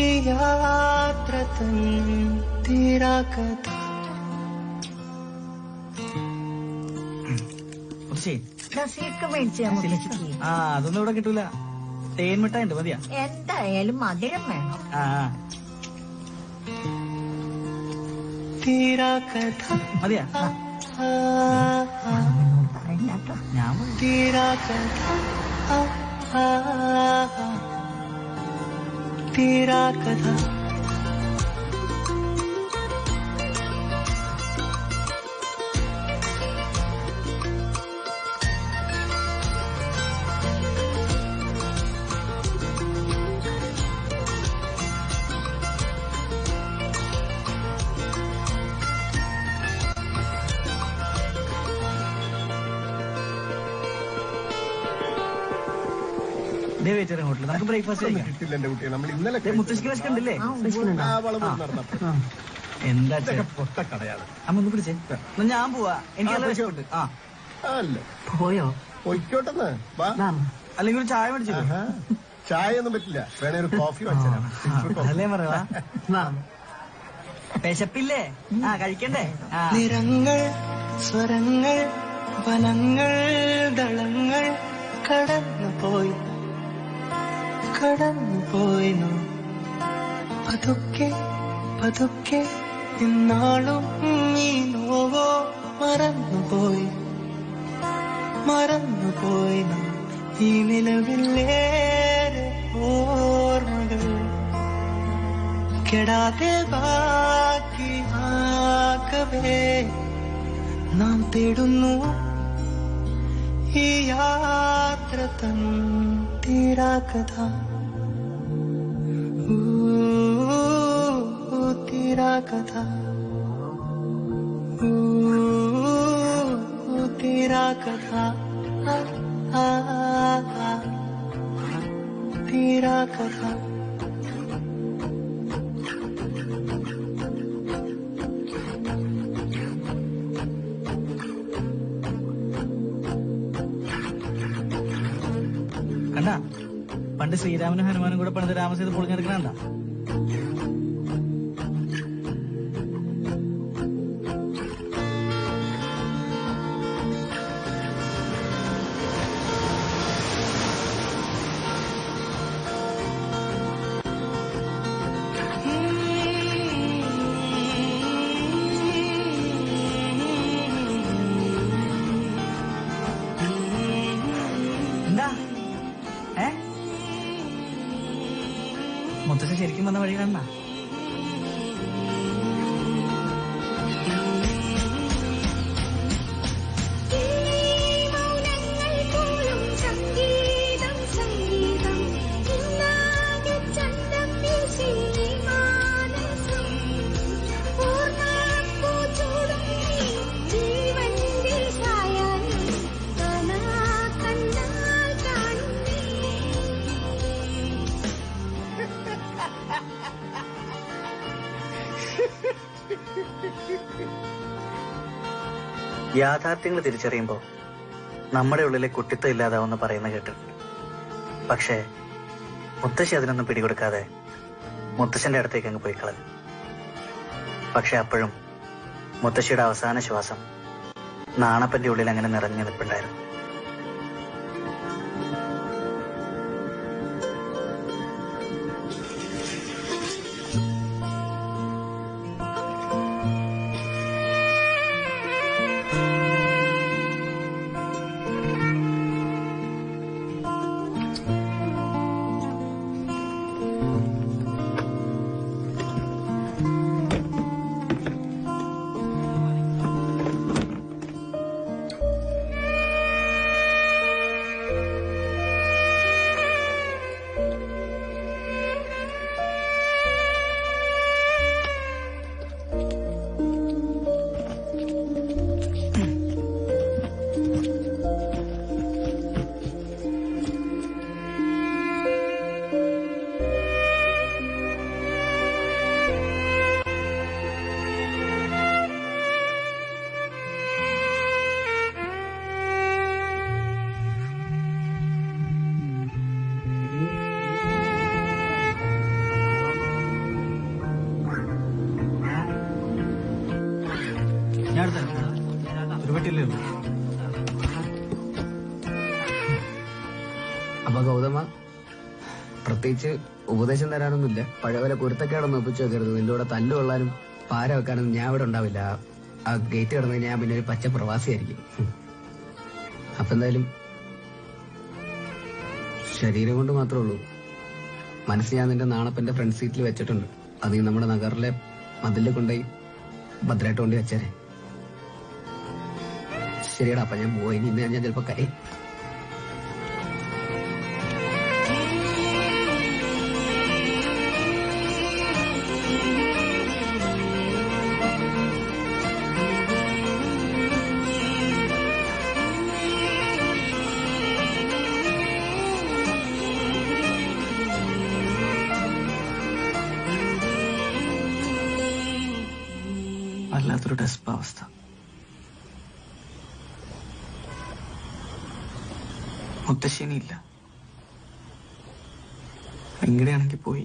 ഈ യാത്ര തൻ തീരാകഥ. അതൊന്നും ഇവിടെ കിട്ടൂല. തേൻ മിഠായിണ്ട്, മതിയാ? എന്തായാലും മധുരം വേണം. തീരാകഥ മതിയാ? ഞാൻ തീരാകഥ തീരാകഥ. ഹോട്ടലിൽ നമുക്ക് ബ്രേക്ക്ഫാസ്റ്റ് കിട്ടില്ല എന്റെ കുട്ടിയെ. നമ്മൾ ഇന്നലെ മുത്തശ്ശിക്ക് വിശക്കുണ്ടല്ലേ? എന്താ പൊട്ടക്കടയാണ്. അമ്മ ഒന്ന് പിടിച്ചേ. ഞാൻ പോവാ, എനിക്ക് പോയോ? പൊയ്ക്കോട്ടെന്ന്. അല്ലെങ്കിൽ ഒരു ചായ മേടിച്ചു. ചായ ഒന്നും പറ്റില്ല, വേണേ ഒരു കോഫി വെച്ചാ. അല്ലേ പറയാ, വിശപ്പില്ലേ? കഴിക്കണ്ടേ? നിറങ്ങൾ സ്വരങ്ങൾ വനങ്ങൾ ദളങ്ങൾ കടന്നുപോയി കടന്നുപോയി. അതൊക്കെ പതുക്കെ ഇന്നാളും ഈ നോവോ മറന്നുപോയി നാം ഈ നിലവിലേറെ ഓർമ്മകൾ കെടാതെ ബാക്കിയാക്കവേ നാം തേടുന്നു ഈ യാത്ര തൻ തീരാകഥ തീരാകഥ തീരാകഥ തീരാകഥ. കണ്ടാ പണ്ട് ശ്രീരാമനും ഹനുമാനും കൂടെ പണിത് രാമസേതു പൊളിഞ്ഞെടുക്കണ മുത്തശ്ശി ശരിക്കും വന്ന വഴി കാണണ യാഥാർത്ഥ്യങ്ങൾ തിരിച്ചറിയുമ്പോൾ നമ്മുടെ ഉള്ളിലെ കുട്ടിത്വം ഇല്ലാതാവെന്ന് പറയുന്ന കേട്ടിട്ടുണ്ട്. പക്ഷേ മുത്തശ്ശി അതിനൊന്നും പിടികൊടുക്കാതെ മുത്തശ്ശന്റെ അടുത്തേക്ക് അങ്ങ് പോയി കളഞ്ഞു. പക്ഷെ അപ്പോഴും മുത്തശ്ശിയുടെ അവസാന ശ്വാസം നാണപ്പന്റെ ഉള്ളിൽ അങ്ങനെ നിറഞ്ഞു നിൽപ്പുണ്ടായിരുന്നു. അപ്പൊ ഗൗതമ പ്രത്യേകിച്ച് ഉപദേശം തരാനൊന്നുമില്ല. പഴയപോലെ കുരുത്തക്കേടൊന്നും ഒപ്പിച്ചു വെക്കരുത്. നിന്റെ കൂടെ തല്ലു കൊള്ളാനും പാര വെക്കാനൊന്നും ഞാൻ ഇവിടെ ഉണ്ടാവില്ല. ആ ഗേറ്റ് കിടന്ന് ഞാൻ പിന്നെ ഒരു പച്ച പ്രവാസിയായിരിക്കും. അപ്പൊ എന്തായാലും ശരീരം കൊണ്ട് മാത്രമേ ഉള്ളൂ. മനസ്സ് ഞാൻ നിന്റെ നാണപ്പന്റെ ഫ്രണ്ട് സീറ്റിൽ വെച്ചിട്ടുണ്ട്. അത് ഈ നമ്മുടെ നഗറിലെ മതിലിൽ കൊണ്ടുപോയി ഭദ്രമായിട്ട് കൊണ്ട് വെച്ചേരെ. ശരിയടാ, അപ്പൊ ഞാൻ പോയി. ഇന്ന് ഞാൻ ചിലപ്പോ കരയും. വല്ലാത്തൊരു ഡെസ്പാവസ്ഥ. മുത്തശ്ശിനിയില്ല. എങ്ങനെയാണെങ്കിൽ പോയി.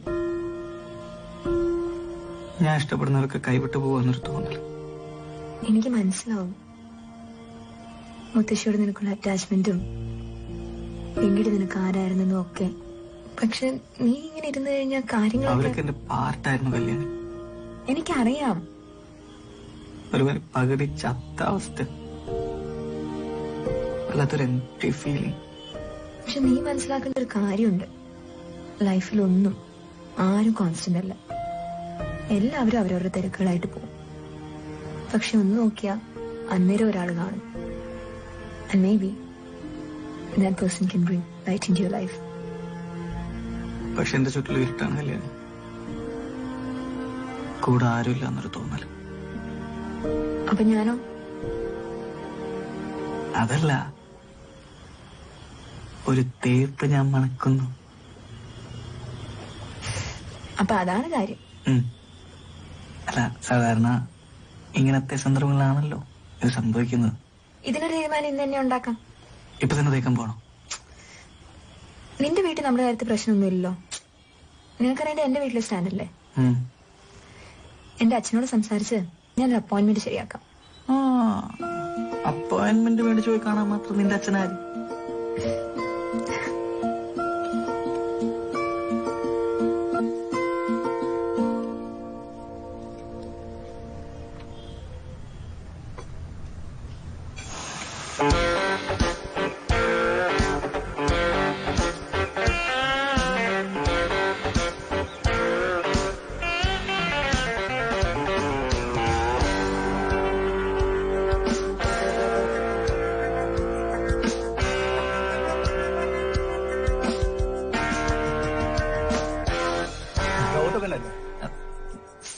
ഞാൻ ഇഷ്ടപ്പെടുന്നവർക്ക് കൈവിട്ടു പോവാന്നൊരു തോന്നൽ. എനിക്ക് മനസ്സിലാവും മുത്തശ്ശിയോട് നിനക്കുള്ള അറ്റാച്ച്മെന്റും പിന്നീട് നിനക്ക് ആരായിരുന്നെന്നും ഒക്കെ. പക്ഷെ നീ ഇങ്ങനെ ഇരുന്ന് കഴിഞ്ഞാൽ കാര്യങ്ങൾ അവരൊക്കെ എന്റെ പാർട്ടായിരുന്നു കല്യാണി. എനിക്കറിയാം. ഒരു പകുതി ചത്ത അവസ്ഥ, വല്ലാത്തൊരു എംപ്റ്റി ഫീലിംഗ്. പക്ഷെ നീ മനസ്സിലാക്കേണ്ട ഒരു കാര്യമുണ്ട്, ലൈഫിലൊന്നും ആരും കോൺസ്റ്റന്റ് അല്ല. എല്ലാവരും അവരവരുടെ തിരക്കുകളായിട്ട് പോകും. പക്ഷെ ഒന്ന് നോക്കിയാ അന്നേരം ഒരാൾ കാണും. And maybe that person can bring light into your life. പക്ഷെ എന്റെ ചുറ്റിലും ഇരുട്ടാണ് കല്യാണി. കൂടെ ആരുമില്ല എന്നൊരു തോന്നല്. അപ്പൊ ഞാനോ? അതല്ല, ഒരു തേപ്പ് ഞാൻ മണക്കുന്നു. അപ്പൊ അതാണ് കാര്യം. അല്ല, സാധാരണ ഇങ്ങനത്തെ സന്ദർഭങ്ങളാണല്ലോ ഇത് സംഭവിക്കുന്നത്. ഇതിനൊരു തീരുമാനം ഇന്ന് തന്നെ ഉണ്ടാക്കാം. ഇപ്പൊ തന്നെ തേക്കാൻ പോണോ? നിന്റെ വീട്ടിൽ നമ്മുടെ കാര്യത്തിൽ പ്രശ്നമൊന്നുമില്ലല്ലോ. നിനക്കറിയാം എന്റെ വീട്ടിലെ സ്റ്റാൻഡല്ലേ. എന്റെ അച്ഛനോട് സംസാരിച്ച് ഞാനൊരു അപ്പോയിന്റ്മെന്റ് ശരിയാക്കാം. അപ്പോയിന്റ്മെന്റ് മേടിച്ചു പോയി കാണാൻ മാത്രം നിന്റെ അച്ഛനാര്?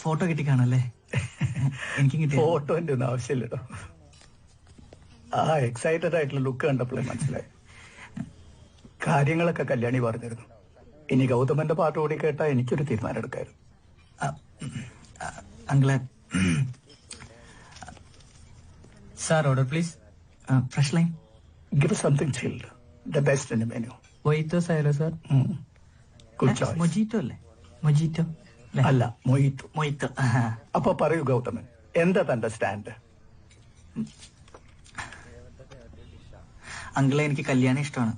ഫോട്ടോ കിട്ടി കാണല്ലേ? എനിക്കും കിട്ടി. ഫോട്ടോന്റെ ഒന്നും ആവശ്യമില്ലല്ലോ. ആ എക്സൈറ്റഡ് ആയിട്ടുള്ള ലുക്ക് കണ്ടപ്പോഴേ മനസ്സിലായി. കാര്യങ്ങളൊക്കെ കല്യാണി പറഞ്ഞിരുന്നു. ഇനി ഗൗതമന്റെ പാട്ട് കൂടി കേട്ടാ എനിക്കൊരു തീരുമാനം എടുക്കായിരുന്നു. അങ്കിളെ, sir order please. Fresh lime. Give something chilled, the best in the menu. Mojitos ആയാലോ സാർ? Good choice. മൊജീറ്റോ അല്ലേ? മൊജീറ്റോ അല്ല, മൊയ്റ്റോ. മൊയ്റ്റോ. അപ്പൊ പറയൂ ഗൗതമൻ, എന്താ തന്റെ സ്റ്റാൻഡ്? അങ്കിളെ, എനിക്ക് കല്യാണം ഇഷ്ടമാണ്.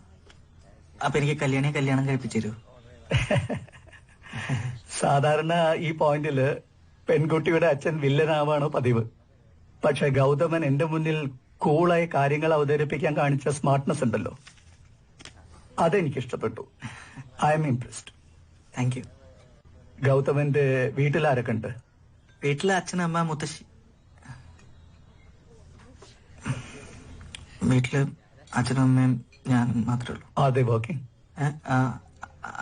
അപ്പൊ എനിക്ക് കല്യാണിയെ കല്യാണം കഴിപ്പിച്ചു തരൂ. സാധാരണ ഈ പോയിന്റില് പെൺകുട്ടിയുടെ അച്ഛൻ വില്ലനാവാണ് പതിവ്. പക്ഷെ ഗൗതമൻ എന്റെ മുന്നിൽ കൂളായി കാര്യങ്ങൾ അവതരിപ്പിക്കാൻ കാണിച്ച സ്മാർട്ട്നെസ് ഉണ്ടല്ലോ, അതെനിക്കിഷ്ടപ്പെട്ടു. I am impressed. Thank you. ഗൗതമന്റെ വീട്ടിലാരൊക്കെ ഉണ്ട്? വീട്ടിലെ അച്ഛൻ, അമ്മ, മുത്തശ്ശി. വീട്ടില് അച്ഛനും അമ്മയും ഞാൻ മാത്രമേ ഉള്ളൂ. അതെ, വർക്കിംഗ്.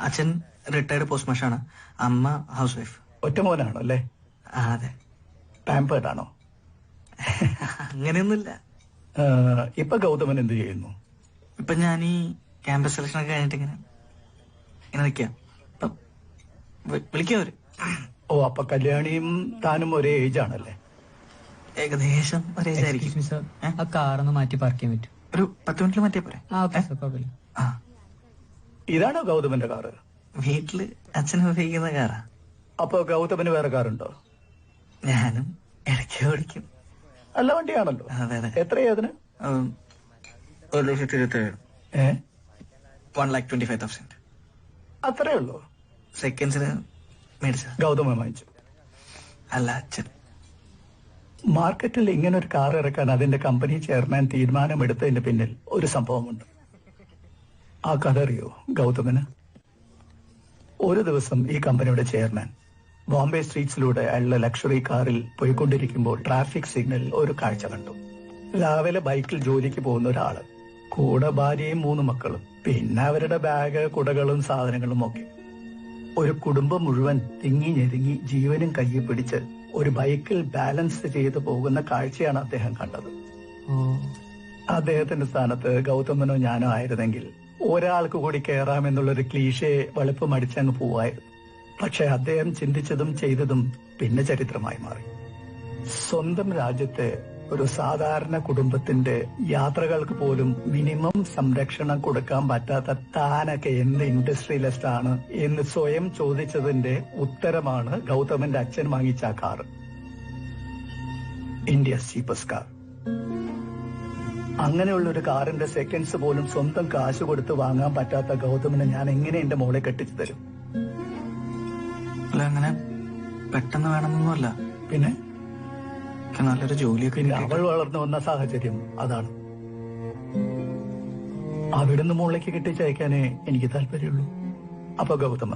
അച്ഛൻ റിട്ടയർഡ് പോസ്റ്റ് മാഷാണ്, അമ്മ ഹൗസ് വൈഫ്. ഒറ്റ മോനാണോ അല്ലേ? അതെ. പാമ്പേർഡ് ആണോ? അങ്ങനെയൊന്നുമില്ല. ഇപ്പൊ ഗൗതമൻ എന്ത് ചെയ്യുന്നു? ഇപ്പൊ ഞാൻ ഈ ക്യാമ്പസ് സെലക്ഷൻ ഒക്കെ കഴിഞ്ഞിട്ട് ഇങ്ങനെ നിൽക്കാം. വിളിക്കവര്. ഓ, അപ്പൊ കല്യാണിയും താനും ഒരേ ഏജ് ആണല്ലേ? ഏകദേശം ഒരേ ഏജ് ആയിരിക്കും. ആ കാറൊന്ന് മാറ്റി പാർക്ക് ചെയ്യാൻ പറ്റും? ഒരു 10 മിനിറ്റിൽ മാറ്റിയാ പോരെ? ഇതാണോ ഗൗതമന്റെ കാറ്? വീട്ടില് അച്ഛൻ ഉപയോഗിക്കുന്ന കാറാ. അപ്പൊ ഗൗതമന് വേറെ കാറുണ്ടോ? ഞാനും ഇടയ്ക്ക് ഓടിക്കും. നല്ല വണ്ടിയാണല്ലോ. അതെ അതെ. എത്രയാ അതിന്? 1,27,000. 1,25,000. അത്രേ ഉള്ളൂ? സെക്കൻഡ്സിന് മേടിച്ച. ഗൗതമൻ വാങ്ങിച്ചു? അല്ല, അച്ഛൻ. മാർക്കറ്റിൽ ഇങ്ങനെ ഒരു കാർ ഇറക്കാൻ അതിന്റെ കമ്പനി ചെയർമാൻ തീരുമാനമെടുത്തതിന്റെ പിന്നിൽ ഒരു സംഭവമുണ്ട്. ആ കഥ അറിയോ ഗൗതമന്? ഒരു ദിവസം ഈ കമ്പനിയുടെ ചെയർമാൻ ബോംബെ സ്ട്രീറ്റ്സിലൂടെ അയാളുടെ ലക്ഷറി കാറിൽ പോയിക്കൊണ്ടിരിക്കുമ്പോൾ ട്രാഫിക് സിഗ്നലിൽ ഒരു കാഴ്ച കണ്ടു. രാവിലെ ബൈക്കിൽ ജോലിക്ക് പോകുന്ന ഒരാള്, കൂടെ ഭാര്യയും 3 മക്കളും, പിന്നെ അവരുടെ ബാഗ്, കുടകളും സാധനങ്ങളും ഒക്കെ. ഒരു കുടുംബം മുഴുവൻ തിങ്ങി ഞെരുങ്ങി ജീവനും കയ്യിൽ പിടിച്ച് ഒരു ബൈക്കിൽ ബാലൻസ് ചെയ്ത് പോകുന്ന കാഴ്ചയാണ് അദ്ദേഹം കണ്ടത്. അദ്ദേഹത്തിന്റെ സ്ഥാനത്ത് ഗൗതമനോ ഞാനോ ആയിരുന്നെങ്കിൽ ഒരാൾക്ക് കൂടി കയറാമെന്നുള്ളൊരു ക്ലീഷേ വെളുപ്പം അടിച്ചങ്ങ് പോവായിരുന്നു. പക്ഷെ അദ്ദേഹം ചിന്തിച്ചതും ചെയ്തതും പിന്നെ ചരിത്രമായി മാറി. സ്വന്തം രാജ്യത്തെ ഒരു സാധാരണ കുടുംബത്തിന്റെ യാത്രകൾക്ക് പോലും മിനിമം സംരക്ഷണം കൊടുക്കാൻ പറ്റാത്ത താനൊക്കെ എന്ത് ഇൻഡസ്ട്രിയലിസ്റ്റ് ആണ് എന്ന് സ്വയം ചോദിച്ചതിന്റെ ഉത്തരമാണ് ഗൗതമന്റെ അച്ഛൻ വാങ്ങിച്ച ആ കാർ. India's cheapest car. അങ്ങനെയുള്ള ഒരു കാറിന്റെ സെക്കൻഡ്സ് പോലും സ്വന്തം കാശ് കൊടുത്ത് വാങ്ങാൻ പറ്റാത്ത ഗൗതമന് ഞാൻ എങ്ങനെ എന്റെ മോളെ കെട്ടിച്ചു തരും? അങ്ങനെ പെട്ടെന്ന് വേണമെന്നൊന്നുമല്ല. പിന്നെ നല്ലൊരു ജോലിയൊക്കെ അവൾ വളർന്നു വന്ന സാഹചര്യം അതാണ്. അവിടുന്ന് മുകളിലേക്ക് കെട്ടിച്ചയക്കാനേ എനിക്ക് താല്പര്യമുള്ളൂ. അപ്പൊ ഗൗതമ,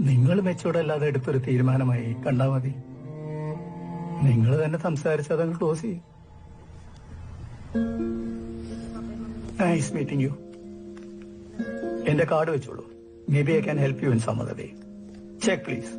നിങ്ങൾ മെച്ചൂടല്ലാതെ എടുത്തൊരു തീരുമാനമായി കണ്ടാ മതി. നിങ്ങൾ തന്നെ സംസാരിച്ച് അതങ്ങ് ക്ലോസ് ചെയ്യും. Nice meeting you. എന്റെ കാർഡ് വെച്ചോളൂ. Maybe I can help you in some other way. Check please.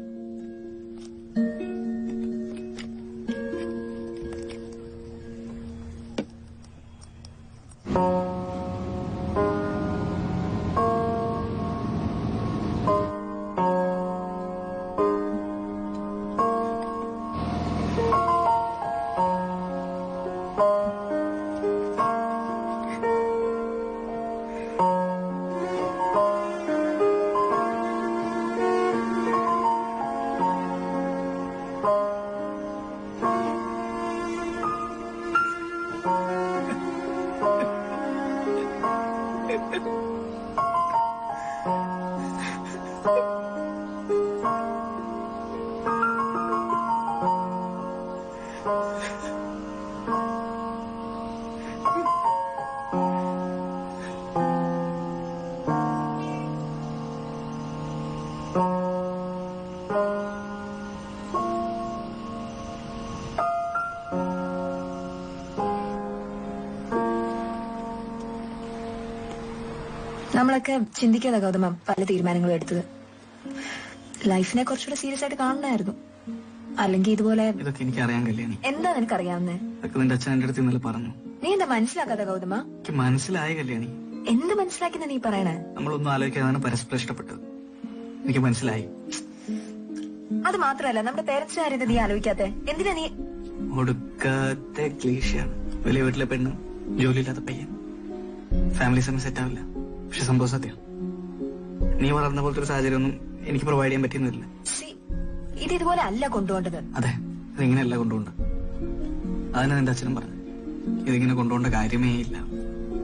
നമ്മളൊക്കെ ചിന്തിക്കാതെ ഗൗതമ പല തീരുമാനങ്ങളും എടുത്തത്. ലൈഫിനെ കുറച്ചുകൂടെ സീരിയസ് ആയിട്ട് കാണണമായിരുന്നു. അല്ലെങ്കിൽ ഇതുപോലെ ഇതൊക്കെ എനിക്ക് അറിയാൻ കല്യാണി. എന്താ നിനക്കറിയാവുന്നേ? ഇതൊക്കെ നിന്റെ അച്ഛൻ എന്റെ അടുത്ത് ഇന്നലെ പറഞ്ഞു. നീ എന്താ മനസ്സിലാക്കാതെ ഗൗതമ? എനിക്ക് മനസ്സിലായ കല്യാണി. എന്ത് മനസ്സിലാക്കുന്ന നീ പറയണേ? നമ്മളൊന്നും ആലോചിക്കാതാണ് പരസ്പരം ഇഷ്ടപ്പെട്ടത്. എനിക്ക് മനസ്സിലായി. അത് മാത്രല്ല, നമ്മുടെ പേരൻസിന്റെ കാര്യം നീ ആലോചിക്കാത്തെ എന്തിനാ? നീ ഒടുക്കത്തെ ക്ലീശയാണ്. വലിയ വീട്ടിലെ പെണ്ണ്, ജോലിയില്ലാത്ത പയ്യൻ, ഫാമിലി സമയം സെറ്റ് ആവില്ല. പക്ഷെ സംഭവം സത്യം. നീ വളർന്ന പോലത്തെ ഒരു സാഹചര്യം ഒന്നും എനിക്ക് പ്രൊവൈഡ് ചെയ്യാൻ പറ്റിയൊന്നുമില്ല. ഇത് ഇതുപോലെ അല്ല കൊണ്ടുപോകേണ്ടത്. അതെ, ഇതിങ്ങനെയല്ല കൊണ്ടുപോകണ്ട. അതിന് നിന്റെ അച്ഛനും പറഞ്ഞു, ഇതിങ്ങനെ കൊണ്ടുപോകേണ്ട കാര്യമേ ഇല്ല.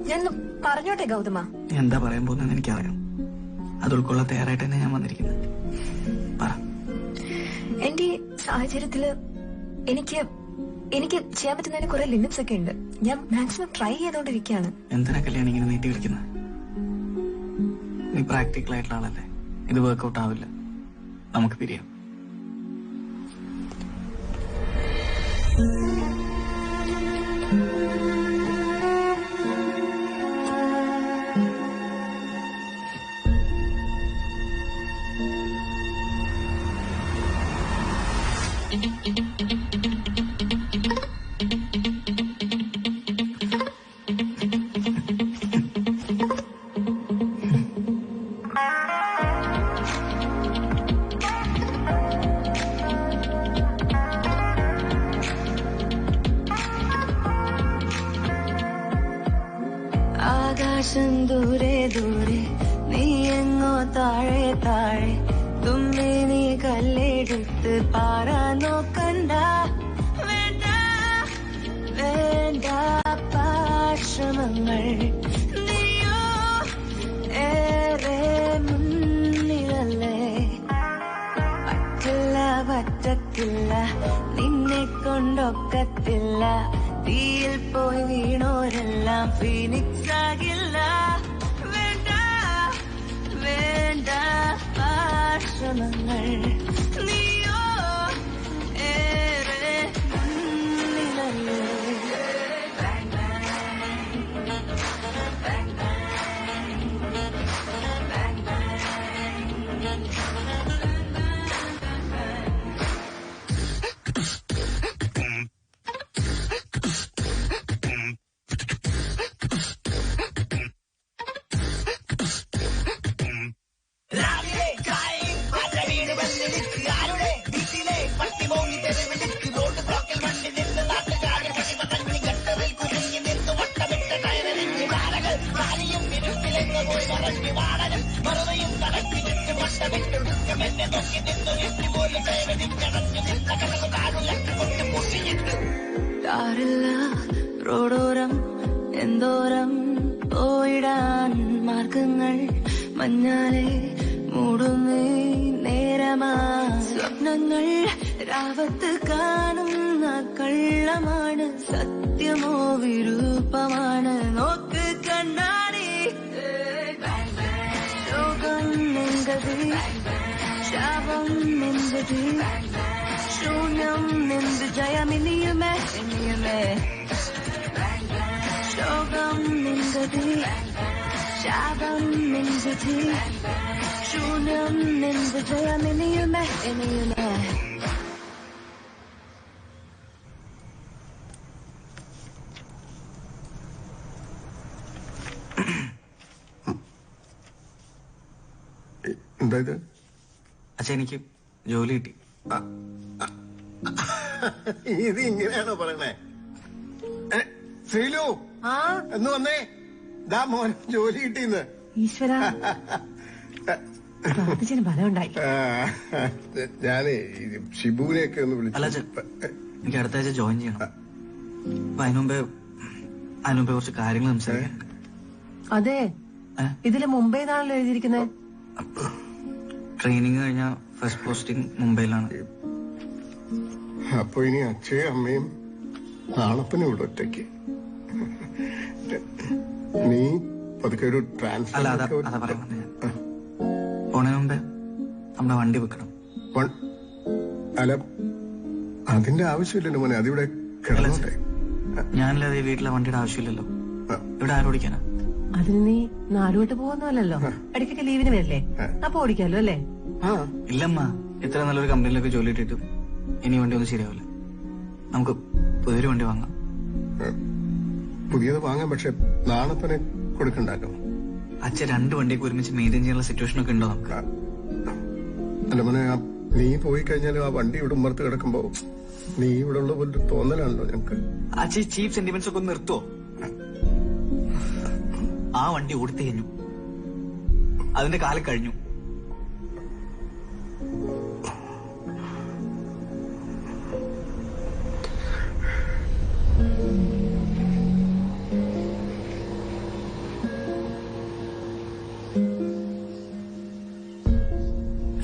ഞാൻ പറഞ്ഞോട്ടെ ഗൗതമ? നീ എന്താ പറയാൻ പോകുന്നതെന്ന് എനിക്കറിയാം. അത് ഉൾക്കൊള്ളാൻ തയ്യാറായിട്ട് തന്നെ ഞാൻ വന്നിരിക്കുന്നത്. പറ. എന്റെ ഈ സാഹചര്യത്തില് എനിക്ക് ചെയ്യാൻ പറ്റുന്നതിന് കുറെ ലിമിറ്റ്സ് ഒക്കെ ഉണ്ട്. ഞാൻ മാക്സിമം ട്രൈ ചെയ്തോണ്ടിരിക്കുകയാണ്. എന്തിനാ കല്യാണം ഇങ്ങനെ നീട്ടി വിളിക്കുന്നത്? നീ പ്രാക്ടിക്കൽ ആയിട്ടുള്ള ആളല്ലേ. ഇത് വർക്ക്ഔട്ട് ആവില്ല. നമുക്ക് പിരിയാം. ആകാശം ദൂരെ ദൂരെ, നീ എങ്ങോ താഴെ താഴെ, തുമ്പി നീ കല്ലെടുത്ത് പാറാൻ നോക്കണ്ട. വേണ്ട വേണ്ട പാശ്രമങ്ങൾ, നീയോ ഏറെ മുന്നിലല്ലേ. പറ്റില്ല പറ്റത്തില്ല, നിന്നെ കൊണ്ടൊക്കത്തില്ല. തീയിൽ പോയി വീണോരെല്ലാം ഫീനിക്സ് ആകില്ല. വേണ്ട വേണ്ട ആശ്രമങ്ങൾ, നീയോ ഏറെ മുന്നിലല്ലേ. ാറില്ല റോഡോരം എന്തോരം പോയിടാൻ മാർഗങ്ങൾ, മഞ്ഞാലെ മൂടുന്നേ നേരമാ സ്വപ്നങ്ങൾ രാവത്ത് കാണുന്ന കള്ളമാണ് സത്യമോ വിരൂപമാണ് നോക്ക് കണ്ണാടി ലോകം നിന്റത് ശാപം നിന്റത് ശൂന്യം നിന്ത് ജയമിനിയുമേ ഇനിയുമേ ലോകം നിന്റത് ശാപം നിന്റത് ശൂന്യം നിന്ത് ജയമിനിയുമേ ഇനിയുമേ. എന്താ ഇത്? അച്ഛാ എനിക്ക് ജോലി കിട്ടി. ഇത് ഇങ്ങനെയാണോ പറയണേ? ശ്രീലു എന്ന് വന്നേ, ദാ മോൻ ജോലി കിട്ടിന്ന്. ഈശ്വര ഫലം ഉണ്ടായി. ഞാനേ ഷിബുവിനെയൊക്കെ ഒന്ന് അല്ല വിളിച്ചു. എനിക്ക് അടുത്ത ആഴ്ച ജോയിൻ ചെയ്യണം. അപ്പൊ അതിനുമുമ്പേ കുറച്ച് കാര്യങ്ങൾ സംസാരിക്കാനുണ്ട്. അതെ, ഇതില് മുംബൈന്നാണല്ലോ എഴുതിയിരിക്കുന്നത്. ട്രെയിനിങ് കഴിഞ്ഞ ഫസ്റ്റ് പോസ്റ്റിംഗ് മുംബൈയിലാണ്. അപ്പൊ ഇനി അച്ഛയും അമ്മയും നാളപ്പനും ഇവിടെ ഒറ്റയ്ക്ക്. നീ പതുക്കെ ഒരു ട്രാൻസ്ഫർ. അല്ല അതാ പറയാൻ വന്നേ. പോണതിന് മുമ്പേ നമ്മുടെ വണ്ടി വെക്കണം. അല്ല അതിന്റെ ആവശ്യമില്ലല്ലോ മോനെ, അതിവിടെ കിടന്നോട്ടെ. ഞാനല്ലാതെ ഈ വീട്ടിലെ വണ്ടിയുടെ ആവശ്യമില്ലല്ലോ. ഇവിടെ ആരോടിക്കാനാ? അതിന് നീ നാടുവിട്ട് പോകുന്നല്ലോ, ഇടയ്ക്കൊക്കെ ലീവിന് വരില്ലേ? അപ്പൊ ഓടിക്കാലോ അല്ലേ? ഇല്ലമ്മ, ഇത്ര നല്ലൊരു കമ്പനിയിലൊക്കെ ജോലി ഇട്ടിട്ടും ഇനി വണ്ടി ഒന്നും ശരിയാവില്ല. നമുക്ക് പുതിയൊരു വണ്ടി വാങ്ങാം. പുതിയത് വാങ്ങാം, പക്ഷെ നാണപ്പനെ കൊടുക്കണ്ടല്ലോ. അച്ഛൻ 2 വണ്ടിയൊക്കെ ഒരുമിച്ച് മെയിൻറ്റെയിൻ ചെയ്യാനുള്ള സിറ്റുവേഷൻ ഒക്കെ ഉണ്ടോ നമുക്ക്? അല്ല മോനെ, നീ പോയി കഴിഞ്ഞാലും ആ വണ്ടി ഇവിടെ ഉമ്മർത്ത് കിടക്കുമ്പോ നീ ഇവിടെ ഉള്ള പോലെ തോന്നലാണല്ലോ ഞങ്ങക്ക്. അച്ഛൻ ചീപ്പ് സെന്റിമെന്റ്സ് ഒക്കെ ഒന്ന് നിർത്തുവോ? ആ വണ്ടി ഓടിത്തു കഴിഞ്ഞു, അതിന്റെ കാലം കഴിഞ്ഞു.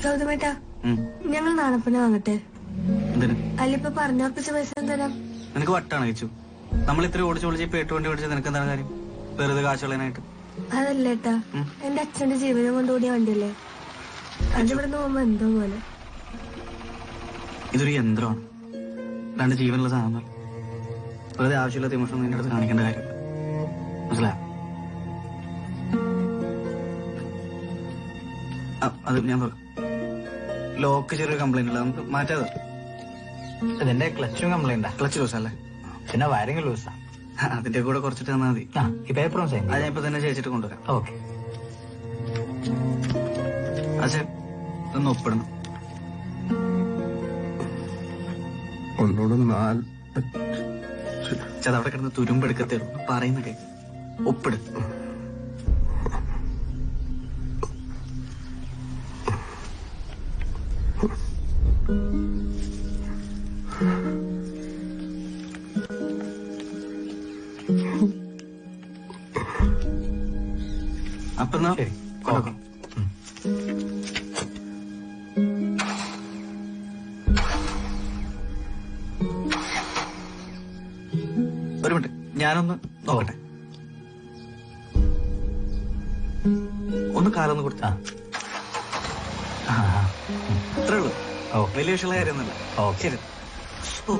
ഗൗതമേട്ടാ, ഞങ്ങൾ നാണപ്പനെ വാങ്ങട്ടെ? എന്തിന്? അല്ലിപ്പോ പറഞ്ഞുറപ്പിച്ച പൈസ തരാം. നിനക്ക് വട്ടാണ് കഴിച്ചു. നമ്മൾ ഇത്ര ഓടിച്ച് ഇപ്പൊ 8 വണ്ടി ഓടിച്ചാൽ നിനക്ക് എന്താണ് കാര്യം? വെറുതെ കാശുള്ളതിനായിട്ട്. അതല്ലേട്ടാ, എന്റെ അച്ഛന്റെ ജീവനം കൊണ്ടുകൂടിയ വണ്ടിയല്ലേ, അതിവിടെ പോകുമ്പോ എന്തോ പോലെ. ഇതൊരു യന്ത്രമാണ്, അല്ലാണ്ട് ജീവനുള്ള സാധനം. വെറുതെ ആവശ്യമില്ലാത്ത ഇമോഷൻ നിന്റെ അടുത്ത് കാണിക്കേണ്ട കാര്യം. മനസ്സിലായോ? അത് ഞാൻ ലോക്ക് ചെറിയൊരു കംപ്ലൈന്റ് ഉള്ള, നമുക്ക് മാറ്റാതെ. ഇതിന്റെ ക്ലച്ചും കംപ്ലൈന്റ്. ക്ലച്ച് ലൂസ് അല്ലേ? പിന്നെ വയറിംഗ് ലൂസാ. അതിന്റെ കൂടെ കുറച്ചിട്ട് തന്നാൽ മതി. ഈ പേപ്പറും സൈൻ. അത് ഞാൻ ഇപ്പൊ തന്നെ ചേച്ചിട്ട് കൊണ്ടുവരാം. ഓക്കെ. അച്ഛൻ ഇതൊന്ന് ഒപ്പിടണം. ഒന്നോട് 4 അവിടെ കിടന്ന് തുരുമ്പെടുക്കത്തേ ഉള്ളൂ. പറയുന്ന കേക്ക് ഒപ്പിട്. അപ്പൊ എന്നാ കൊണ്ടുവെക്കണം. ഒരു മിനിറ്റ്, ഞാനൊന്ന് നോക്കട്ടെ. ഒന്ന് കാലൊന്ന് കൊടുത്താ അത്രേ ഉള്ളൂ. വലിയ വിഷയമുള്ള കാര്യമൊന്നുമില്ല. ശരി. ഓ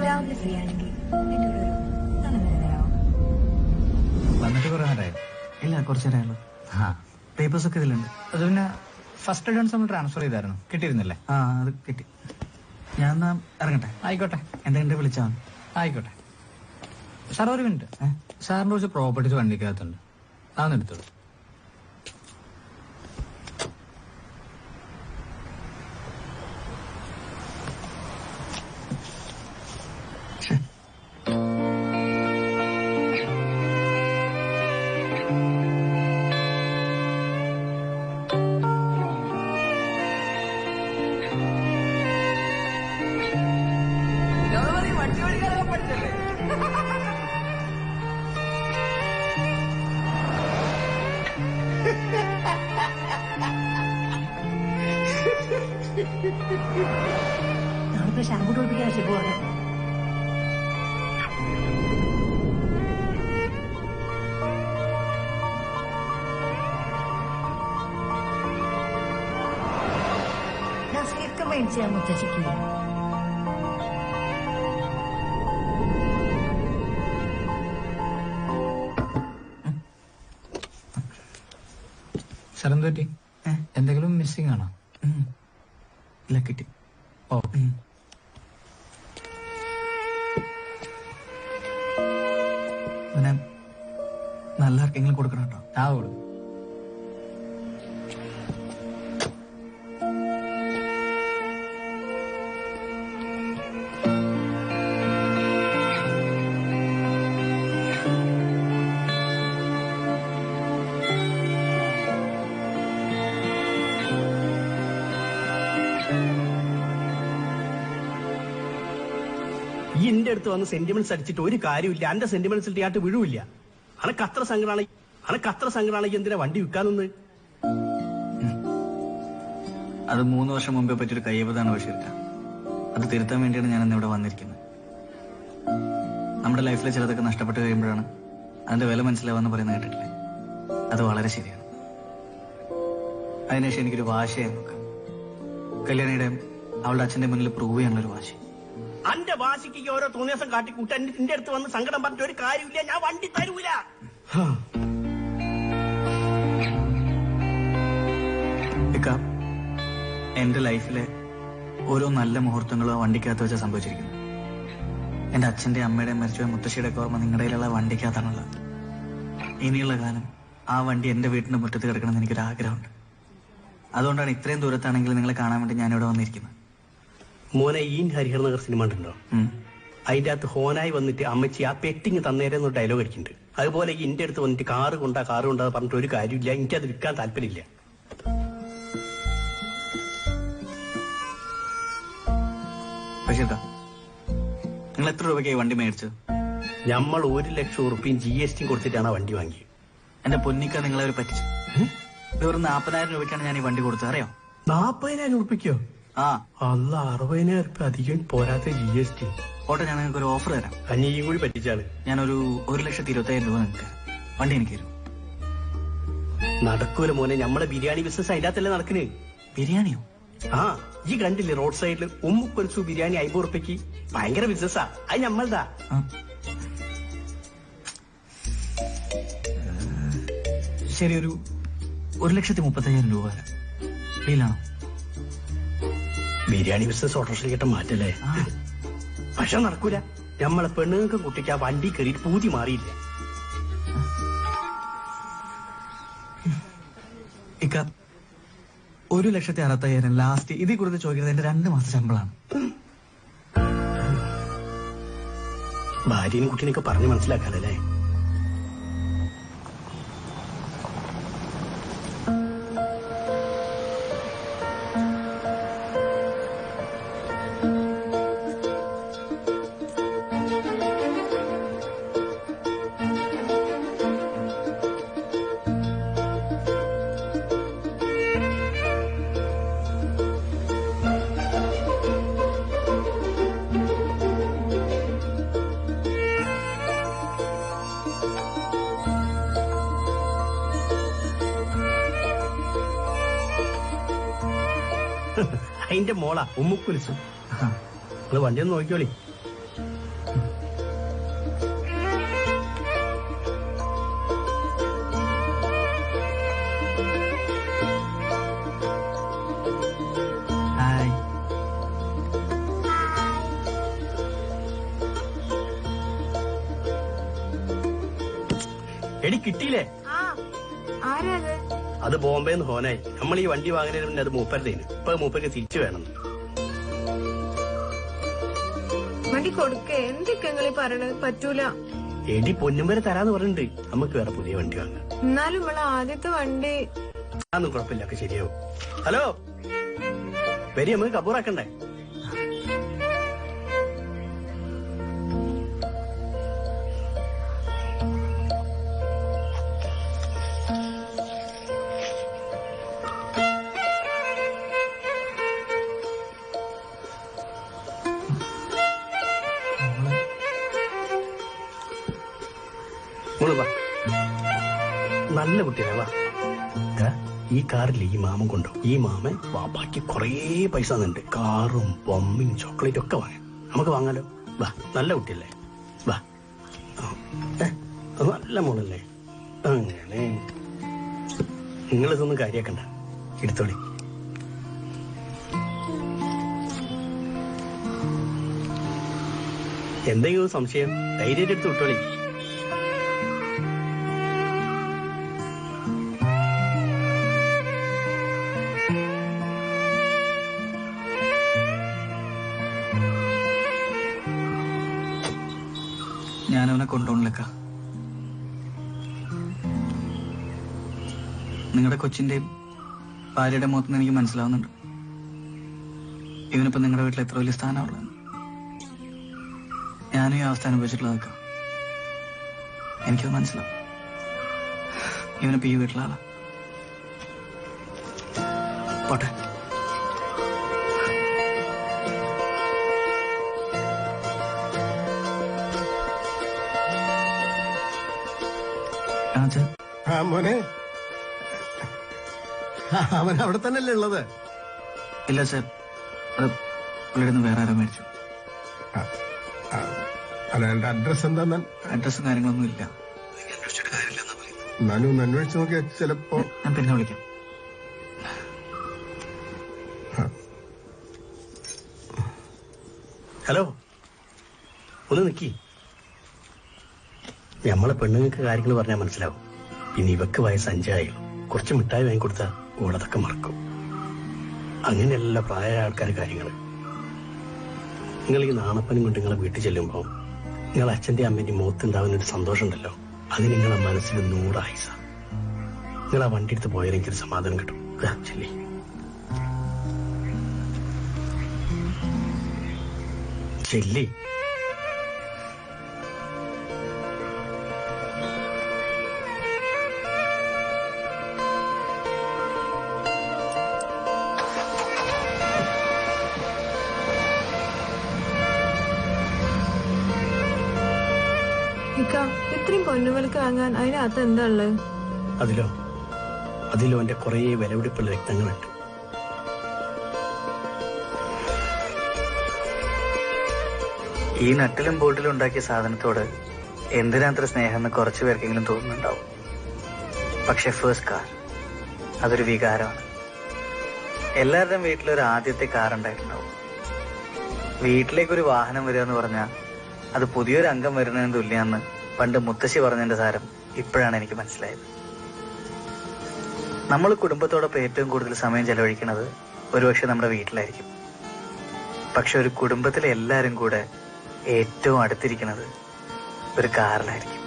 രാവിലെ ഫ്രീ ആണെങ്കിൽ എന്റെ കൂടെ ഒരു വന്നിട്ട് കുറെ നേരമായി? ഇല്ല, കുറച്ചു നേരമല്ലോ. പേപ്പേഴ്സ് ഒക്കെ ഇതിലുണ്ട്. അത് പിന്നെ ഫസ്റ്റ് അഡ്വാൻസ് നമ്മൾ ട്രാൻസ്ഫർ ചെയ്തായിരുന്നു, കിട്ടിയിരുന്നില്ലേ? ആ, അത് കിട്ടി. ഞാൻ എന്നാ ഇറങ്ങട്ടെ. ആയിക്കോട്ടെ, എന്തെങ്കിലും വിളിച്ചാൽ മതി. ആയിക്കോട്ടെ സാർ, ഒരു മിനിറ്റ്. സാറിന്റെ കുറച്ച് പ്രോപ്പർട്ടീസ് വണ്ടിക്കകത്തുണ്ട്, അതൊന്ന് എടുത്തോളൂ. നാളിപ്പോ ഷാമ്പു കുടിപ്പിക്കാൻ ഷിബു ആണ്. നസീർക്ക് മേടിച്ചാ മുത്തശ്ശിക്ക്. സാർ എന്ത് പറ്റി? എന്തെങ്കിലും മിസ്സിംഗ് ആണോ? ഇല്ല, കിട്ടി. ഓ, പിന്നെ നല്ല ആർക്കെങ്കിലും കൊടുക്കണം കേട്ടോ. ആ, കൊടുക്കും. ഈ എന്റെ അടുത്ത് വന്ന് സെന്റിമെന്റ്സ് അടിച്ചിട്ട് ഒരു കാര്യമില്ല. എന്റെ സെന്റിമെന്റ്സിൽ ആയിട്ട് വീഴുമില്ല. അനക്ക് അത്ര സങ്കടമാണ് എന്തിനാ വണ്ടി വിൽക്കാനൊന്ന്? അത് 3 വർഷം മുമ്പേ പറ്റിയൊരു കയ്യബദ്ധമാണ് ബഷീർക്ക. അത് തിരുത്താൻ വേണ്ടിയാണ് ഞാൻ ഇന്ന് ഇവിടെ വന്നിരിക്കുന്നത്. നമ്മുടെ ലൈഫിലെ ചിലതൊക്കെ നഷ്ടപ്പെട്ട് കഴിയുമ്പോഴാണ് അതിന്റെ വില മനസ്സിലാവാന്ന് പറയുന്നത് കേട്ടിട്ടില്ലേ? അത് വളരെ ശരിയാണ്. അതിനുശേഷം എനിക്കൊരു വാശയായി കല്യാണിയുടെ അവളുടെ അച്ഛന്റെ മുന്നിൽ പ്രൂവ് ചെയ്യാനുള്ളൊരു വാശി. അന്റെ വാശിക്ക് ഓരോ തോന്നിയാസം കാട്ടിക്കൂട്ട എന്റെ അടുത്ത് വന്ന് സങ്കടം പറഞ്ഞിട്ട് ഒരു കാര്യമില്ല. ഞാൻ വണ്ടി തരൂല. എന്റെ ലൈഫിലെ ഓരോ നല്ല മുഹൂർത്തങ്ങളും ആ വണ്ടിക്കകത്ത് വെച്ചാൽ സംഭവിച്ചിരിക്കുന്നു. എന്റെ അച്ഛന്റെ അമ്മയുടെ മരിച്ചുപോയ മുത്തശ്ശിയുടെ ഓർമ്മ നിങ്ങളുടെ കയ്യിലുള്ള വണ്ടിക്കകത്താണുള്ളത്. ഇനിയുള്ള കാലം ആ വണ്ടി എന്റെ വീടിന്റെ മുറ്റത്ത് കിടക്കണമെന്ന് എനിക്കൊരു ആഗ്രഹമുണ്ട്. അതുകൊണ്ടാണ് ഇത്രയും ദൂരത്താണെങ്കിൽ നിങ്ങളെ കാണാൻ വേണ്ടി ഞാനിവിടെ വന്നിരിക്കുന്നത്. മോനെ, ഈ ഹരിഹർ നഗർ സിനിമ ഉണ്ടോ? അതിന്റെ അകത്ത് ഹോനായി വന്നിട്ട് അമ്മച്ചി ആ പെട്ടിങ് തന്നേരെന്നൊരു ഡയലോഗ് അടിക്കുന്നുണ്ട്. അതുപോലെ എന്റെ അടുത്ത് വന്നിട്ട് കാറ് കൊണ്ടാ പറഞ്ഞിട്ട് ഒരു കാര്യമില്ല. എനിക്കത് വിൽക്കാൻ താല്പര്യമില്ല. നിങ്ങൾ എത്ര രൂപയ്ക്കായി വണ്ടി മേടിച്ചത്? നമ്മൾ 1 ലക്ഷം ഉറുപ്പിയും GST കൊടുത്തിട്ടാണ് ആ വണ്ടി വാങ്ങിയത്. എന്റെ പൊന്നിക്ക, നിങ്ങളെ ഒരു പറ്റിച്ചു. വെറും 40,000 രൂപയ്ക്കാണ് ഞാൻ ഈ വണ്ടി കൊടുത്തത്, അറിയോ? 40,000 ഉറുപ്പിക്കോ? അല്ല, 60,000 ഉറുപ്പ അധികം പോരാത്ത GST. ഓട്ടെ, ഞാൻ നിങ്ങൾക്ക് ഒരു ഓഫർ തരാം. കഞ്ഞിയും കൂടി പറ്റിച്ചാണ്. ഞാനൊരു 1,25,000 രൂപ നിങ്ങൾക്ക് വണ്ടി എനിക്ക് തരും. നടക്കൂല മോനെ, നമ്മളെ ബിരിയാണി ബിസിനസ് അതിന്റെ അകത്തല്ലേ നടക്കണേ. ബിരിയാണിയോ? ആ, ഈ കണ്ടില്ലേ റോഡ് സൈഡിൽ ഉമ്മുക്കൊൽസു ബിരിയാണി 50 ഉറുപ്പയ്ക്ക്. ഭയങ്കര ബിസിനസ്സാ. അത് നമ്മളതാ. ശരി, ഒരു 1,35,000 രൂപ വരാം. ഡീലാണോ? ബിരിയാണി ബിസിനസ് ഓട്ടോറിക്ഷ മാറ്റല്ലേ? പക്ഷെ നടക്കൂല. നമ്മളെ പെണ്ണുങ്ങൾക്ക് കുട്ടിക്ക് ആ വണ്ടി കയറിയിട്ട് പൂതി മാറിയില്ല. ഇക്ക, 1,65,000 ലാസ്റ്റ് ഇതിൽ കൂടുതൽ ചോദിക്കുന്നത് എന്റെ 2 മാസം ശമ്പളമാണ്. ഭാര്യയും കുട്ടീനൊക്കെ പറഞ്ഞു മനസ്സിലാക്കാനല്ലേ? അതിന്റെ മോളാ ഉമ്മുക്കുലിച്ചു. നിങ്ങള് വണ്ടി ഒന്ന് നോക്കിയോളി. കിട്ടിയില്ലേ? ആരാ അത്? അത് ബോംബെന്ന് ഹോനായി. നമ്മൾ ഈ വണ്ടി വാങ്ങുന്നതിന് മുന്നേ അത് മൂപ്പരുതേന്. ഇപ്പൊ മൂപ്പർക്ക് തിരിച്ചു വേണം. വണ്ടി കൊടുക്കേ? എന്തൊക്കെ നിങ്ങളീ പറയണത്? പറ്റൂല. എടി പൊന്നും വരെ തരാന്ന് പറഞ്ഞിട്ടുണ്ട്. നമുക്ക് വേറെ പുതിയ വണ്ടി വാങ്ങാം. എന്നാലും നമ്മളെ ആദ്യത്തെ വണ്ടി അതൊന്നും കുഴപ്പമില്ല, ഒക്കെ ശരിയാവും. ഹലോ വരി, നമുക്ക് കബൂറാക്കണ്ടേ? നല്ല കുട്ടിയാണ്. വാ, ഈ കാറിൽ ഈ മാമൻ കൊണ്ടോ. ഈ മാമൻ വാപ്പാക്ക് കൊറേ പൈസ തന്നിട്ടുണ്ട്. കാറും ബൊമ്മയും ചോക്ലേറ്റും ഒക്കെ വാങ്ങാൻ. നമുക്ക് വാങ്ങാലോ. വാ, നല്ല കുട്ടിയല്ലേ? വാ, നല്ല മോളല്ലേ? അങ്ങനെ നിങ്ങളിതൊന്നും കാര്യാക്കണ്ട, എടുത്തോളി. എന്തെങ്കിലും സംശയം ധൈര്യമായിട്ട് എടുത്ത് വിട്ടോളി. ഞാനവനെ കൊണ്ടുപോകണില്ലക്ക. നിങ്ങളുടെ കൊച്ചിന്റെയും ഭാര്യയുടെ മുഖത്തുനിന്ന് എനിക്ക് മനസ്സിലാവുന്നുണ്ട് ഇവനിപ്പോ നിങ്ങളുടെ വീട്ടിൽ എത്ര വലിയ സ്ഥാനമുള്ളത്. ഞാനും ഈ അവസ്ഥ അനുഭവിച്ചിട്ടുള്ളതൊക്കെ എനിക്കത് മനസ്സിലാവും. ഇവനിപ്പോ ഈ വീട്ടിലാളാ. പോട്ടെ. മോനെ, അവൻ അവിടെ തന്നെയല്ലേ ഉള്ളത്? ഇല്ല സാർ, അത് പുള്ളിയുടെ വേറെ ആരോ മേടിച്ചു. അല്ല, എന്റെ അഡ്രസ് എന്താ? അഡ്രസ്സും കാര്യങ്ങളൊന്നും ഇല്ല. എന്നാലും ഒന്ന് അന്വേഷിച്ച് നോക്കിയാ ചിലപ്പോ. ഞാൻ പിന്നെ വിളിക്കാം. ഹലോ, ഒന്ന് നിക്കി. നമ്മളെ പെണ്ണുങ്ങൾക്ക് കാര്യങ്ങൾ പറഞ്ഞാൽ മനസ്സിലാവും. പിന്നെ ഇവക്ക് വയസ്സ് 5 ആയുള്ളൂ. കുറച്ച് മിഠായി വാങ്ങിക്കൊടുത്താൽ ഓളതൊക്കെ മറക്കും. അങ്ങനെയല്ല പ്രായമായ ആൾക്കാർ കാര്യങ്ങൾ. നിങ്ങൾ ഈ നാണപ്പനും കൊണ്ട് നിങ്ങളെ വീട്ടിൽ ചെല്ലുമ്പോൾ നിങ്ങളെ അച്ഛൻ്റെ അമ്മേൻ്റെ മുഖത്തുണ്ടാവുന്ന ഒരു സന്തോഷം ഉണ്ടല്ലോ, അത് നിങ്ങളെ മനസ്സിൽ 100 ആയുസ. നിങ്ങൾ ആ വണ്ടി എടുത്ത് പോയാൽ എനിക്കൊരു സമാധാനം കിട്ടും. ചെല്ലി. ചെല്ലി. ഇത്രയും പൊന്നുവിലക്ക് വാങ്ങാൻ അതിനകത്ത് എന്താ ഉള്ളത്? അതിലോ എന്റെ കുറെ വിലപിടിപ്പുള്ള രക്തങ്ങളുണ്ട്. ഈ നട്ടിലും ബോട്ടിലും ഉണ്ടാക്കിയ സാധനത്തോട് എന്തിനാത്ര സ്നേഹം എന്ന് കുറച്ചു പേർക്കെങ്കിലും തോന്നുന്നുണ്ടാവും. പക്ഷെ ഫസ്റ്റ് കാർ അതൊരു വികാരമാണ്. എല്ലാവരുടെയും വീട്ടിലൊരു ആദ്യത്തെ കാർ ഉണ്ടായിട്ടുണ്ടാവും. വീട്ടിലേക്കൊരു വാഹനം വരിക എന്ന് പറഞ്ഞാൽ അത് പുതിയൊരു അംഗം വരുന്നതിന് തുല്യാന്ന് പണ്ട് മുത്തശ്ശി പറഞ്ഞതിന്റെ സാരം ഇപ്പോഴാണ് എനിക്ക് മനസ്സിലായത്. നമ്മൾ കുടുംബത്തോടൊപ്പം ഏറ്റവും കൂടുതൽ സമയം ചെലവഴിക്കുന്നത് ഒരുപക്ഷെ നമ്മുടെ വീട്ടിലായിരിക്കും. പക്ഷെ ഒരു കുടുംബത്തിലെ എല്ലാവരും കൂടെ ഏറ്റവും അടുത്തിരിക്കുന്നത് ഒരു കാറിലായിരിക്കും.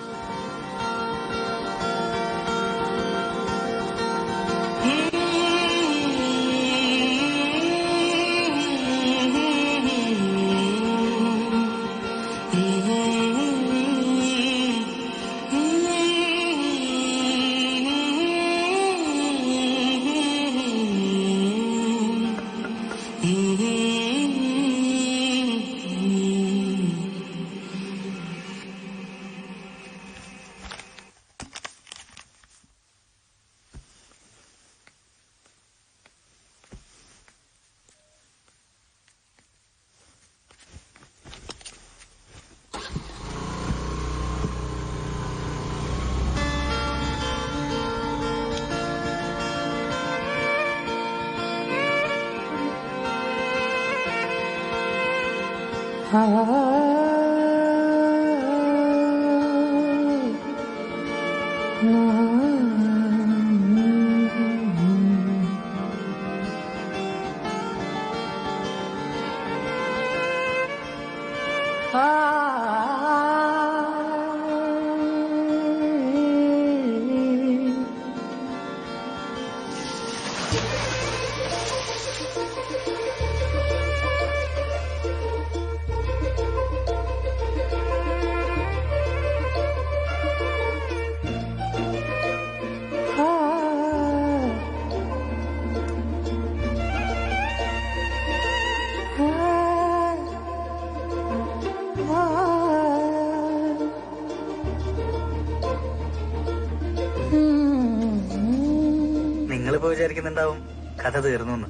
വിചാരിക്കുന്നുണ്ടാവും കഥ തീർന്നു എന്ന്.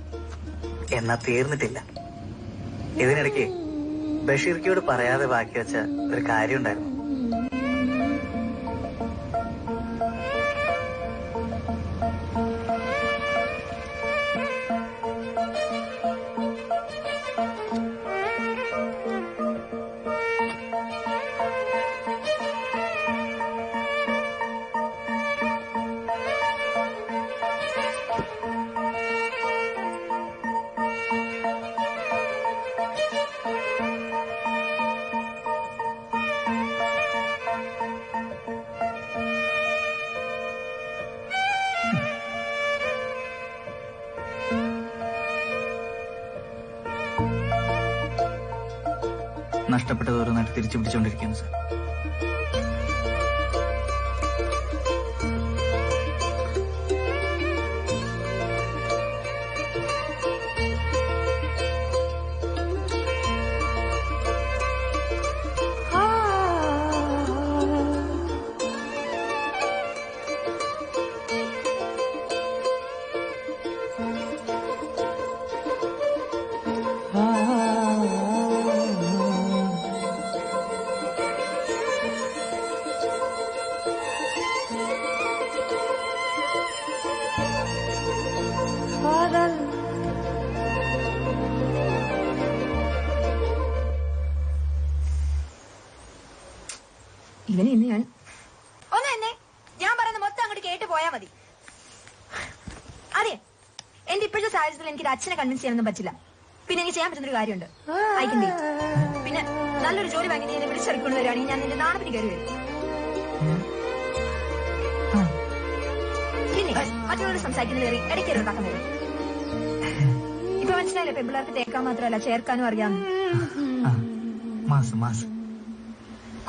എന്നാ തീർന്നിട്ടില്ല. ഇതിനിടയ്ക്ക് ബഷീർക്കയോട് പറയാതെ ബാക്കി വെച്ച ഒരു കാര്യം ഉണ്ടായിരുന്നു. നഷ്ടപ്പെട്ടത് ഓരോന്നായിട്ട് തിരിച്ചു പിടിച്ചുകൊണ്ടിരിക്കുന്നു സാർ. ഇവനെ ഇന്ന് ഞാൻ ഒന്ന് തന്നെ ഞാൻ പറയുന്ന മൊത്തം അങ്ങോട്ട് കേട്ട് പോയാ മതി. അതെ, എന്റെ ഇപ്പോഴത്തെ സാഹചര്യത്തിൽ എനിക്ക് അച്ഛനെ കൺവിൻസ് ചെയ്യാനൊന്നും പറ്റില്ല. പിന്നെ എനിക്ക് ചെയ്യാൻ പറ്റുന്നൊരു കാര്യമുണ്ട്. അയക്കണ്ടേ? പിന്നെ നല്ലൊരു ജോലി വാങ്ങി നീ എന്നെ വിളിച്ചിറക്കൊണ്ട് വരികയാണെങ്കിൽ ഞാൻ നിന്റെ നാണത്തിന് കയറി വരും. പിന്നെ മറ്റുള്ളവർ സംസാരിക്കുന്ന കയറി ഇടയ്ക്ക് ഉണ്ടാക്കാൻ വരും. ഇപ്പൊ മനസ്സിലായില്ലേ, പെൺപിള്ളേർക്ക് തേക്കാൻ മാത്രമല്ല ചേർക്കാനും അറിയാം. മാസം മാസം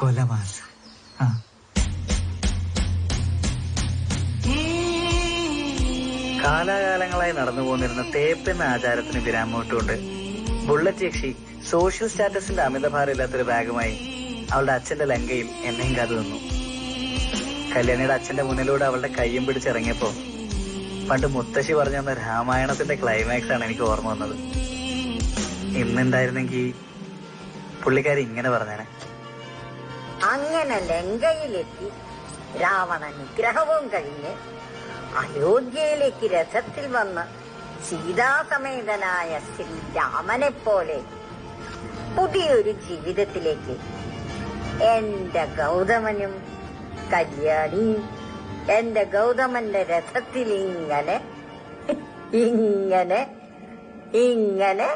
കൊല മാസം. കാലാകാലങ്ങളായി നടന്നു പോന്നിരുന്ന തേപ്പെന്ന ആചാരത്തിന് വിരാമോട്ടുകൊണ്ട് ബുള്ളറ്റ് യക്ഷി സോഷ്യൽ സ്റ്റാറ്റസിന്റെ അമിതഭാരമില്ലാത്തൊരു ബാഗുമായി അവളുടെ അച്ഛന്റെ ലങ്കയിൽ എന്നെയും കാത്തു നിന്നു. കല്യാണിയുടെ അച്ഛന്റെ മുന്നിലൂടെ അവളുടെ കയ്യും പിടിച്ചിറങ്ങിയപ്പോ പണ്ട് മുത്തശ്ശി പറഞ്ഞു തന്ന രാമായണത്തിന്റെ ക്ലൈമാക്സ് ആണ് എനിക്ക് ഓർമ്മ വന്നത്. ഇന്നുണ്ടായിരുന്നെങ്കിൽ പുള്ളിക്കാരി ഇങ്ങനെ പറഞ്ഞേനെ. അങ്ങനെ ലങ്കയിലെത്തി രാവണ നിഗ്രഹവും കഴിഞ്ഞ് അയോധ്യയിലേക്ക് രഥത്തിൽ വന്ന് സീതാസമേതനായ ശ്രീരാമനെ പോലെ പുതിയൊരു ജീവിതത്തിലേക്ക് എന്റെ ഗൗതമനും കല്യാണിയും എന്റെ ഗൗതമന്റെ രഥത്തിൽ ഇങ്ങനെ ഇങ്ങനെ ഇങ്ങനെ